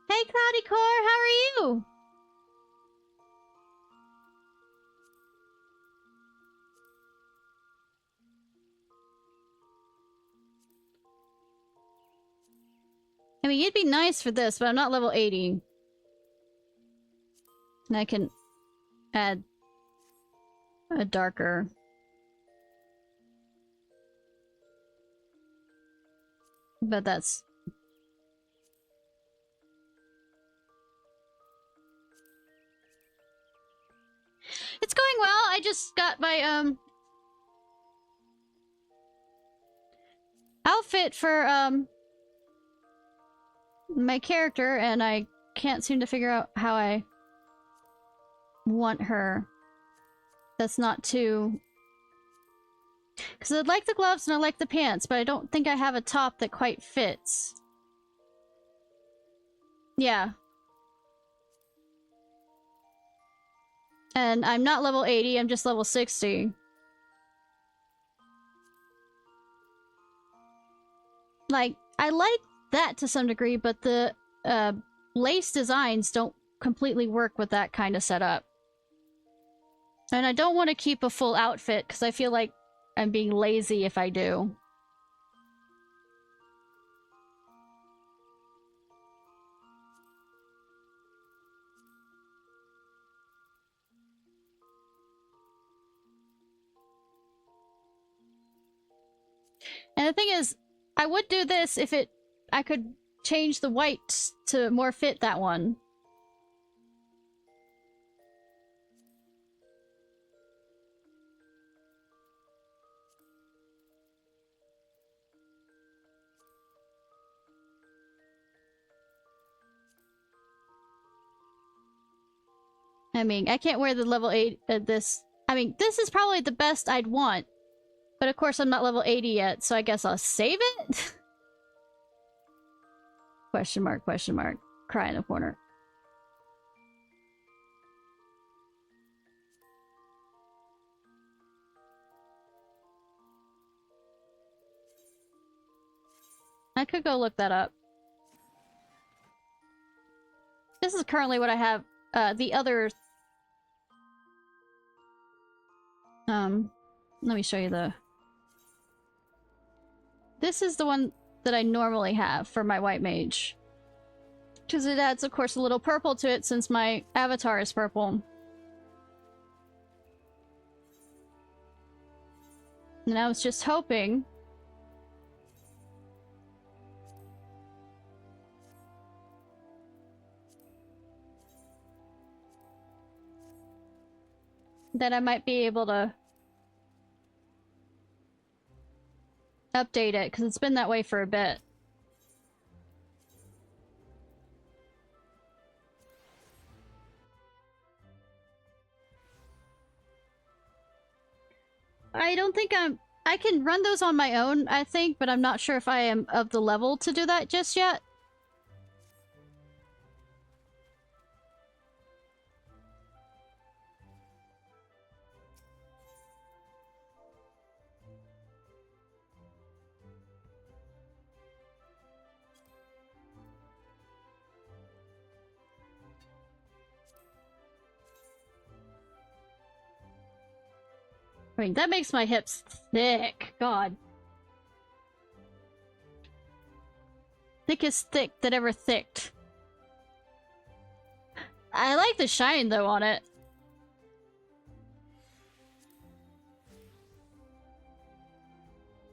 Hey, Cloudy Core, how are you? I mean, it'd be nice for this, but I'm not level 80. And I can add a darker... But that's... It's going well. I just got my, outfit for, my character, and I can't seem to figure out how I want her. That's not too... Because I like the gloves and I like the pants, but I don't think I have a top that quite fits. Yeah. And I'm not level 80, I'm just level 60. Like, I like that to some degree, but the lace designs don't completely work with that kind of setup. And I don't want to keep a full outfit, because I feel like I'm being lazy if I do. And the thing is, I would do this if I could change the white to more fit that one. I mean, I can't wear the level 8 this. I mean, this is probably the best I'd want. But of course I'm not level 80 yet, so I guess I'll save it? Question mark, question mark. Cry in the corner. I could go look that up. This is currently what I have. The other... let me show you the... This is the one that I normally have for my white mage. Because it adds, of course, a little purple to it since my avatar is purple. And I was just hoping... that I might be able to update it, because it's been that way for a bit. I don't think I can run those on my own, I think, but I'm not sure if I am of the level to do that just yet. I mean, that makes my hips thick. God. Thickest thick that ever thicked. I like the shine, though, on it.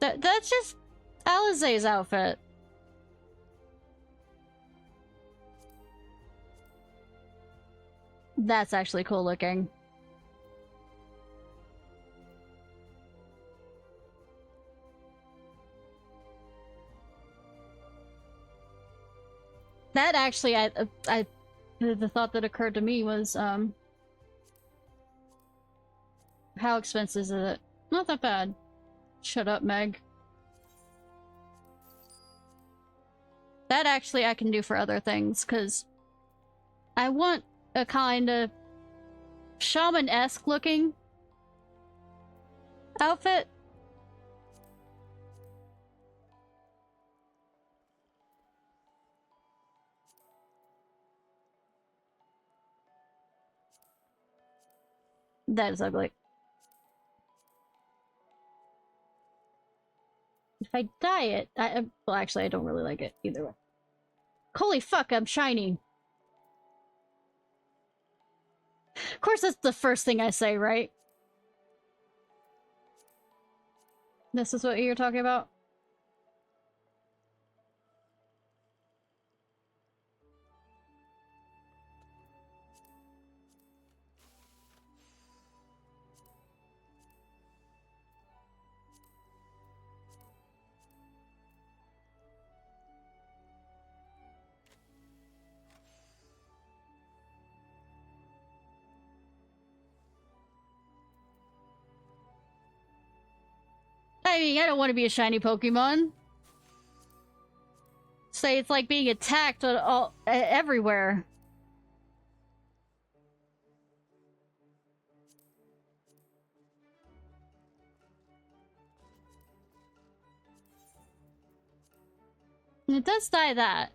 That's just Alizé's outfit. That's actually cool looking. That actually, the thought that occurred to me was, how expensive is it? Not that bad. Shut up, Meg. That actually I can do for other things, because I want a kind of shaman-esque looking outfit. That is ugly. If I dye it, well, actually, I don't really like it either way. Holy fuck, I'm shiny. Of course, that's the first thing I say, right? This is what you're talking about? I mean, I don't want to be a shiny Pokemon. Say it's like being attacked everywhere. And it does dye that.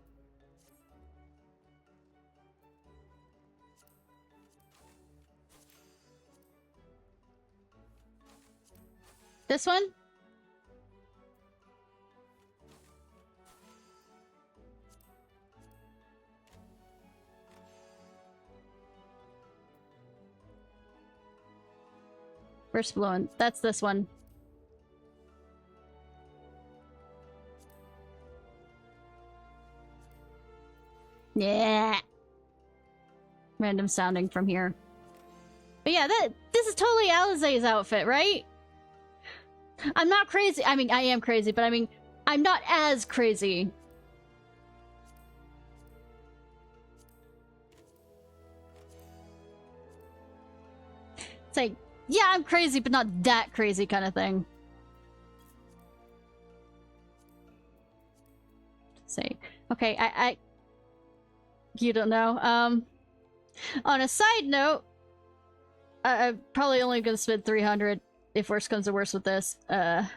This one? First blue one. That's this one. Yeah. Random sounding from here. But yeah, this is totally Alizé's outfit, right? I'm not crazy. I mean, I am crazy, but I mean, I'm not as crazy. It's like, Yeah, I'm crazy, but not that crazy kind of thing. Say, okay, you don't know. On a side note, I'm probably only gonna spend 300 if worse comes to worse with this. That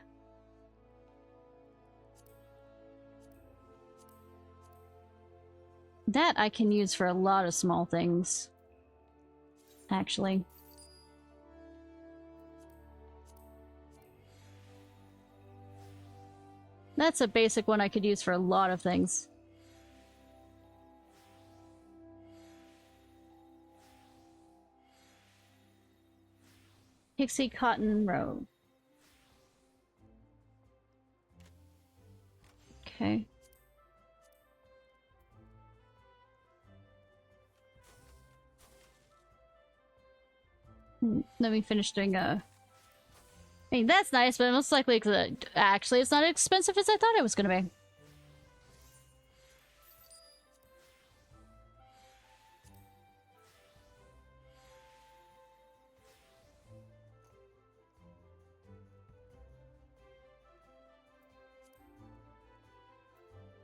I can use for a lot of small things, actually. That's a basic one I could use for a lot of things. Pixie Cotton Road. Okay. Let me finish doing I mean, that's nice, but most likely actually it's not as expensive as I thought it was gonna be.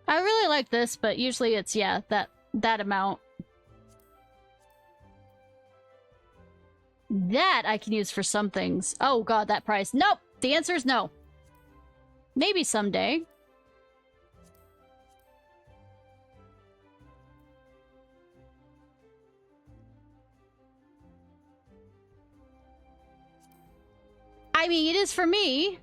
I really like this, but usually it's, yeah, that amount. That I can use for some things. Oh god, that price. Nope! The answer is no. Maybe someday. I mean, it is for me.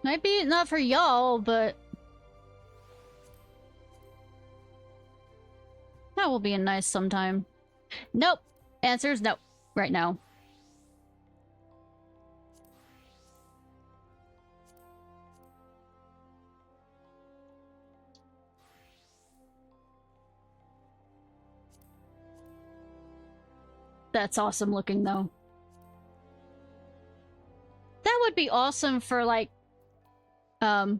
Might be not for y'all, but that will be a nice sometime. Nope. Answer is no. Right now. That's awesome looking, though. That would be awesome for, like, a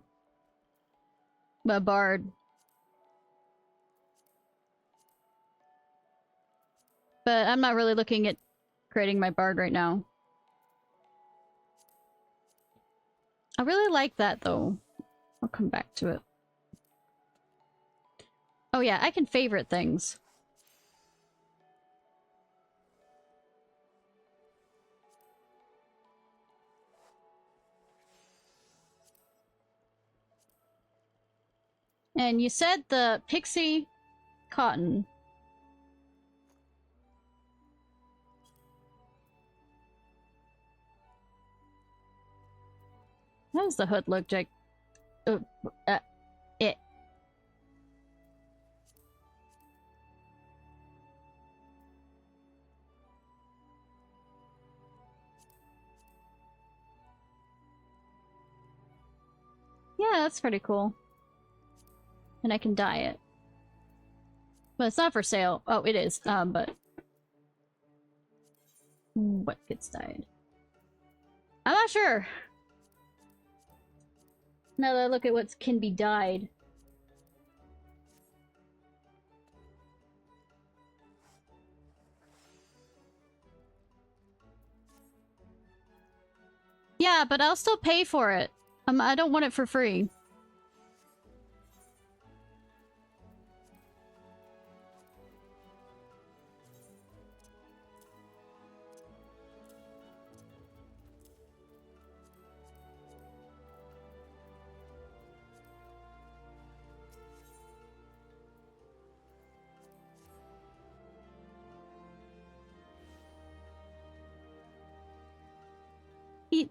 bard. But I'm not really looking at creating my bard right now. I really like that, though. I'll come back to it. Oh yeah, I can favorite things. And you said the pixie cotton. How does the hood look, Jake? It. Yeah, that's pretty cool. And I can dye it. But it's not for sale. Oh, it is. But what gets dyed? I'm not sure. Now that I look at what can be dyed. Yeah, but I'll still pay for it. I don't want it for free.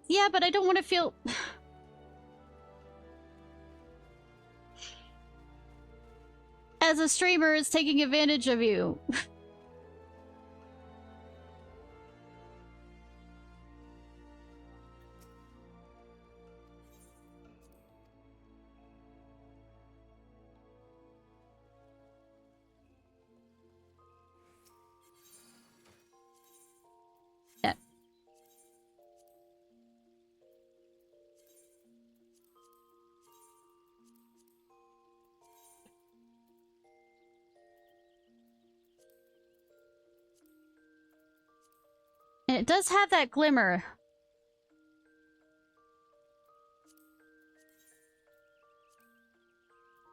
Yeah, but I don't want to feel... As a streamer, it's taking advantage of you. Yeah. And it does have that glimmer.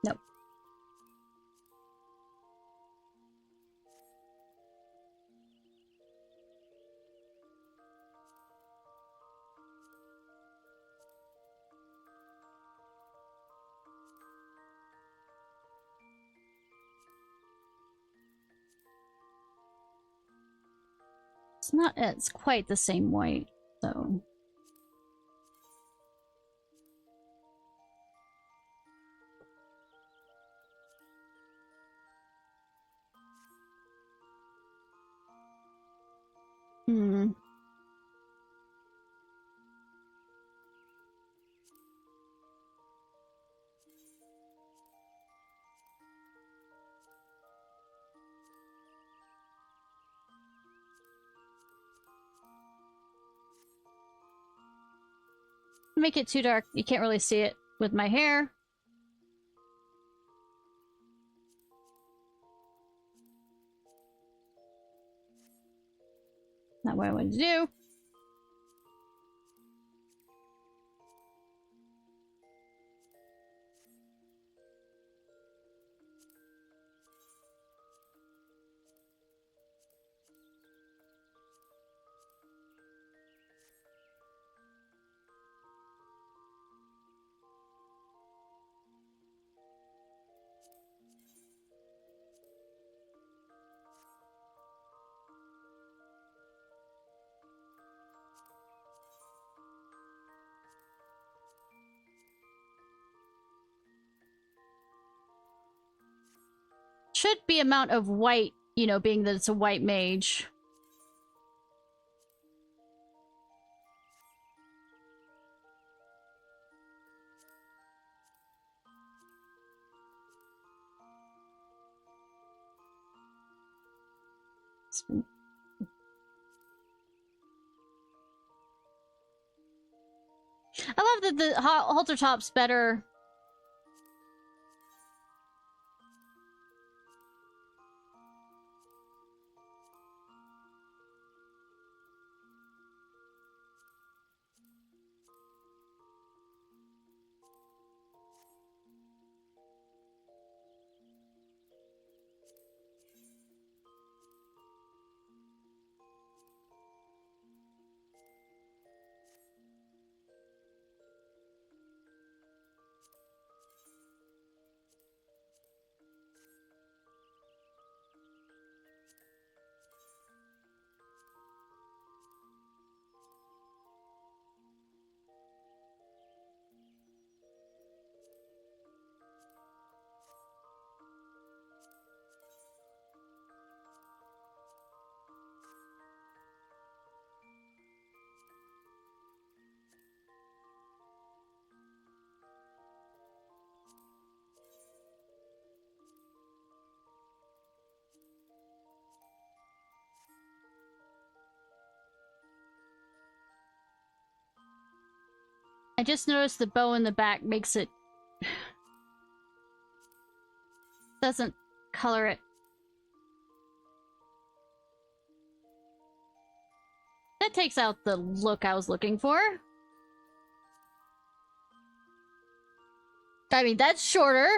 Nope. It's quite the same white, though. Hmm. Make it too dark. You can't really see it with my hair. Not what I wanted to do. Should be amount of white, you know, being that it's a white mage. I love that the halter top's better. I just noticed the bow in the back makes it... doesn't color it. That takes out the look I was looking for. I mean, that's shorter.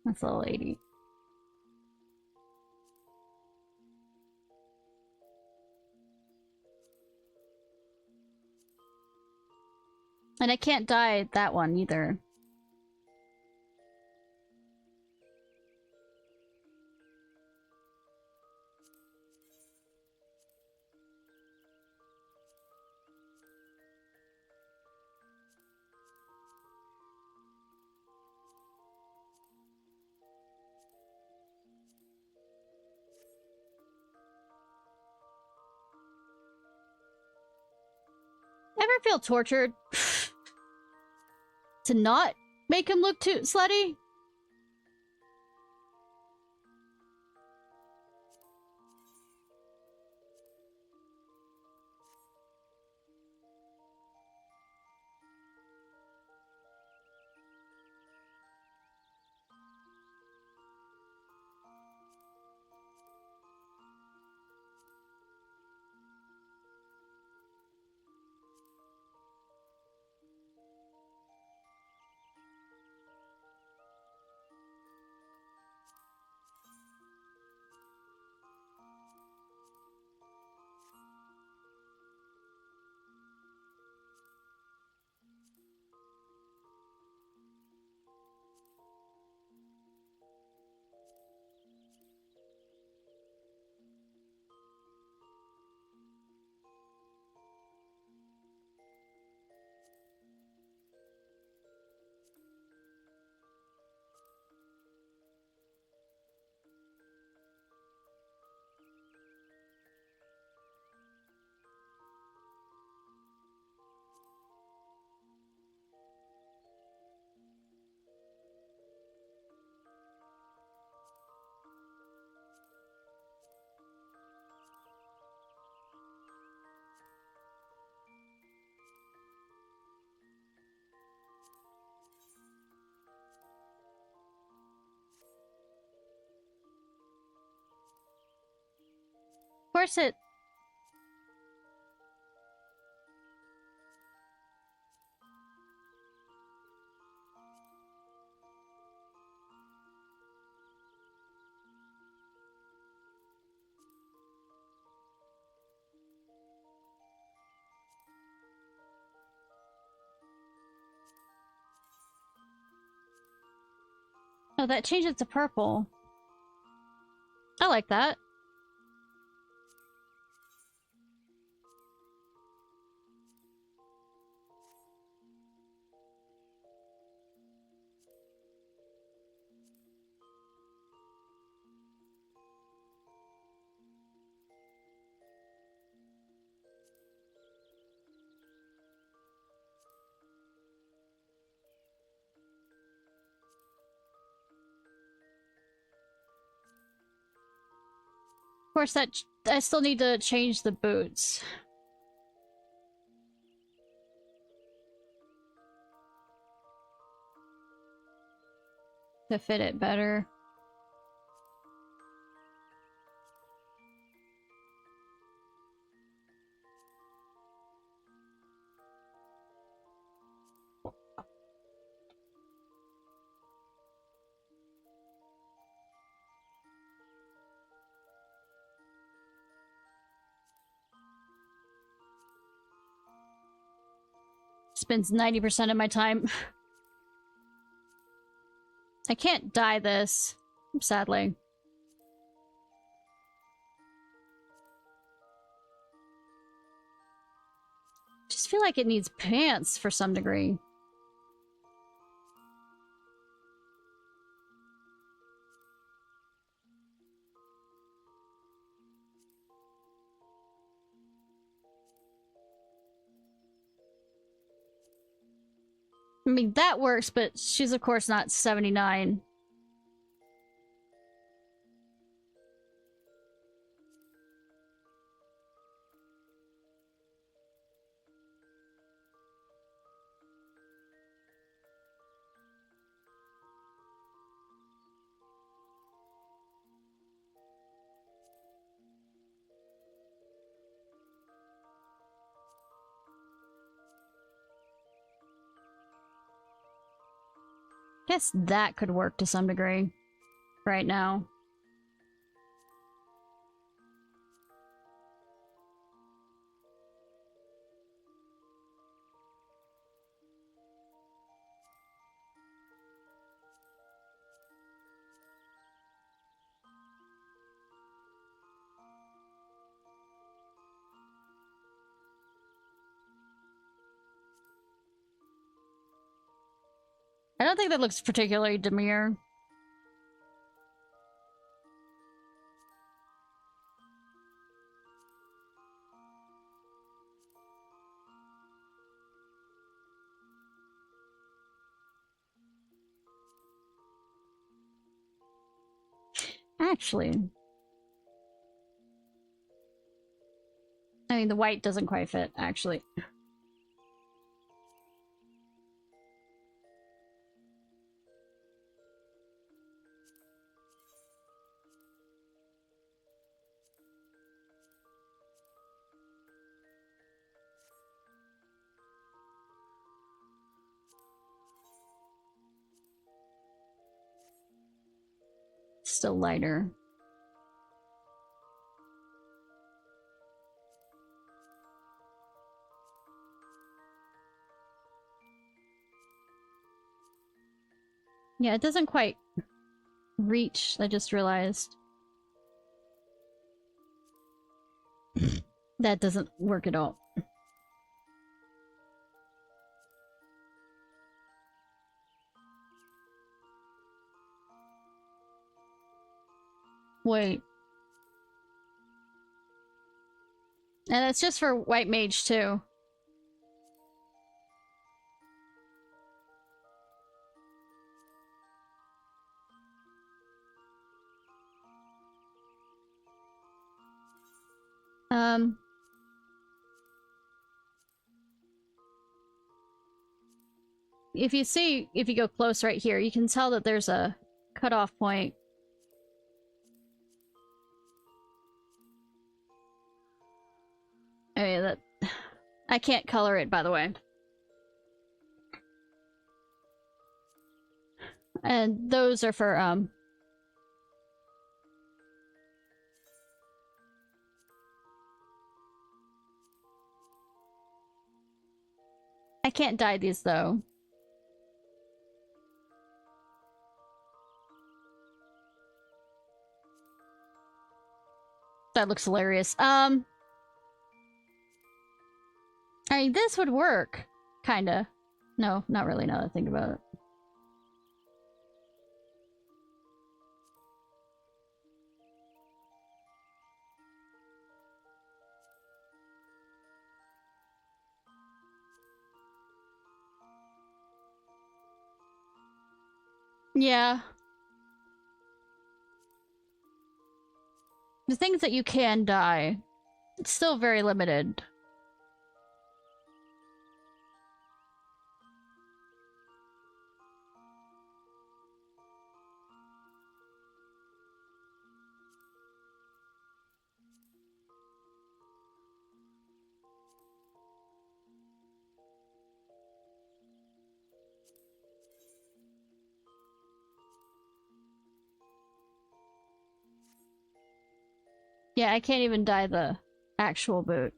That's a lady. And I can't dye that one either. Ever feel tortured to not make him look too slutty? course it... Oh, that changed it to purple. I like that. Of course, I still need to change the boots. To fit it better. Spends 90% of my time. I can't dye this, sadly. Just feel like it needs pants for some degree. I mean, that works, but she's of course not 79. Guess that could work to some degree right now. I don't think that looks particularly demure. Actually, I mean, the white doesn't quite fit, actually. Still lighter. Yeah, it doesn't quite reach, I just realized. That doesn't work at all. Wait. And it's just for white mage too. If you go close right here, you can tell that there's a cutoff point. I mean, that... I can't color it, by the way. And those are for, I can't dye these, though. That looks hilarious. I mean, this would work. Kinda. No, not really, now that I think about it. Yeah. The things that you can dye, it's still very limited. Yeah, I can't even dye the actual boot.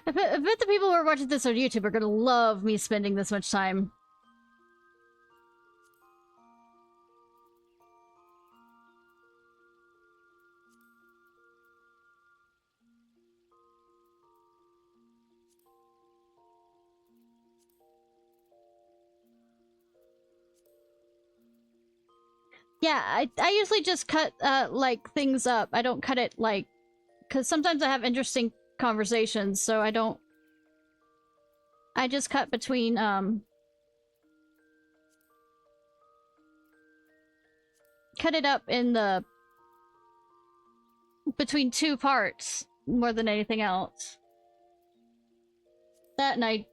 I bet the people who are watching this on YouTube are gonna love me spending this much time. Yeah, I usually just cut, like, things up. I don't cut it, like... Because sometimes I have interesting conversations, so I don't... I just cut between, cut it up in the... between two parts, more than anything else. That, and I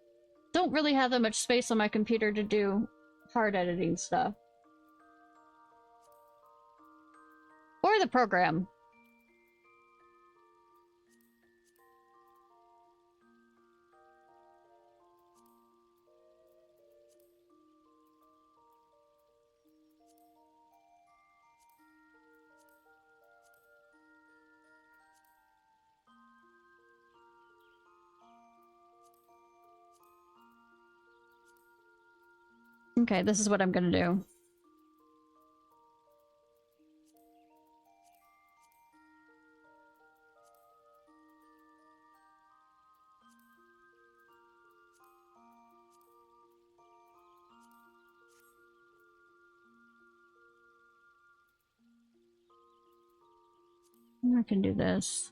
don't really have that much space on my computer to do hard editing stuff. Or the program. Okay, this is what I'm gonna do. I can do this.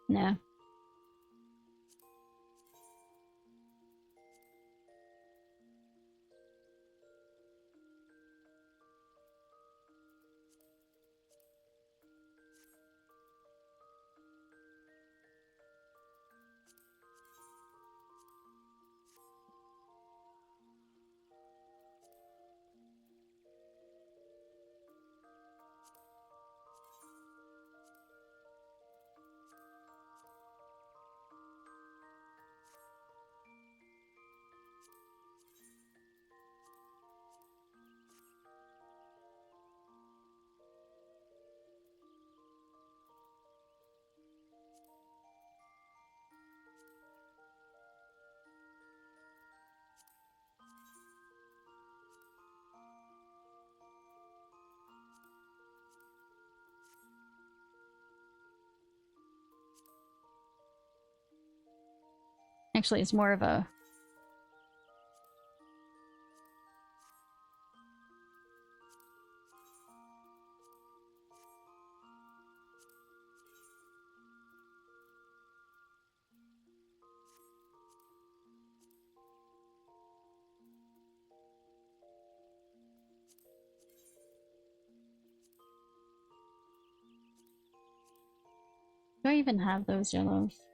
Nah. Actually, it's more of a... Do I even have those yellows?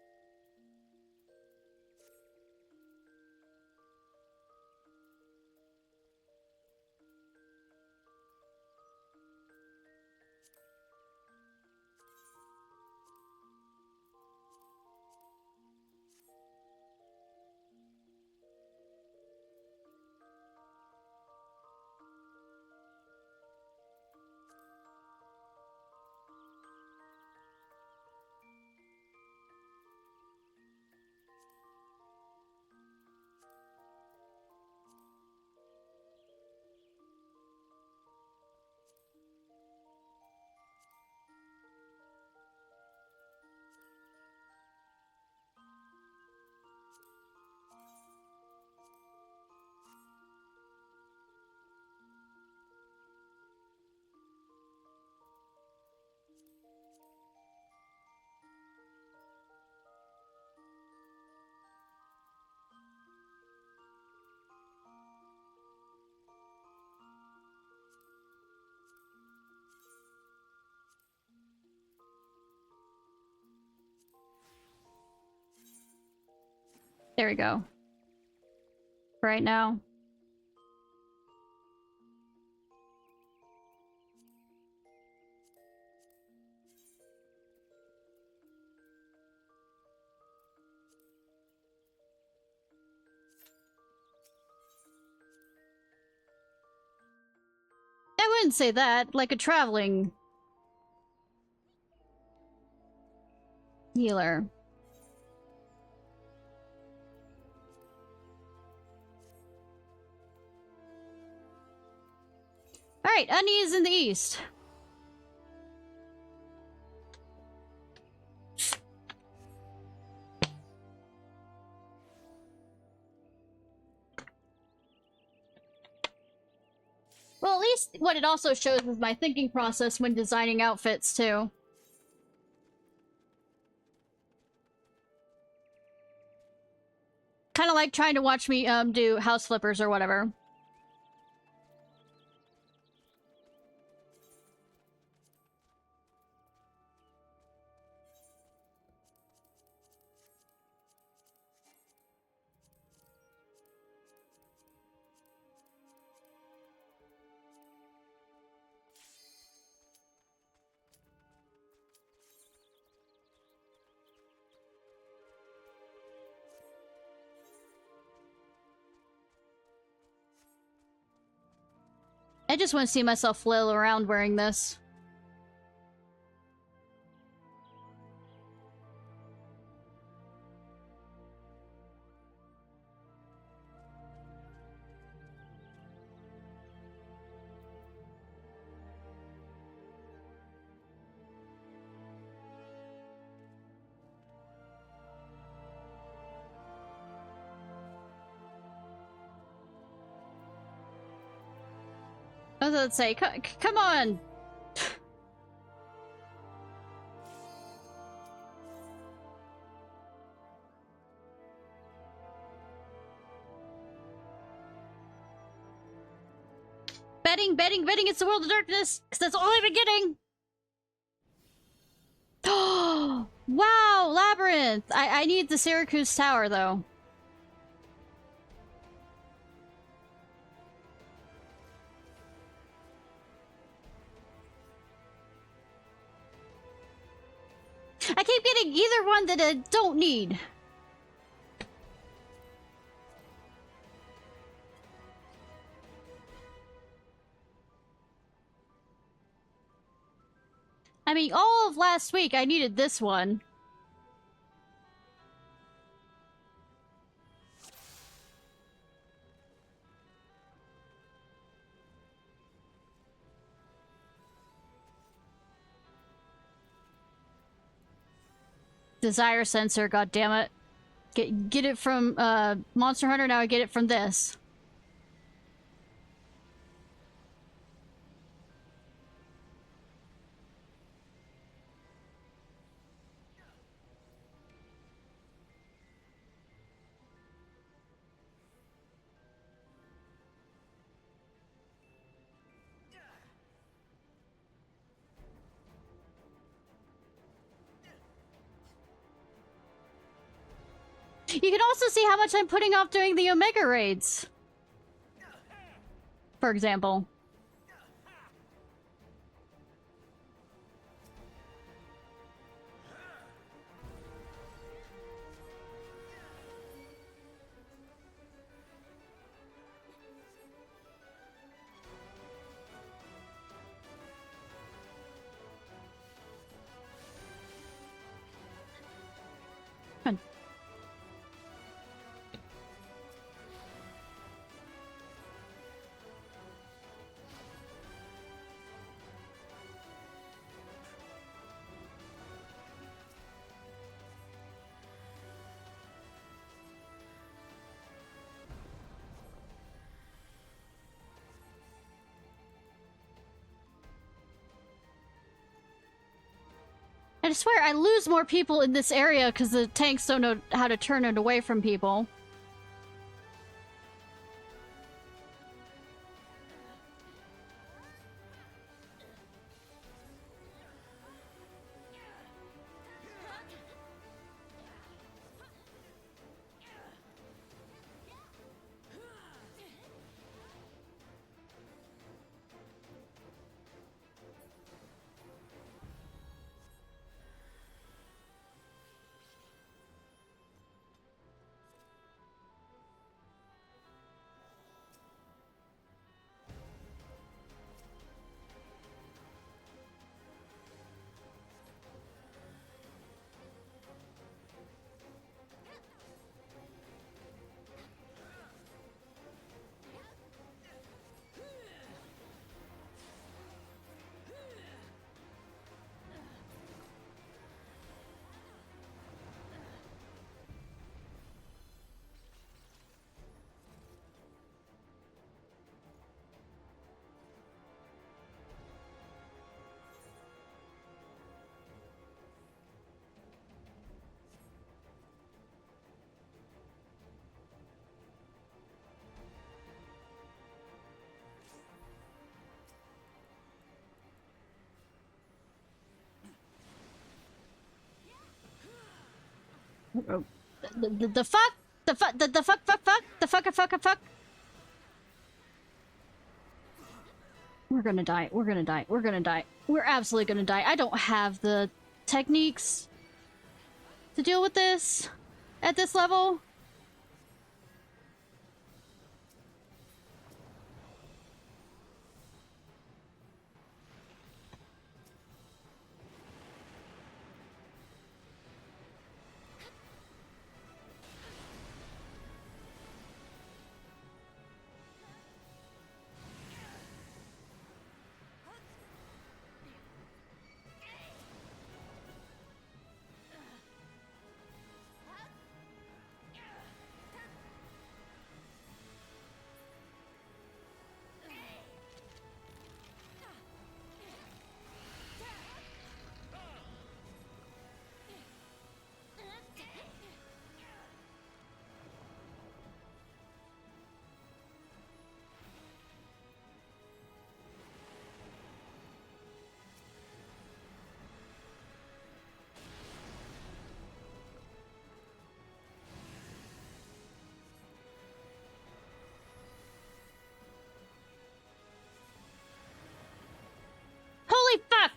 There we go. Right now. I wouldn't say that. Like a traveling healer. Alright, Unnie is in the east. Well, at least what it also shows is my thinking process when designing outfits, too. Kind of like trying to watch me, do house flippers or whatever. I just want to see myself flail around wearing this. I was about to say, come on! Betting, it's the World of Darkness! Because that's all I've been getting! Oh! Wow! Labyrinth! I need the Syracuse Tower, though. I keep getting either one that I don't need. I mean, all of last week I needed this one. Desire sensor, goddammit. Get it from Monster Hunter, now I get it from this. You can also see how much I'm putting off doing the Omega raids. For example. I swear, I lose more people in this area because the tanks don't know how to turn it away from people. The fuck? The fuck? The fuck? Fuck? We're gonna die. We're gonna die. We're gonna die. We're absolutely gonna die. I don't have the techniques to deal with this at this level. Holy fuck!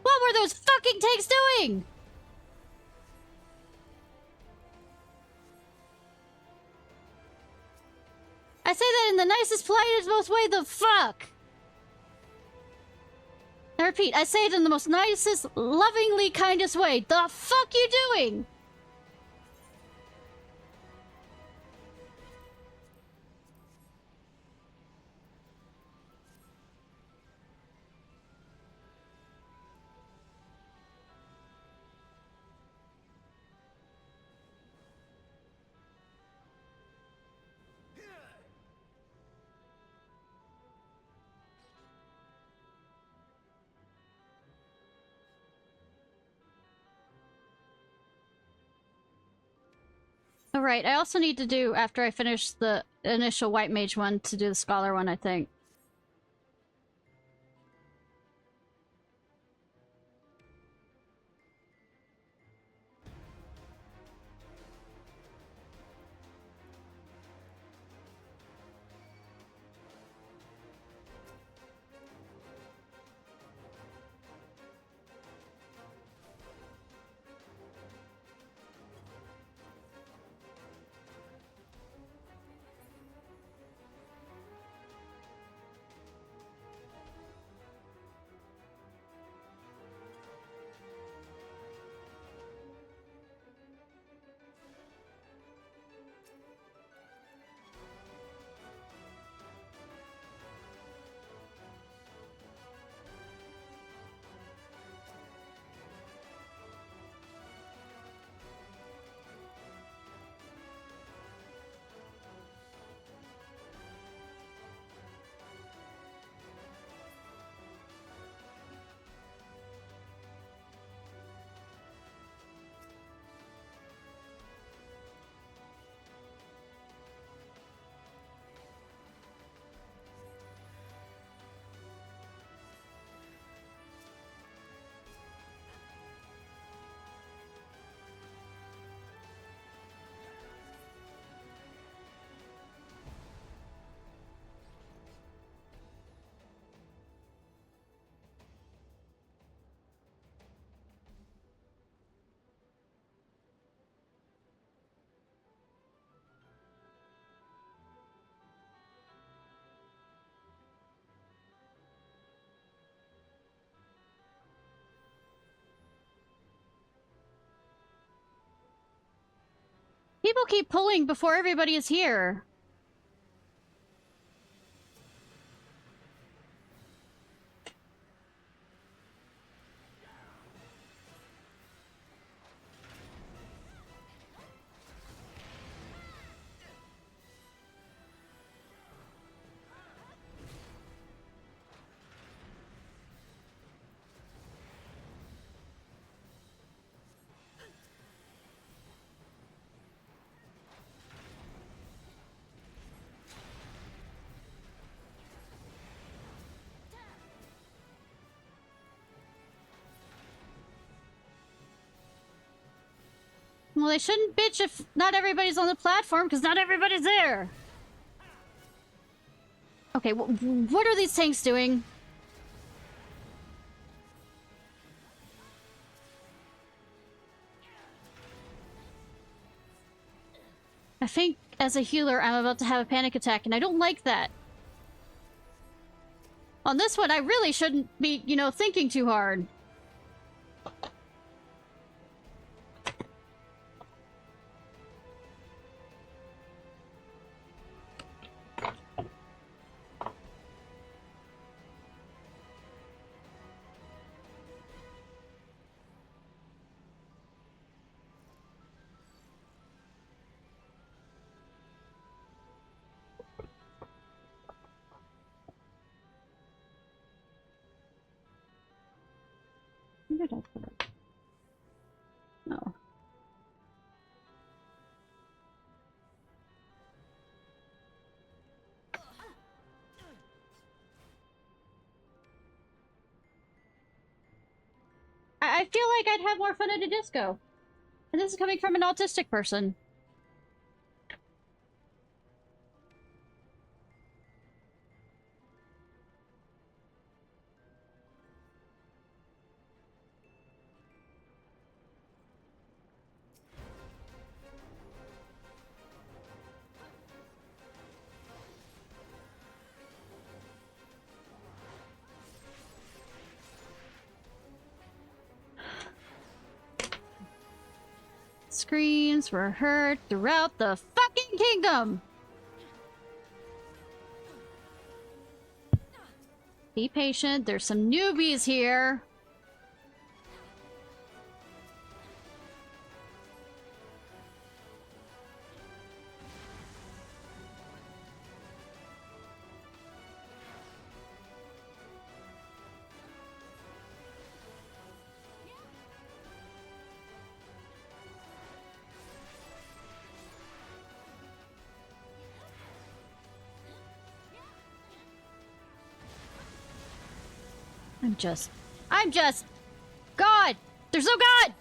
What were those fucking tanks doing? I say that in the nicest, politest, most way, the fuck! I repeat, I say it in the most nicest, lovingly kindest way. The fuck you doing? Alright, I also need to do, after I finish the initial White Mage one, to do the Scholar one, I think. People keep pulling before everybody is here. Well, they shouldn't bitch if not everybody's on the platform, because not everybody's there. Okay, what are these tanks doing? I think, as a healer, I'm about to have a panic attack, and I don't like that. On this one, I really shouldn't be, you know, thinking too hard. Where did I put it? No. I feel like I'd have more fun at a disco. And this is coming from an autistic person. Screams were heard throughout the fucking kingdom! Be patient, there's some newbies here. I'm just... God! There's no God!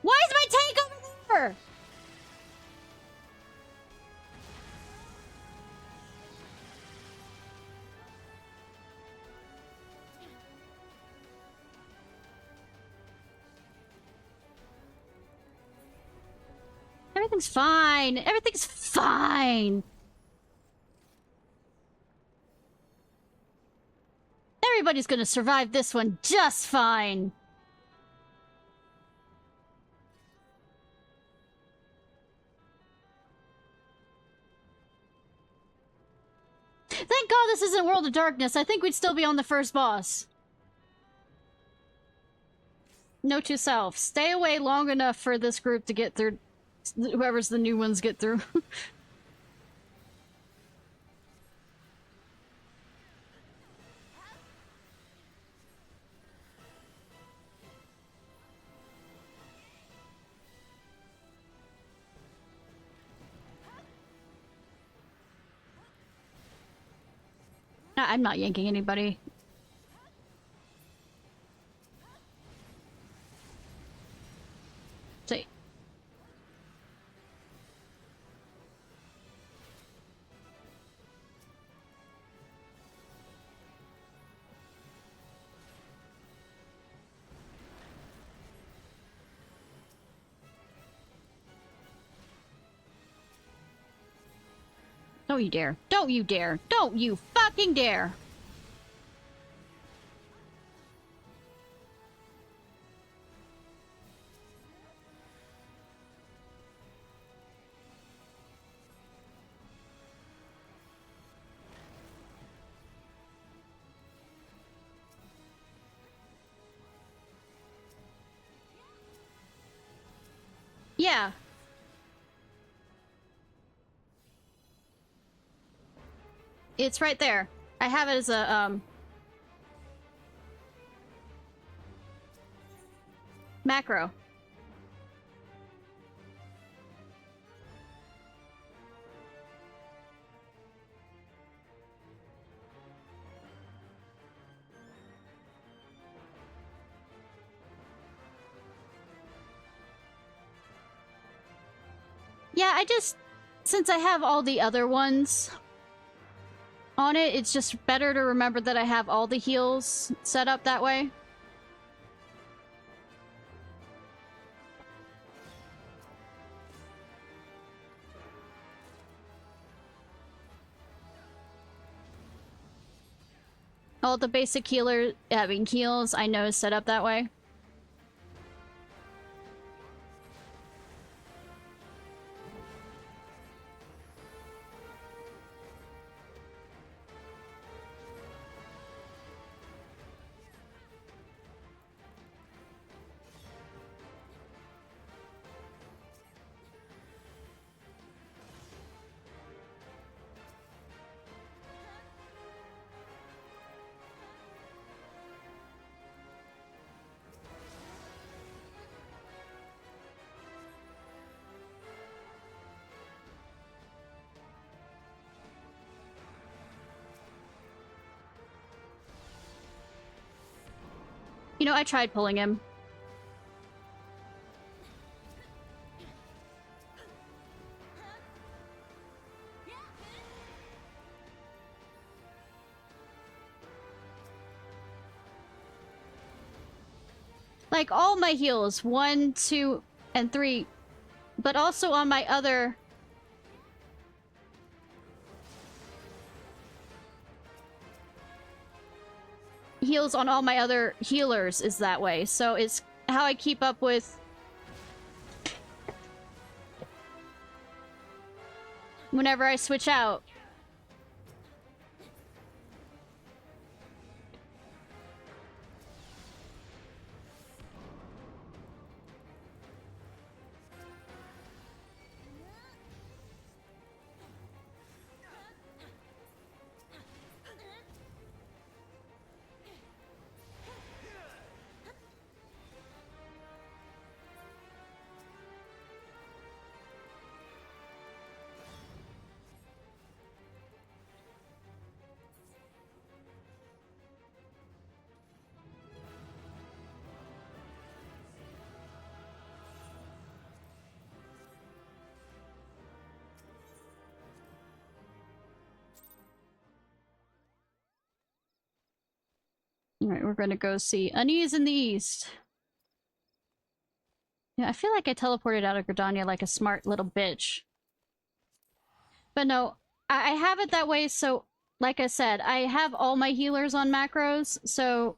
Why is my tank over there? Everything's fine. Everything's fine. Everybody's gonna survive this one just fine. Thank God this isn't World of Darkness. I think we'd still be on the first boss. Note to self. Stay away long enough for this group to get through. Whoever's the new ones get through. I'm not yanking anybody. See. Don't you dare. Don't you dare. Don't you fucking dare. Yeah. It's right there. I have it as a, macro. Yeah, since I have all the other ones on it, it's just better to remember that I have all the heals set up that way. All the basic heals I know is set up that way. You know, I tried pulling him. Like, all my heals, 1, 2, and 3, but also on my other... heals on all my other healers is that way, so it's how I keep up with whenever I switch out. Alright, we're gonna go see Unease in the East. Yeah, I feel like I teleported out of Gridania like a smart little bitch. But no, I have it that way, so like I said, I have all my healers on macros, so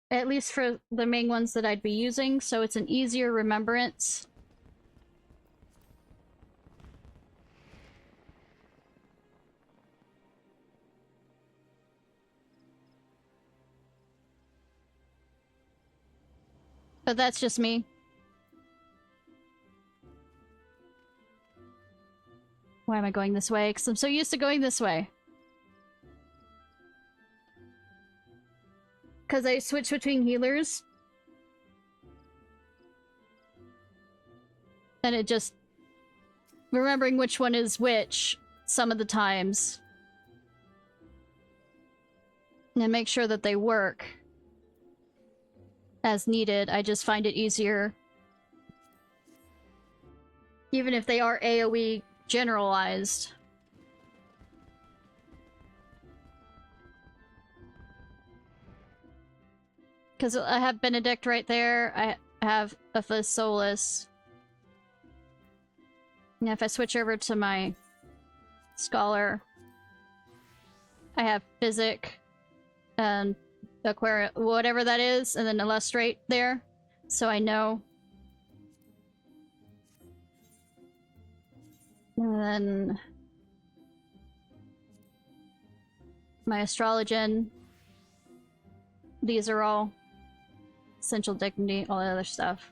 at least for the main ones that I'd be using, so it's an easier remembrance. But that's just me. Why am I going this way? Because I'm so used to going this way. Because I switch between healers. And it just... remembering which one is which some of the times. And make sure that they work as needed. I just find it easier. Even if they are AoE generalized. Because I have Benedict right there. I have a Solus. And if I switch over to my Scholar, I have Physic and Aquarium, whatever that is, and then Illustrate there. So I know. And then my Astrologen. These are all Essential Dignity, all the other stuff.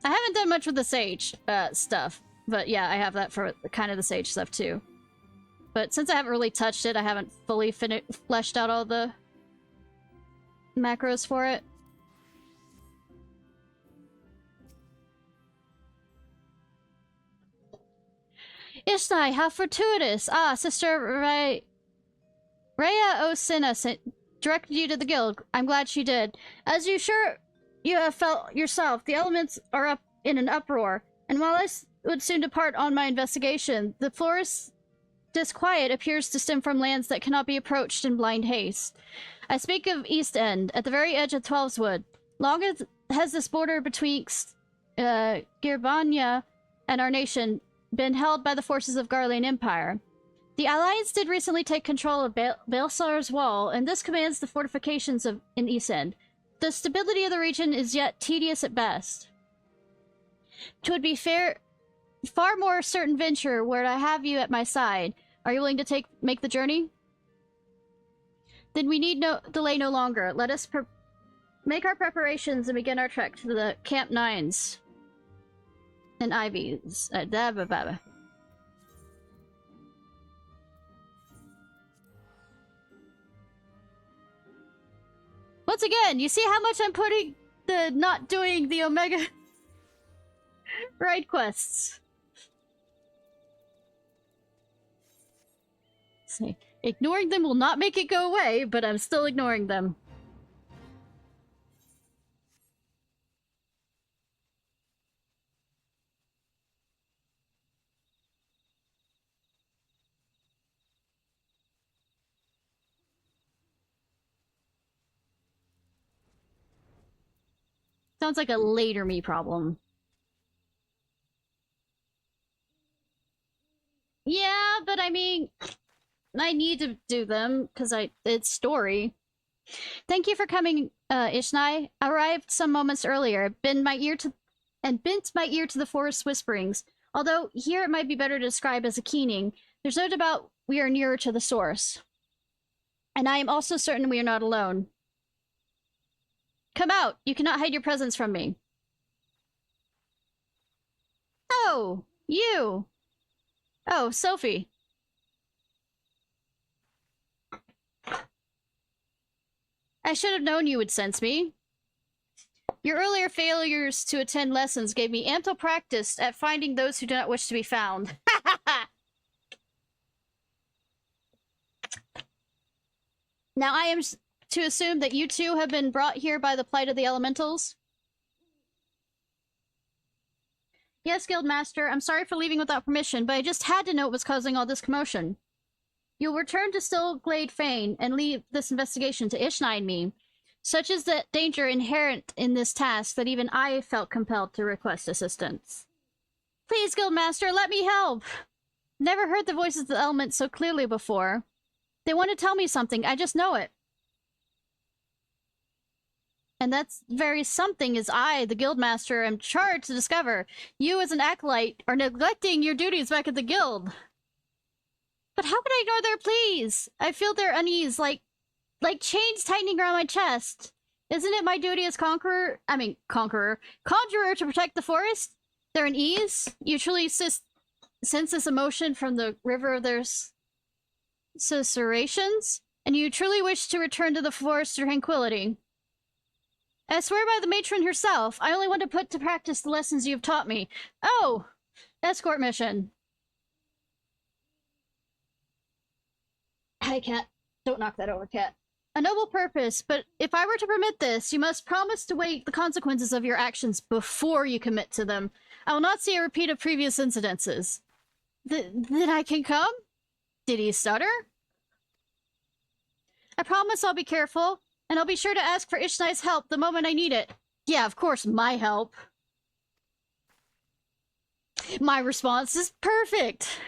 I haven't done much with the Sage stuff, but yeah, I have that for kind of the Sage stuff too. But since I haven't really touched it, I haven't fully fleshed out all the macros for it. Ishnai, how fortuitous! Ah, Sister Rhea Osina directed you to the guild. I'm glad she did. As you have felt yourself, the elements are up in an uproar, and while I would soon depart on my investigation, the forest's disquiet appears to stem from lands that cannot be approached in blind haste. I speak of East End, at the very edge of Twelveswood. Long has this border betwixt Girbania and our nation been held by the forces of Garlean Empire. The Alliance did recently take control of Baelsar's Wall, and this commands the fortifications in East End. The stability of the region is yet tedious at best. 'Twould be far more certain venture were I have you at my side. Are you willing to make the journey? Then we need delay no longer. Let us make our preparations and begin our trek to the Camp Nines and Ivies. Once again, you see how much I'm putting not doing the Omega ride quests. See, ignoring them will not make it go away, but I'm still ignoring them. Sounds like a later me problem. Yeah, but I mean, I need to do them because it's story. Thank you for coming, Ishnai. I arrived some moments earlier. Bent my ear to the forest whisperings. Although here it might be better to describe as a keening. There's no doubt we are nearer to the source. And I am also certain we are not alone. Come out! You cannot hide your presence from me. Oh! You! Oh, Sophie. I should have known you would sense me. Your earlier failures to attend lessons gave me ample practice at finding those who do not wish to be found. Now I am to assume that you two have been brought here by the plight of the elementals? Yes, Guildmaster. I'm sorry for leaving without permission, but I just had to know what was causing all this commotion. You'll return to Stillglade Fane and leave this investigation to Ishnai and me. Such is the danger inherent in this task that even I felt compelled to request assistance. Please, Guildmaster, let me help! Never heard the voices of the elements so clearly before. They want to tell me something, I just know it. And that's very something is I, the Guildmaster, am charged to discover. You, as an acolyte, are neglecting your duties back at the guild. But how could I ignore their pleas? I feel their unease, like chains tightening around my chest. Isn't it my duty as conjurer to protect the forest? Their unease? You truly sense this emotion from the river of their susurrations? And you truly wish to return to the forest tranquility? I swear by the matron herself, I only want to put to practice the lessons you have taught me. Oh! Escort mission. Hi, Cat. Don't knock that over, Cat. A noble purpose, but if I were to permit this, you must promise to weigh the consequences of your actions before you commit to them. I will not see a repeat of previous incidences. Then I can come? Did he stutter? I promise I'll be careful, and I'll be sure to ask for Ishnai's help the moment I need it. Yeah, of course, my help. My response is perfect.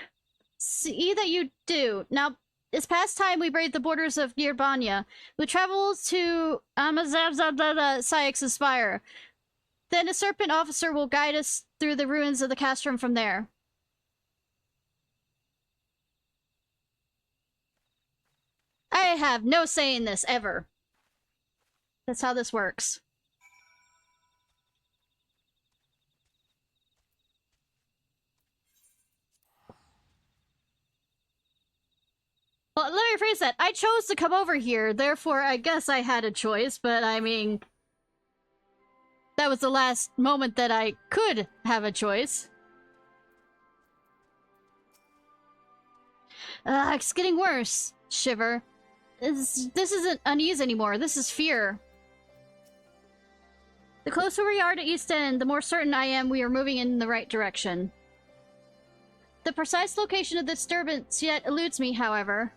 See that you do. Now, it's past time we brave the borders of Nirvana. We travel to Syx's Spire. Then a serpent officer will guide us through the ruins of the castrum from there. I have no say in this, ever. That's how this works. Well, let me rephrase that. I chose to come over here, therefore I guess I had a choice, but I mean... that was the last moment that I could have a choice. It's getting worse. Shiver. This isn't unease anymore, this is fear. The closer we are to East End, the more certain I am we are moving in the right direction. The precise location of the disturbance yet eludes me, however.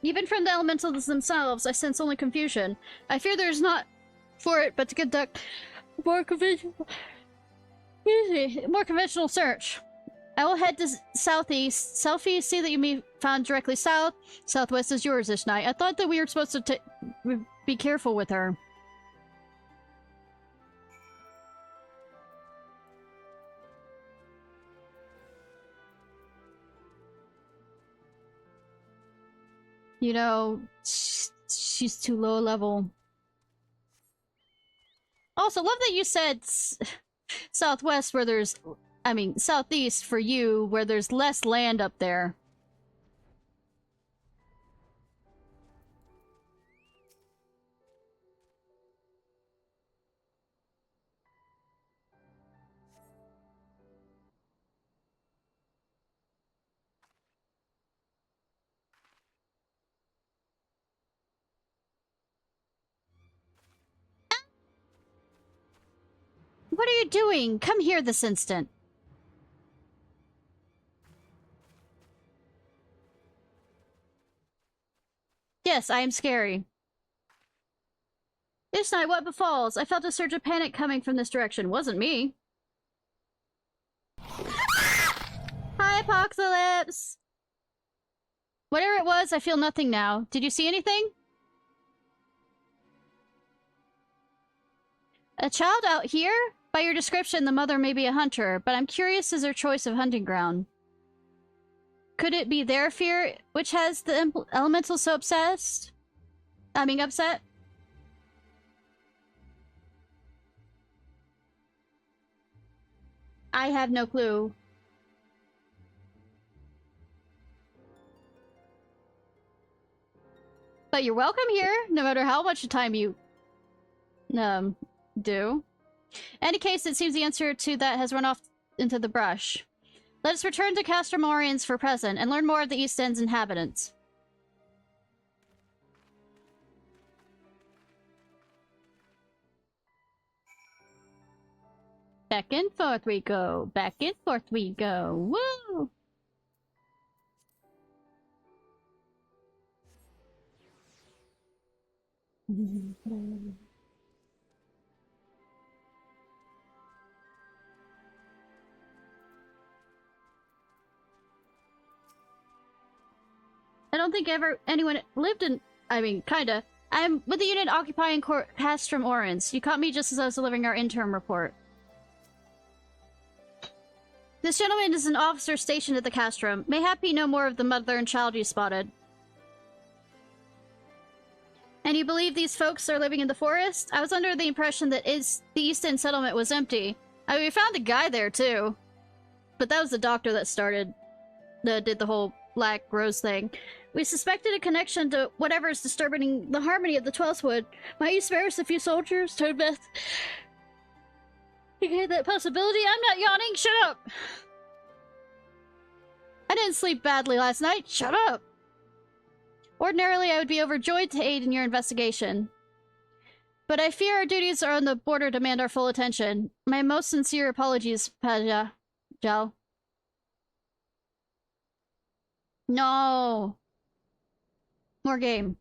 Even from the elementals themselves, I sense only confusion. I fear there is not for it but to conduct more conventional search. I will head to southeast. Southeast, see that you may be found directly south. Southwest is yours, Ishnai. I thought that we were supposed to be careful with her. You know, she's too low level. Also, love that you said southwest where there's... I mean, southeast for you, where there's less land up there. What are you doing? Come here this instant. Yes, I am scary. Ishnai, what befalls? I felt a surge of panic coming from this direction. Wasn't me. Hi, Apocalypse! Whatever it was, I feel nothing now. Did you see anything? A child out here? By your description, the mother may be a hunter, but I'm curious as her choice of hunting ground. Could it be their fear which has the elemental so obsessed? Upset? I have no clue. But you're welcome here, no matter how much time you... do. Any case, it seems the answer to that has run off into the brush. Let us return to Castromorians for present, and learn more of the East End's inhabitants. Back and forth we go. Back and forth we go. Woo! I don't think anyone lived in... I mean, kinda. I'm with the unit occupying Castrum Orans. You caught me just as I was delivering our interim report. This gentleman is an officer stationed at the Castrum. Mayhap he know more of the mother and child you spotted. And you believe these folks are living in the forest? I was under the impression that the East End settlement was empty. I mean, we found a guy there, too. But that was the doctor that did the whole Black Rose thing. We suspected a connection to whatever is disturbing the harmony of the 12th Wood. Might you spare us a few soldiers? Toad Beth. You hear that possibility? I'm not yawning. Shut up! I didn't sleep badly last night. Shut up! Ordinarily, I would be overjoyed to aid in your investigation. But I fear our duties are on the border demand our full attention. My most sincere apologies, Paja. Jal. No! More game.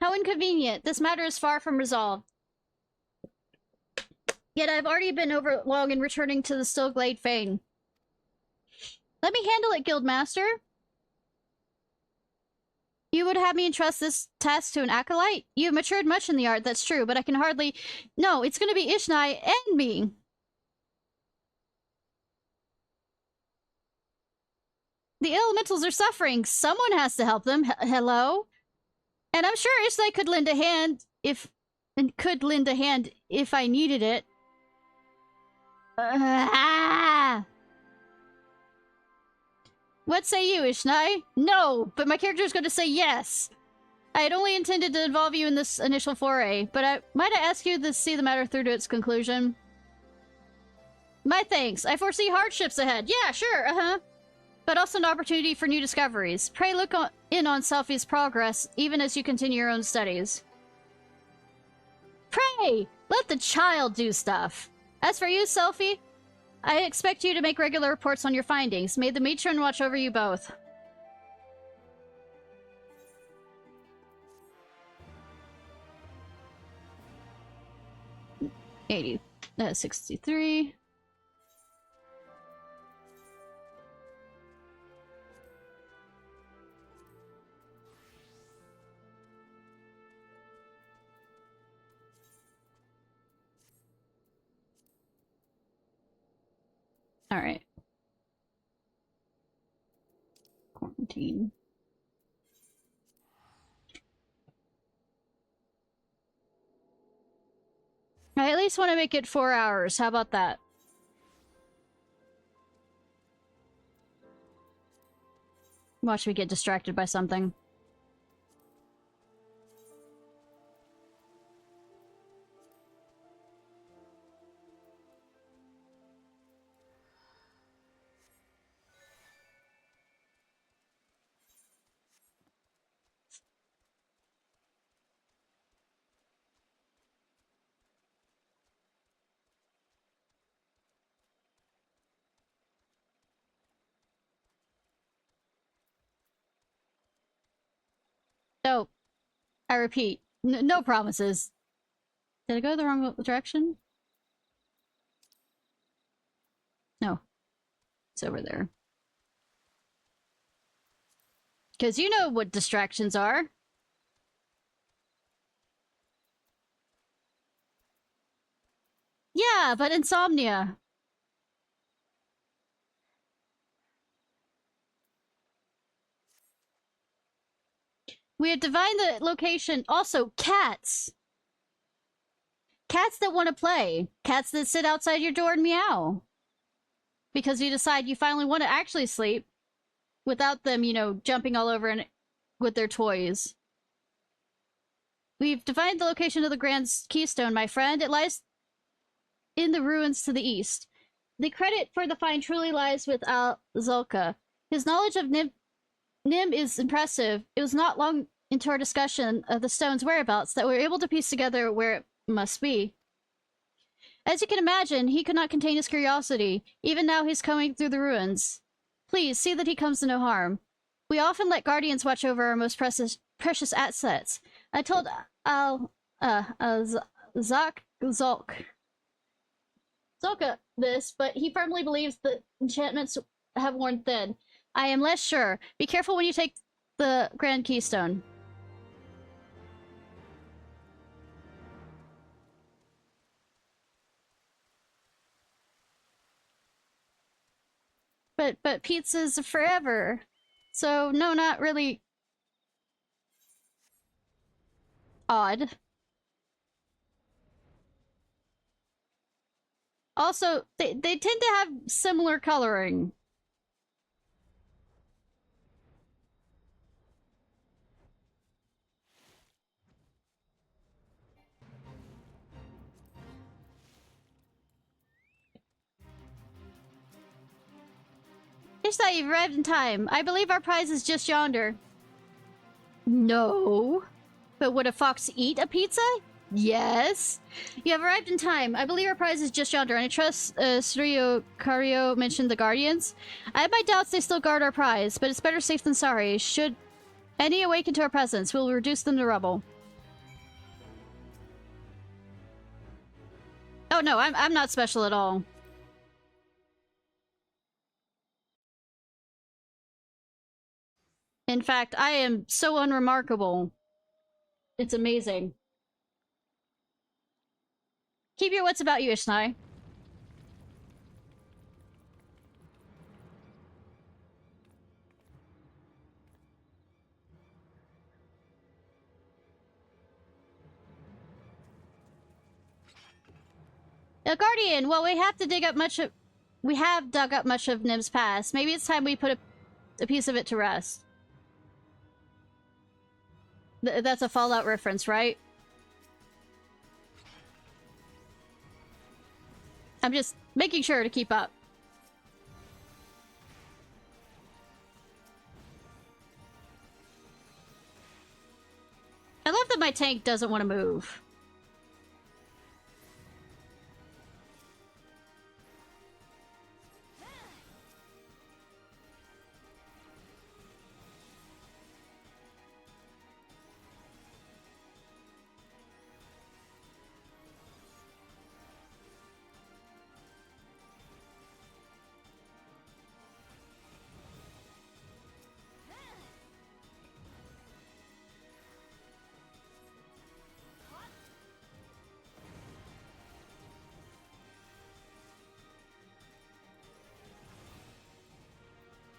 How inconvenient. This matter is far from resolved. Yet I've already been over long in returning to the Stillglade Fane. Let me handle it, Guildmaster. You would have me entrust this task to an acolyte? You have matured much in the art, that's true, but I can hardly... No, it's gonna be Ishnai and me! The elementals are suffering. Someone has to help them. Hello? And I'm sure Ishnai could lend a hand if I needed it. What say you, Ishnai? No, but my character is going to say yes. I had only intended to involve you in this initial foray, but might I ask you to see the matter through to its conclusion? My thanks. I foresee hardships ahead. Yeah, sure, but also an opportunity for new discoveries. Pray look in on Selphie's progress, even as you continue your own studies. Pray! Let the child do stuff. As for you, Selphie, I expect you to make regular reports on your findings. May the matron watch over you both. $80. 63. All right. Quarantine. I at least want to make it 4 hours. How about that? Watch me get distracted by something. So, I repeat, no promises. Did I go the wrong direction? No. It's over there. Because you know what distractions are. Yeah, but insomnia. We have divined the location. Also, cats. Cats that want to play. Cats that sit outside your door and meow. Because you decide you finally want to actually sleep without them, you know, jumping all over with their toys. We've divined the location of the Grand Keystone, my friend. It lies in the ruins to the east. The credit for the find truly lies with Zulka. His knowledge of Nim is impressive. It was not long into our discussion of the stone's whereabouts that we were able to piece together where it must be. As you can imagine, he could not contain his curiosity. Even now he's coming through the ruins. Please, see that he comes to no harm. We often let guardians watch over our most precious assets. I told Zolka this, but he firmly believes that enchantments have worn thin. I am less sure. Be careful when you take the Grand Keystone. But pizza's forever. So no, not really odd. Also, they tend to have similar coloring. Ishnai, you've arrived in time. I believe our prize is just yonder. No. But would a fox eat a pizza? Yes. You have arrived in time. I believe our prize is just yonder, and I trust Surio Kario mentioned the Guardians. I have my doubts they still guard our prize, but it's better safe than sorry. Should any awaken to our presence, we'll reduce them to rubble. Oh no, I'm not special at all. In fact, I am so unremarkable. It's amazing. Keep your wits about you, Ishnai. A Guardian! Well, we have dug up much of Nim's past. Maybe it's time we put a piece of it to rest. That's a Fallout reference, right? I'm just making sure to keep up. I love that my tank doesn't want to move.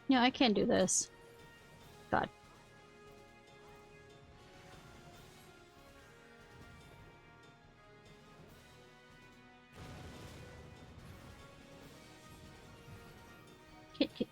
Yeah, I can't do this. God. Can't.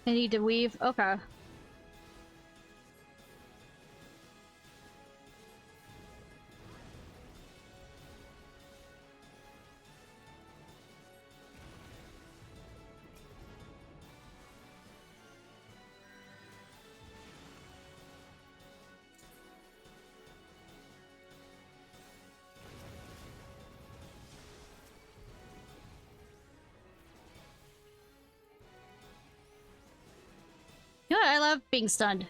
I need to weave? Okay. You know what? I love being stunned.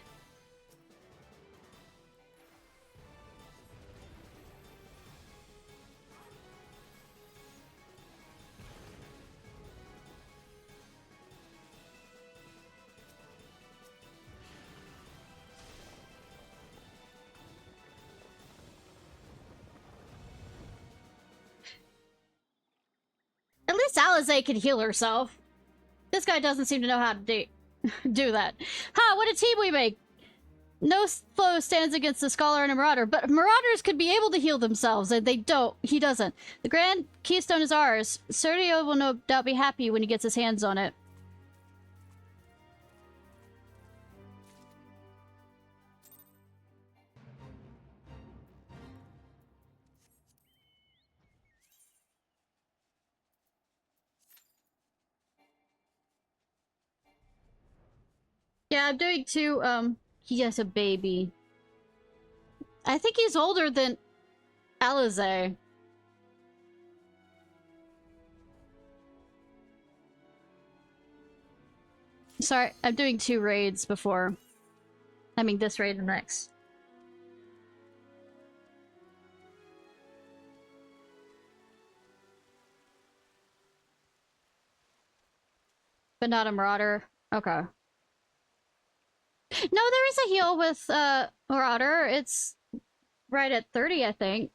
At least Alizé can heal herself. This guy doesn't seem to know how to do that. Ha! What a team we make! No foe stands against a scholar and a marauder, but marauders could be able to heal themselves, and they don't. He doesn't. The Grand Keystone is ours. Sergio will no doubt be happy when he gets his hands on it. Yeah, I'm doing two, he has a baby. I think he's older than Alizé. Sorry, I'm doing 2 raids before. I mean, this raid and next. But not a marauder. Okay. No, there is a heal with, marauder. It's right at 30, I think.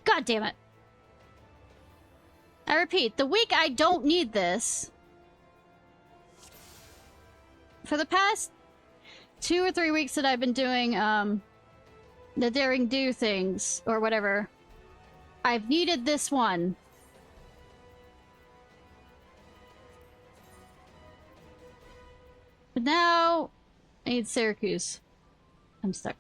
God damn it. I repeat, the week I don't need this. For the past 2 or 3 weeks that I've been doing, the daring do things, or whatever, I've needed this one. But now, I need Syracuse. I'm stuck.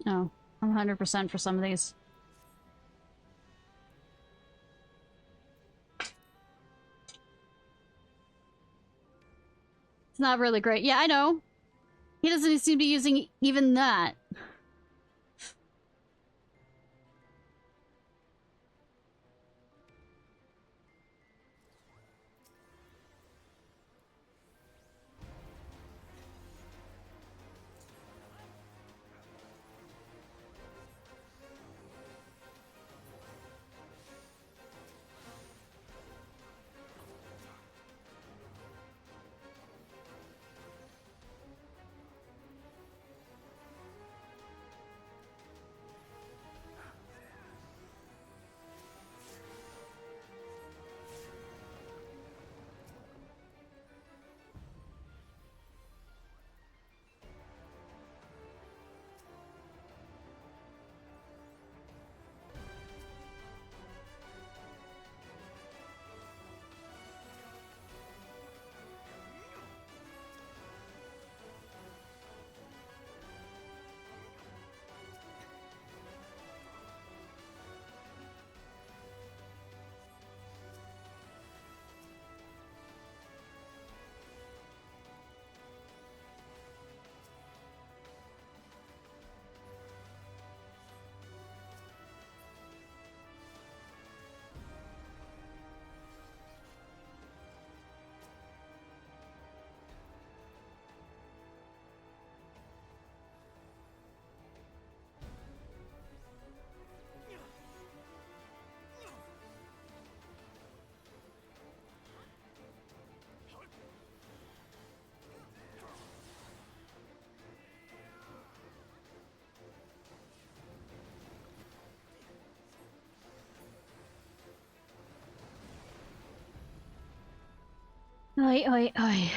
No, I'm 100% for some of these. It's not really great. Yeah, I know. He doesn't seem to be using even that. Oi, oi, oi.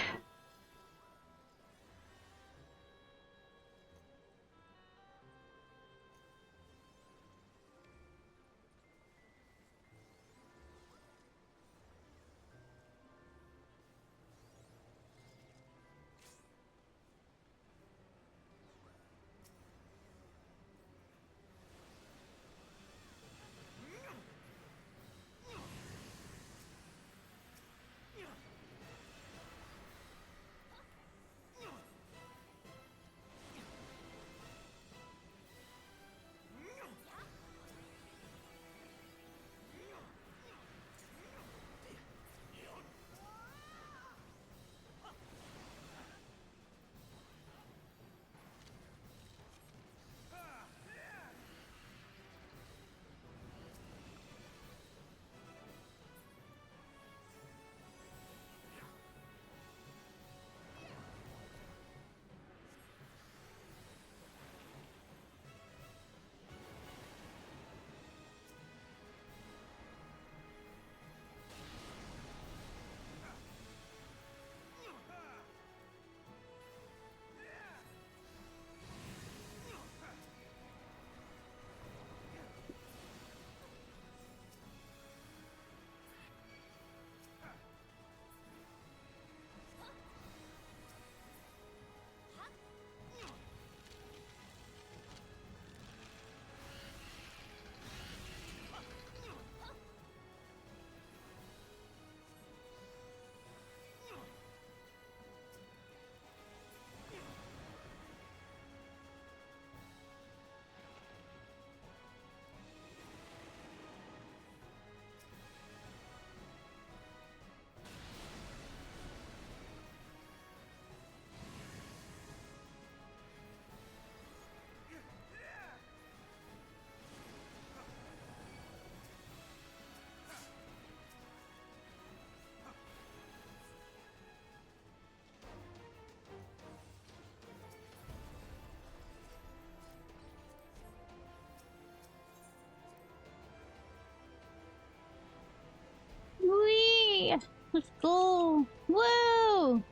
Let's go! Woo!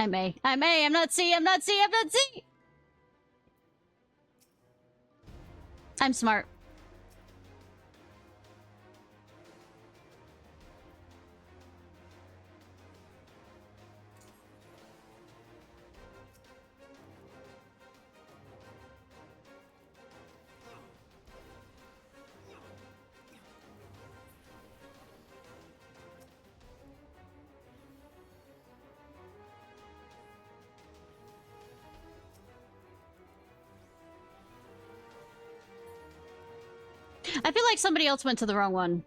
I'm not C, I'm not C, I'm not C! I'm smart. I feel like somebody else went to the wrong one.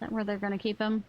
Is that where they're gonna keep him?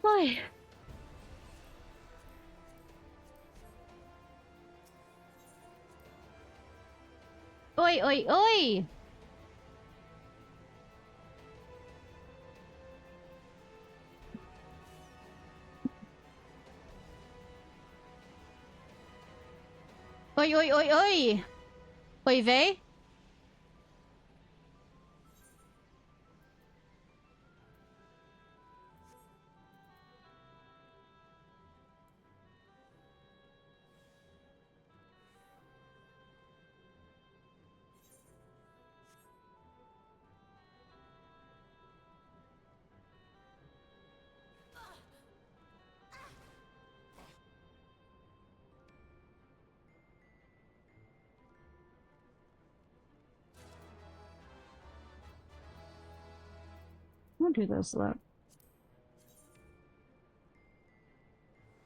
Why? Oi, oi, oi! Oi, oi, oi, oi! Oi, vey? I'll do this, look.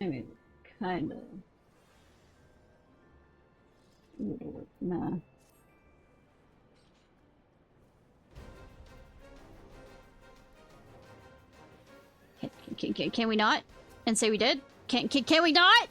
I mean, Kind of. Nah. Can we not? And say we did? Can we not?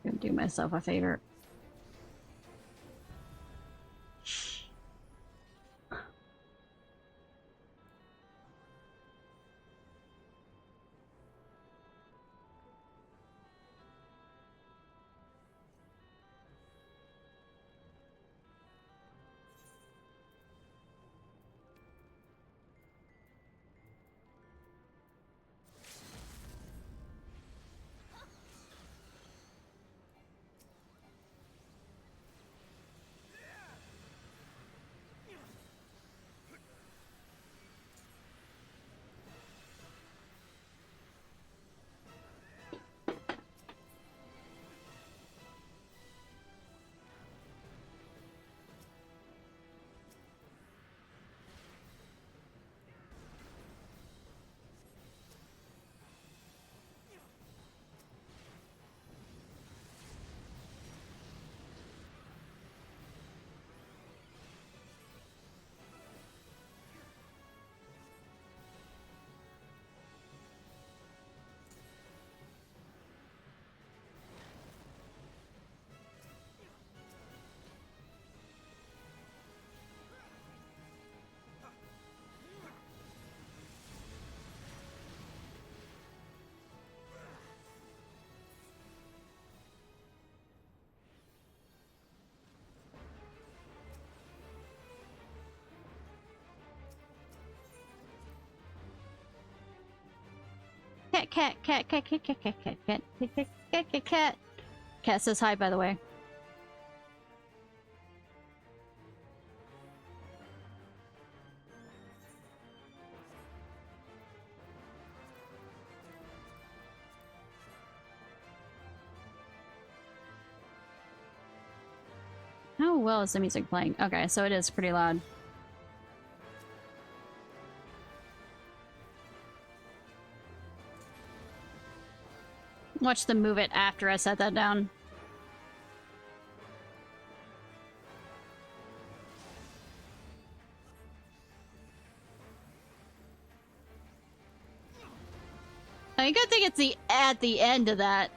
Gonna do myself a favor. Cat. Cat says hi, by the way. How well is the music playing? Okay, so it is pretty loud. Watch them move it after I set that down. I mean, good thing it's at the end of that.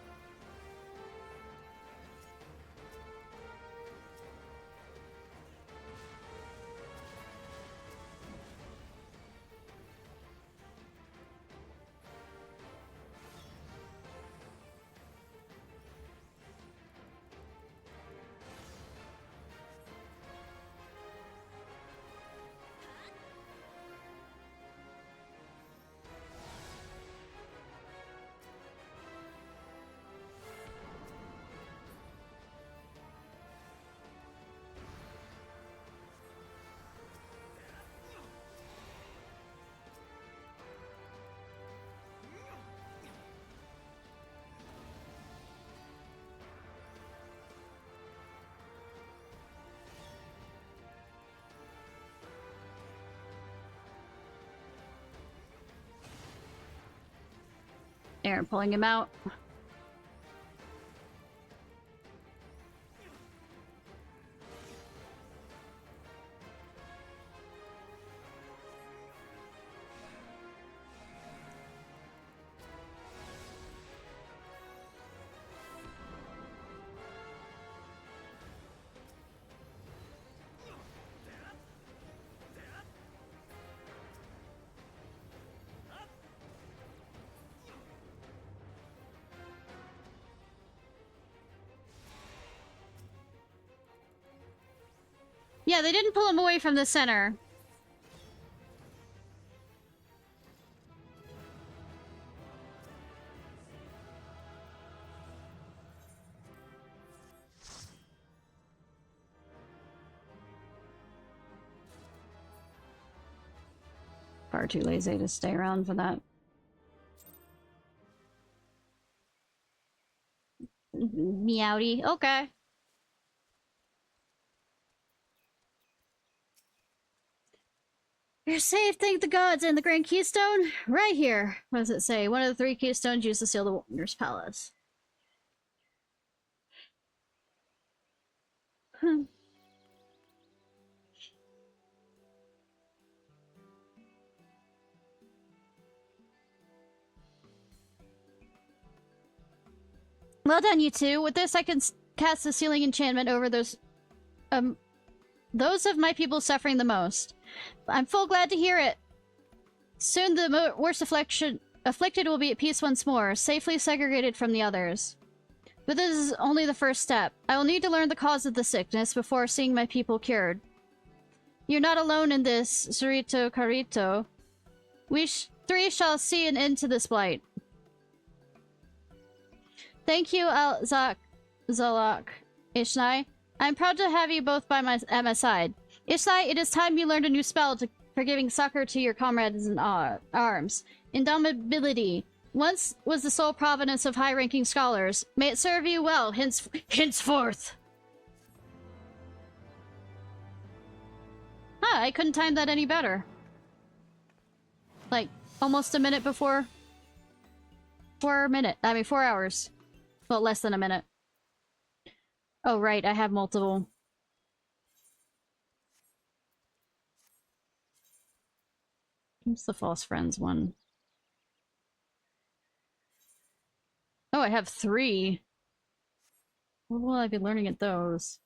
Aaron pulling him out. Yeah, they didn't pull him away from the center. Far too lazy to stay around for that. Meowdy. Okay. You're safe, thank the gods, and the Grand Keystone? Right here. What does it say? One of the 3 keystones used to seal the Wonders Palace. Well done, you two. With this, I can cast a sealing enchantment over those of my people suffering the most. I'm full glad to hear it. Soon the worst afflicted will be at peace once more, safely segregated from the others. But this is only the first step. I will need to learn the cause of the sickness before seeing my people cured. You're not alone in this, Zurito Carito. We 3 shall see an end to this blight. Thank you, Zalak, Ishnai. I'm proud to have you both at my side. Ishnai, it is time you learned a new spell for giving succor to your comrades in arms. Indomitability. Once was the sole provenance of high-ranking scholars. May it serve you well, henceforth. Huh, I couldn't time that any better. Like, almost a minute before... 4 hours. Well, less than a minute. Oh, right, I have multiple. What's the false friends one? Oh, I have 3. What will I be learning at those?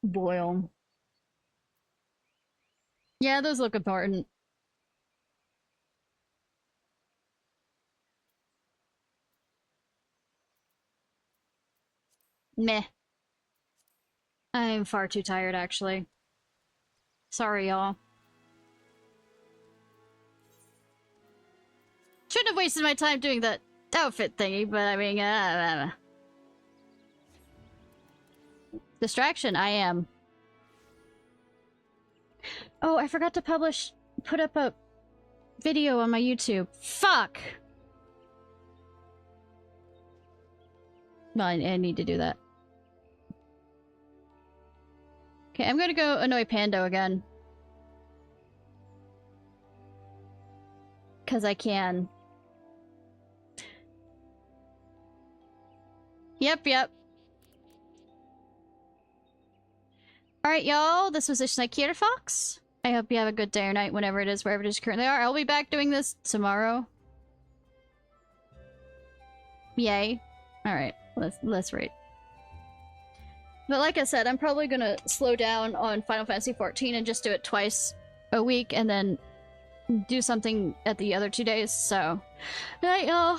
Boil. Yeah, those look important. Meh. I'm far too tired, actually. Sorry, y'all. Shouldn't have wasted my time doing that outfit thingy, but I mean, distraction, I am. Oh, I forgot to put up a video on my YouTube. Fuck! Well, I need to do that. Okay, I'm gonna go annoy Pando again. Because I can. Yep. Alright, y'all. This was Ishnai Ciarfox. I hope you have a good day or night whenever it is, wherever it is you currently are. I'll be back doing this tomorrow. Yay. Alright, let's rate. But like I said, I'm probably gonna slow down on Final Fantasy XIV and just do it twice a week and then do something at the other 2 days, so... Night, y'all!